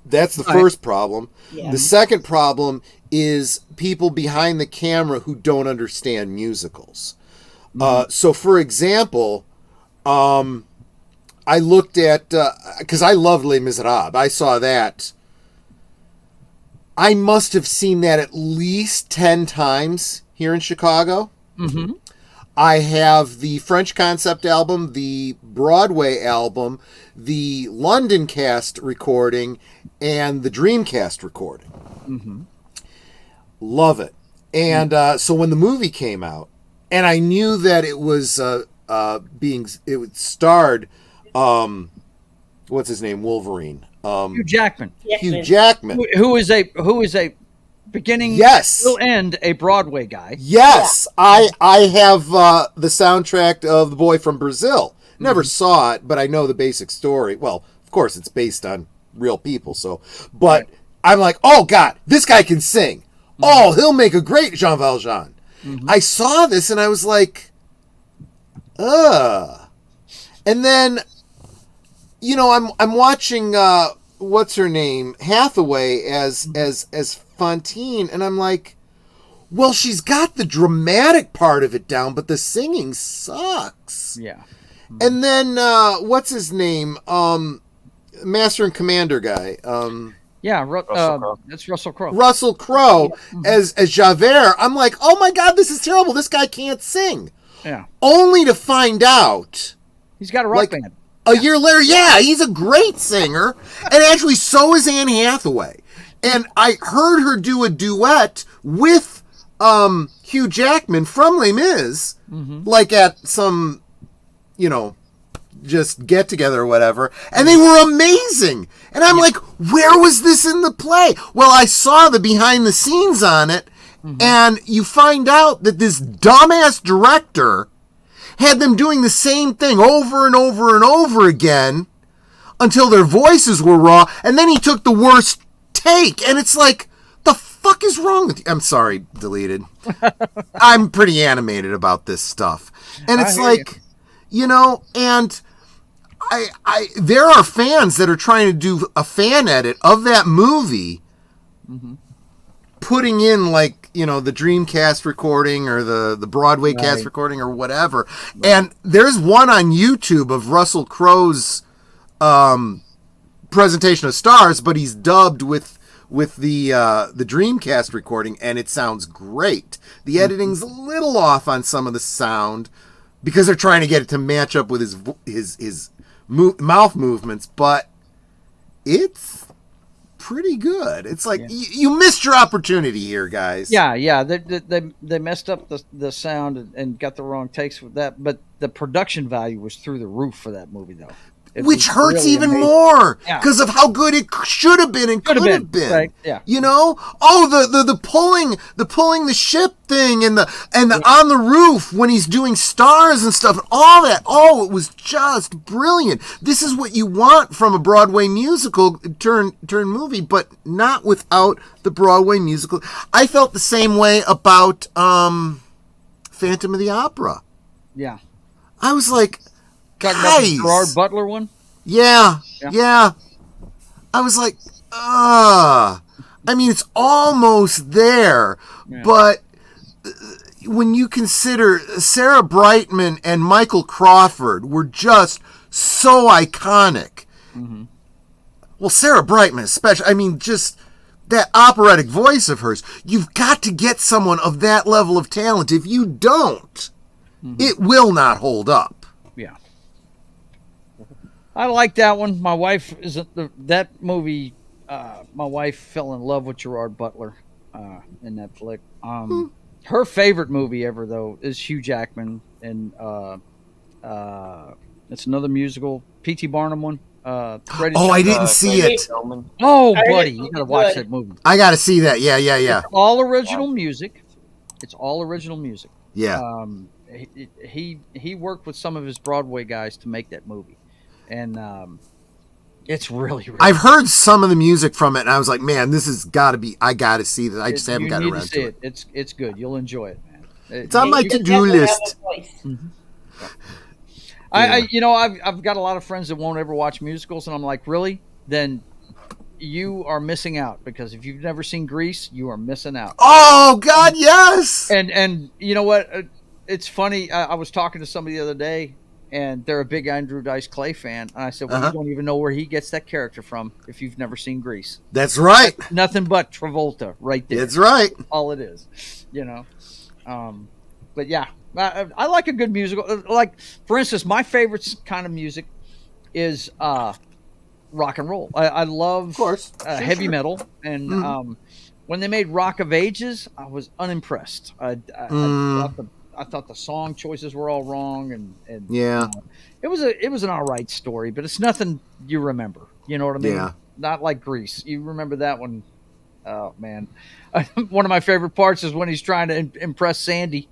That's the first problem. Yeah. The second problem is people behind the camera who don't understand musicals. So, for example, I looked at, because I love Les Miserables. I saw that. I must have seen that at least 10 times here in Chicago. Mm-hmm. I have the French concept album, the Broadway album, the London cast recording, and the Dreamcast recording. Mm-hmm. Love it. And so when the movie came out, and I knew that it was it starred what's his name, Wolverine, Hugh Jackman, Hugh Jackman, who is a beginning, yes, will end a Broadway guy. yes. I have the soundtrack of The Boy from Brazil. Never saw it, but I know the basic story. Well, of course, it's based on real people. So, but I'm like, oh God, this guy can sing. Oh, he'll make a great Jean Valjean. I saw this and I was like, ugh. And then, you know, I'm watching what's her name, Hathaway as Fantine, and I'm like, well, she's got the dramatic part of it down, but the singing sucks. Yeah. And then what's his name? Master and Commander guy. Yeah, Russell Crowe. that's Russell Crowe. Russell Crowe as Javert. I'm like, oh my God, this is terrible. This guy can't sing. Yeah, Only to find out he's got a rock like band. a year later, yeah, he's a great singer. And actually, so is Anne Hathaway. And I heard her do a duet with Hugh Jackman from Les Mis, like at some, you know, just get together or whatever, and they were amazing. And I'm like, where was this in the play? Well, I saw the behind the scenes on it, and you find out that this dumbass director had them doing the same thing over and over and over again until their voices were raw, and then he took the worst take, and it's like, the fuck is wrong with you? I'm sorry, Deleted. I'm pretty animated about this stuff. And it's like, you know, and I there are fans that are trying to do a fan edit of that movie, putting in like, you know, the Dreamcast recording or the Broadway cast recording or whatever. And there's one on YouTube of Russell Crowe's presentation of Stars, but he's dubbed with the Dreamcast recording, and it sounds great. The editing's a little off on some of the sound because they're trying to get it to match up with his mouth movements, but it's pretty good. It's like you missed your opportunity here, guys. Yeah. They messed up the sound and got the wrong takes with that, but the production value was through the roof for that movie, though. Which was hurts really even amazing. more Yeah. because of how good it should have been and could have been. Right? Yeah. You know? Oh, the pulling the ship thing and the on the roof when he's doing stars and stuff and all that. Oh, it was just brilliant. This is what you want from a Broadway musical turn movie, but not without the Broadway musical. I felt the same way about Phantom of the Opera. Yeah. I was like, Talking about the guys. Gerard Butler one. Yeah. I was like, I mean, it's almost there, Yeah. but when you consider Sarah Brightman and Michael Crawford were just so iconic. Mm-hmm. Well, Sarah Brightman especially, I mean, just that operatic voice of hers. You've got to get someone of that level of talent. If you don't, it will not hold up. Yeah. I like that one. My wife is that movie. My wife fell in love with Gerard Butler in that flick. Her favorite movie ever though is Hugh Jackman, and it's another musical, P.T. Barnum one. I didn't see it. Oh, I buddy, didn't you gotta see watch it. that movie. I got to see that. Yeah. It's all original music. It's all original music. Yeah. He worked with some of his Broadway guys to make that movie, and it's really I've heard some of the music from it, and I was like, man, this has got to be. I got to see that. I just haven't got around to it. It's good. You'll enjoy it, man. It's on my You to-do definitely have list. a voice. I've got a lot of friends that won't ever watch musicals, and I'm like, really? Then you are missing out, because if you've never seen Grease, you are missing out. Oh God, yes. And you know what? It's funny. I was talking to somebody the other day, and they're a big Andrew Dice Clay fan, and I said, "Well, you don't even know where he gets that character from if you've never seen Grease. That's right. Nothing but Travolta, right there. That's right. All it is, you know." But yeah, I like a good musical. Like, for instance, my favorite kind of music is rock and roll. I love, Of course. heavy metal, and when they made Rock of Ages, I was unimpressed. I thought the song choices were all wrong, and Yeah. it was an all right story, but it's nothing you remember. You know what I mean? Yeah. Not like Grease. You remember that one? Oh man, one of my favorite parts is when he's trying to impress Sandy.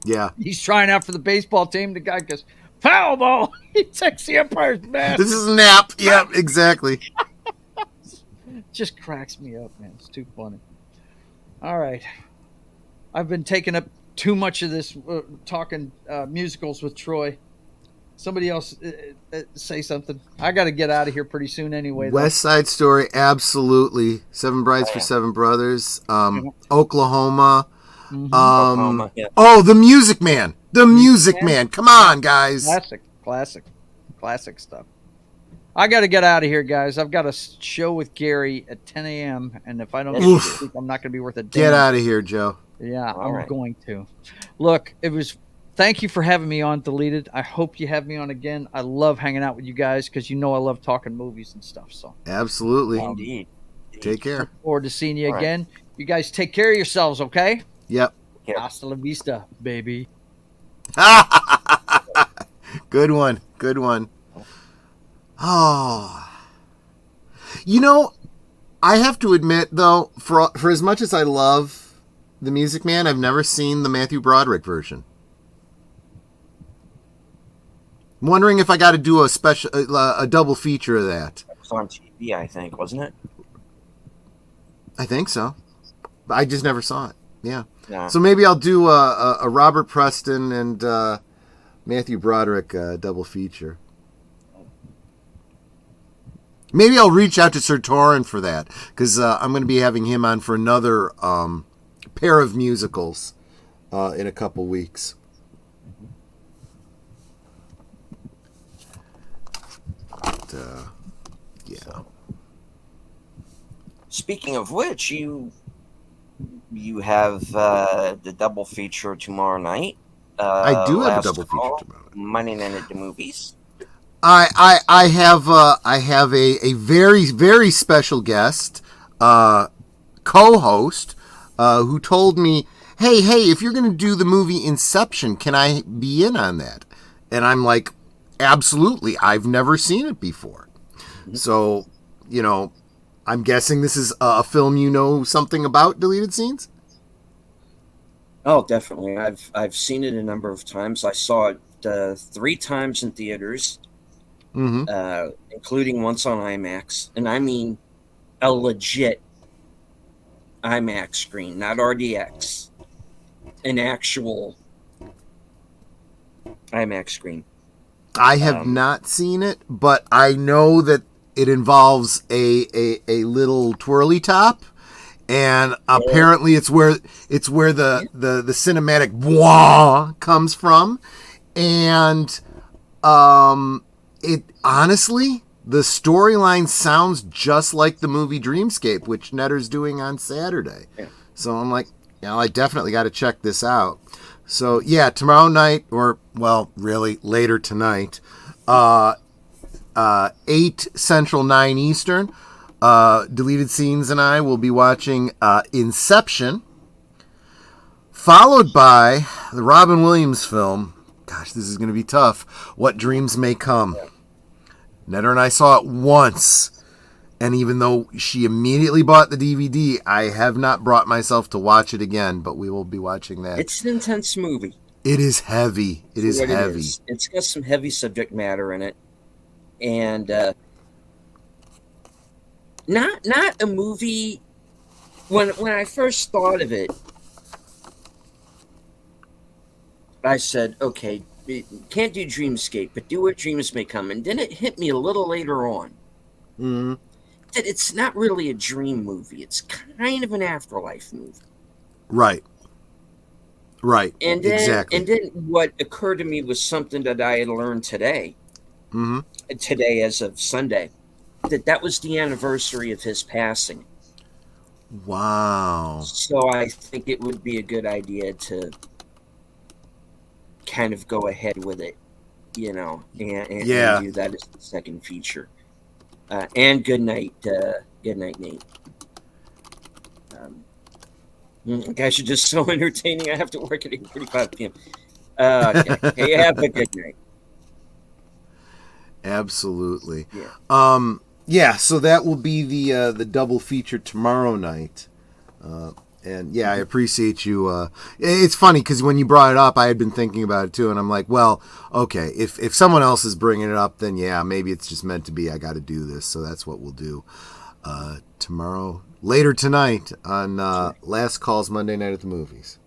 Yeah. He's trying out for the baseball team. The guy goes, "Foul ball!" He takes the umpire's mask. This is Nap. Yep, exactly. Just cracks me up, man. It's too funny. All right, I've been taking up too much of this talking musicals with Troy. Somebody else say something. I got to get out of here pretty soon anyway. Though. West Side Story, absolutely. Seven Brides for Seven Brothers. Oklahoma. Oklahoma, yeah. Oh, The Music Man. The Music Man. Come on, guys. Classic stuff. I got to get out of here, guys. I've got a show with Gary at 10 a.m. And if I don't get to sleep, I'm not going to be worth a damn. Get out of here, Joe. Yeah, I'm right. going to. Look, thank you for having me on Deleted. I hope you have me on again. I love hanging out with you guys because you know I love talking movies and stuff. So Absolutely. Indeed. Take care. look forward to seeing you All right. again. You guys take care of yourselves, okay? Yep. Yeah. Hasta la vista, baby. Good one. Good one. Oh. You know, I have to admit, though, for as much as I love The Music Man, I've never seen the Matthew Broderick version. I'm wondering if I got to do a double feature of that. It was on TV, I think, wasn't it? I think so. But I just never saw it. Yeah. Yeah. So maybe I'll do a Robert Preston and Matthew Broderick double feature. Maybe I'll reach out to Sir Torin for that, because I'm going to be having him on for another pair of musicals in a couple weeks. But, yeah. Speaking of which, you have the double feature tomorrow night. I do have a Last double feature Call, tomorrow night. Monday Night at the Movies. I have a very, very special guest, co-host, who told me, hey, if you're going to do the movie Inception, can I be in on that? And I'm like, absolutely. I've never seen it before. So, I'm guessing this is a film you know something about, Deleted Scenes? Oh, definitely. I've seen it a number of times. I saw it 3 times in theaters, including once on IMAX, and I mean a legit IMAX screen, not RDX, an actual IMAX screen. I have not seen it, but I know that it involves a little twirly top, and apparently it's where the cinematic wah comes from, and it honestly, the storyline sounds just like the movie Dreamscape, which Netter's doing on Saturday. Yeah. So I'm like, I definitely got to check this out. So yeah, tomorrow night, or really later tonight, 8 Central, 9 Eastern, Deleted Scenes and I will be watching Inception, followed by the Robin Williams film. Gosh, this is going to be tough. What Dreams May Come. Netter and I saw it once, and even though she immediately bought the DVD, I have not brought myself to watch it again, but we will be watching that. It's an intense movie. It is heavy. It is What heavy. It is. It's got some heavy subject matter in it, and not a movie. When I first thought of it, I said, "Okay, can't do Dreamscape, but do What Dreams May Come." And then it hit me a little later on that it's not really a dream movie. It's kind of an afterlife movie. Right. And then, exactly. And then what occurred to me was something that I had learned today. Today, as of Sunday, that was the anniversary of his passing. Wow. So I think it would be a good idea to kind of go ahead with it, and do that as the second feature. And good night, Nate. Guys are just so entertaining. I have to work at 8:45 p.m. Okay. Hey, have a good night. Absolutely. Yeah. So that will be the double feature tomorrow night. And yeah, I appreciate you. It's funny because when you brought it up, I had been thinking about it too, and I'm like, well, okay, if someone else is bringing it up, then yeah, maybe it's just meant to be. I got to do this, so that's what we'll do tomorrow, later tonight on Last Calls Monday Night at the Movies.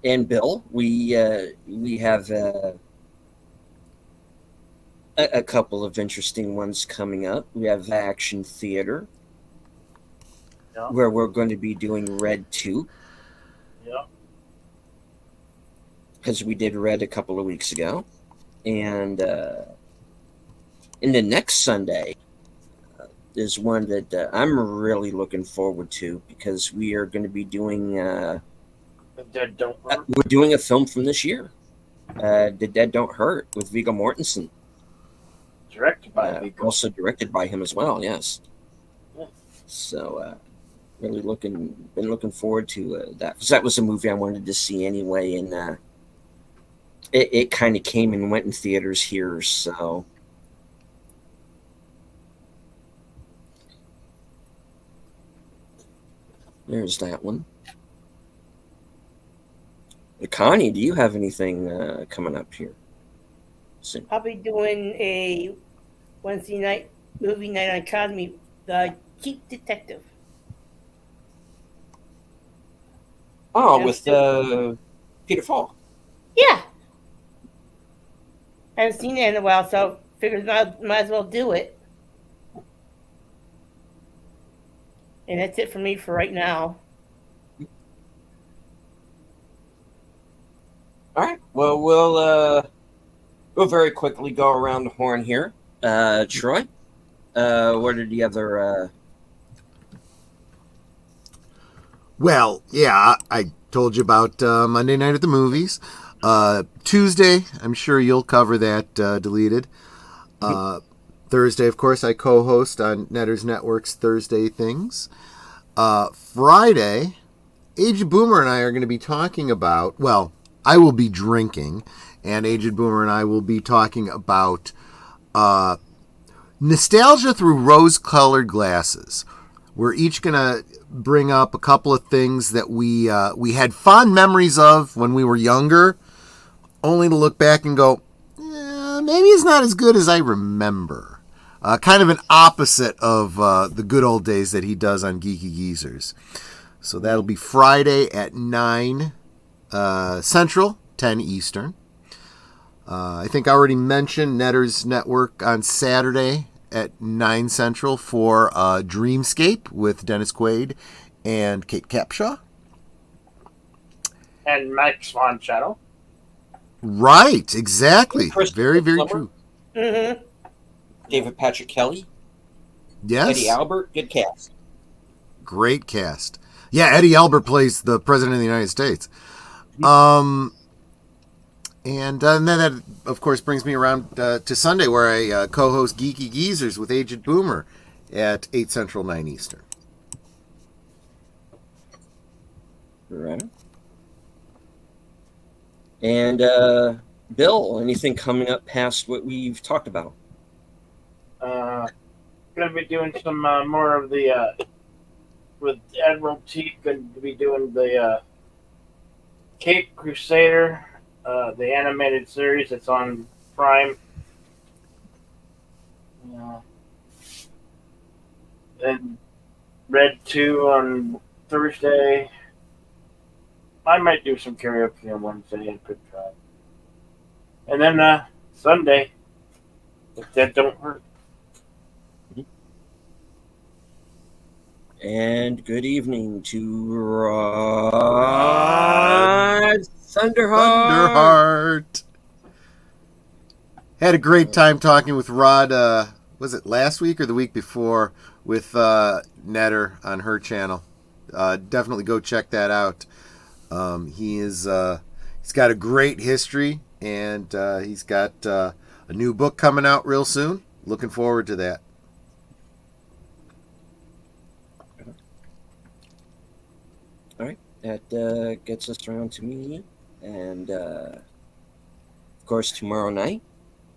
And Bill, we have a couple of interesting ones coming up. We have Action Theater, where we're going to be doing Red 2. Yeah. Because we did Red a couple of weeks ago. And in the next Sunday is one that I'm really looking forward to, because we are going to be doing... The Dead Don't Hurt. we're doing a film from this year. The Dead Don't Hurt, with Viggo Mortensen. Directed by Viggo. Also directed by him as well, yes. Yeah. So, been looking forward to that, because that was a movie I wanted to see anyway, and it kind of came and went in theaters here, so. There's that one. Connie, do you have anything coming up here soon? I'll be doing a Wednesday night movie night on Cosme, The Cheap Detective. Oh, Yeah, with Peter Falk. Yeah. I haven't seen it in a while, so figured might as well do it. And that's it for me for right now. All right. Well, we'll very quickly go around the horn here. Troy, what are the other? Well, yeah, I told you about Monday Night at the Movies. Tuesday, I'm sure you'll cover that, Deleted. Thursday, of course, I co-host on Netter's Network's Thursday Things. Friday, Aged Boomer and I are going to be talking about, well, I will be drinking, and Aged Boomer and I will be talking about nostalgia through rose-colored glasses. We're each going to bring up a couple of things that we had fond memories of when we were younger, only to look back and go, maybe it's not as good as I remember. Kind of an opposite of the good old days that he does on Geeky Geezers. So that'll be Friday at 9 Central, 10 Eastern. I think I already mentioned Netter's Network on Saturday at 9 Central for Dreamscape with Dennis Quaid and Kate Capshaw. And Max Von Shadow. Right, exactly. Christopher Very, very Plummer. true. Mm-hmm. David Patrick Kelly, Yes. Eddie Albert, good cast. Great cast. Yeah, Eddie Albert plays the President of the United States. And then that, of course, brings me around to Sunday, where I co-host Geeky Geezers with Aged Boomer at 8 Central, 9 Eastern. Right. And Bill, anything coming up past what we've talked about? Going to be doing some more of the with Admiral T. Going to be doing the Cape Crusader, the animated series that's on Prime. And Red 2 on Thursday. I might do some karaoke on Wednesday. I could try. And then Sunday, if that don't hurt. And good evening to Rod Thunderheart. Had a great time talking with Rod, was it last week or the week before, with Netter on her channel. Definitely go check that out. He's got a great history, and he's got a new book coming out real soon. Looking forward to that. All right, that gets us around to me. And, of course, tomorrow night,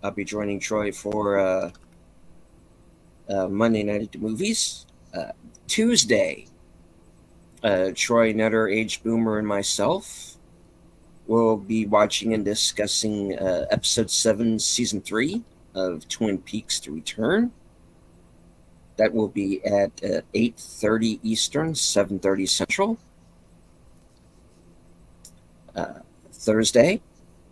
I'll be joining Troy for Monday Night at the Movies. Tuesday, Troy, Netter, Aged Boomer, and myself will be watching and discussing Episode 7, Season 3 of Twin Peaks: The Return. That will be at 8:30 Eastern, 7:30 Central. Thursday,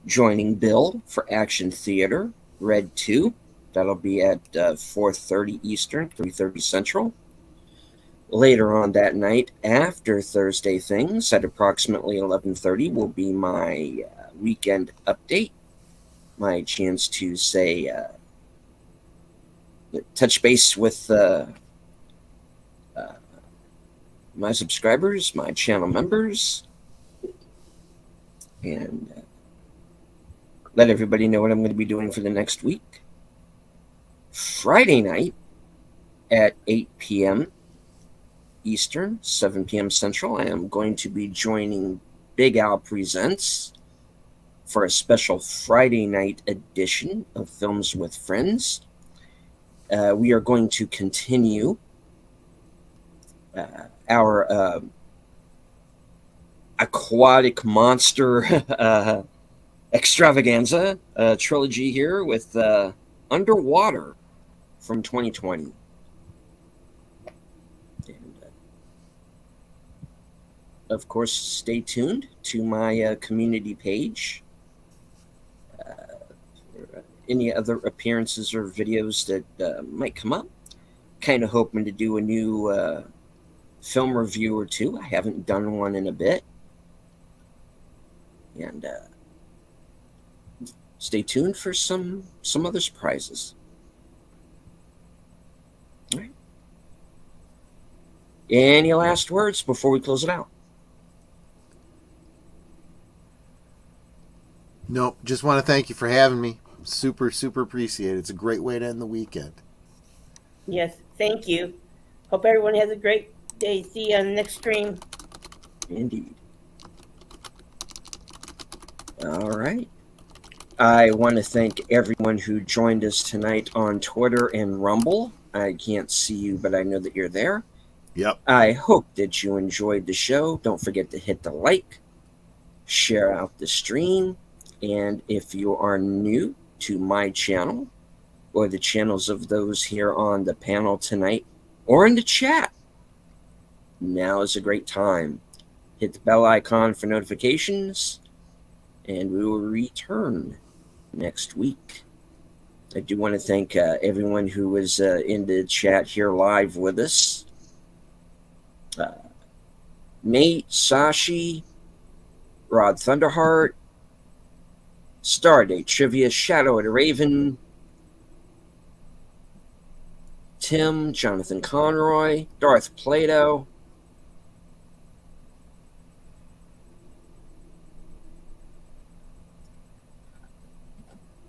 joining Bill for Action Theater, Red 2. That'll be at 4:30 Eastern, 3:30 Central. Later on that night, after Thursday Things, at approximately 11:30, will be my weekend update. My chance to say, touch base with my subscribers, my channel members, and let everybody know what I'm going to be doing for the next week. Friday night at 8 p.m. Eastern, 7 p.m. Central, I am going to be joining Big Al Presents for a special Friday night edition of Films with Friends. We are going to continue our aquatic monster extravaganza trilogy here with Underwater from 2020. And, of course, stay tuned to my community page for any other appearances or videos that might come up. Kind of hoping to do a new film review or two. I haven't done one in a bit. And stay tuned for some other surprises. All right. Any last words before we close it out? Nope. Just want to thank you for having me. Super, super appreciate it. It's a great way to end the weekend. Yes, thank you. Hope everyone has a great day. See you on the next stream. Indeed. All right. I want to thank everyone who joined us tonight on Twitter and Rumble. I can't see you, but I know that you're there. Yep. I hope that you enjoyed the show. Don't forget to hit the like, share out the stream, and if you are new to my channel or the channels of those here on the panel tonight or in the chat, now is a great time. Hit the bell icon for notifications, and we will return next week. I do want to thank everyone who was in the chat here live with us. Nate, Sashi, Rod Thunderheart, Stardate Trivia, Shadow of the Raven, Tim, Jonathan Conroy, Darth Plato,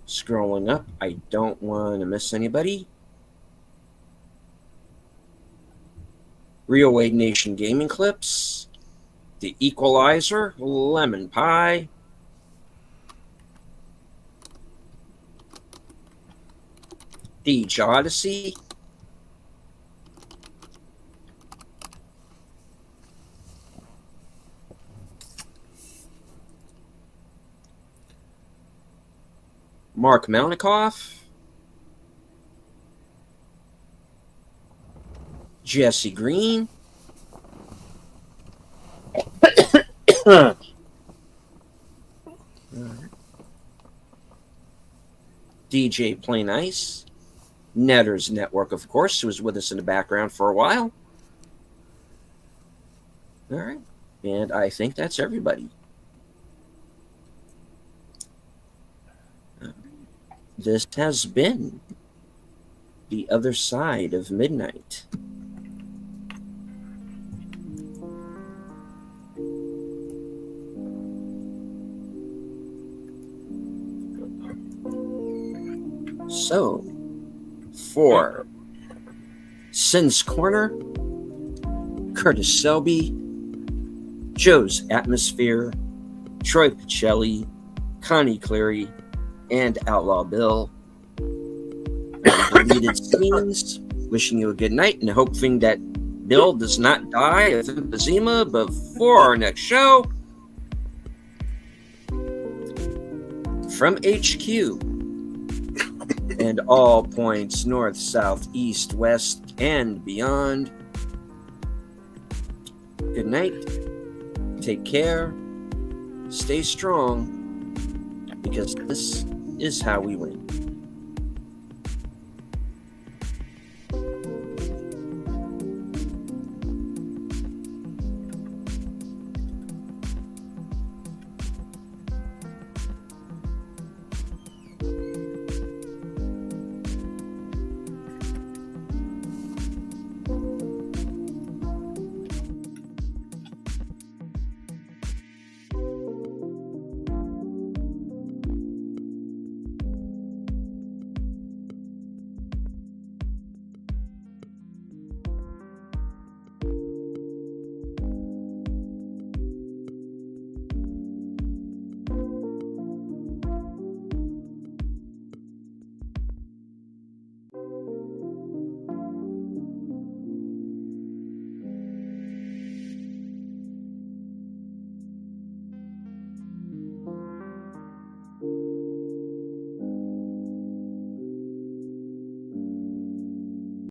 scrolling up, I don't want to miss anybody. Real Wade Nation Gaming Clips, The Equalizer, Lemon Pie, Deej Odyssey, Mark Malnikoff, Jesse Green, DJ Plain Ice, Netters Network, of course, who was with us in the background for a while. All right. And I think that's everybody. This has been The Other Side of Midnight. So, for Sin's Corner, Curtis Selby, Joe's Atmosphere, Troy Pacelli, Connie Cleary, and Outlaw Bill, deleted scenes, wishing you a good night and hoping that Bill does not die of emphysema before our next show. From HQ and all points north, south, east, west, and beyond, good night, take care, stay strong, because this is how we win.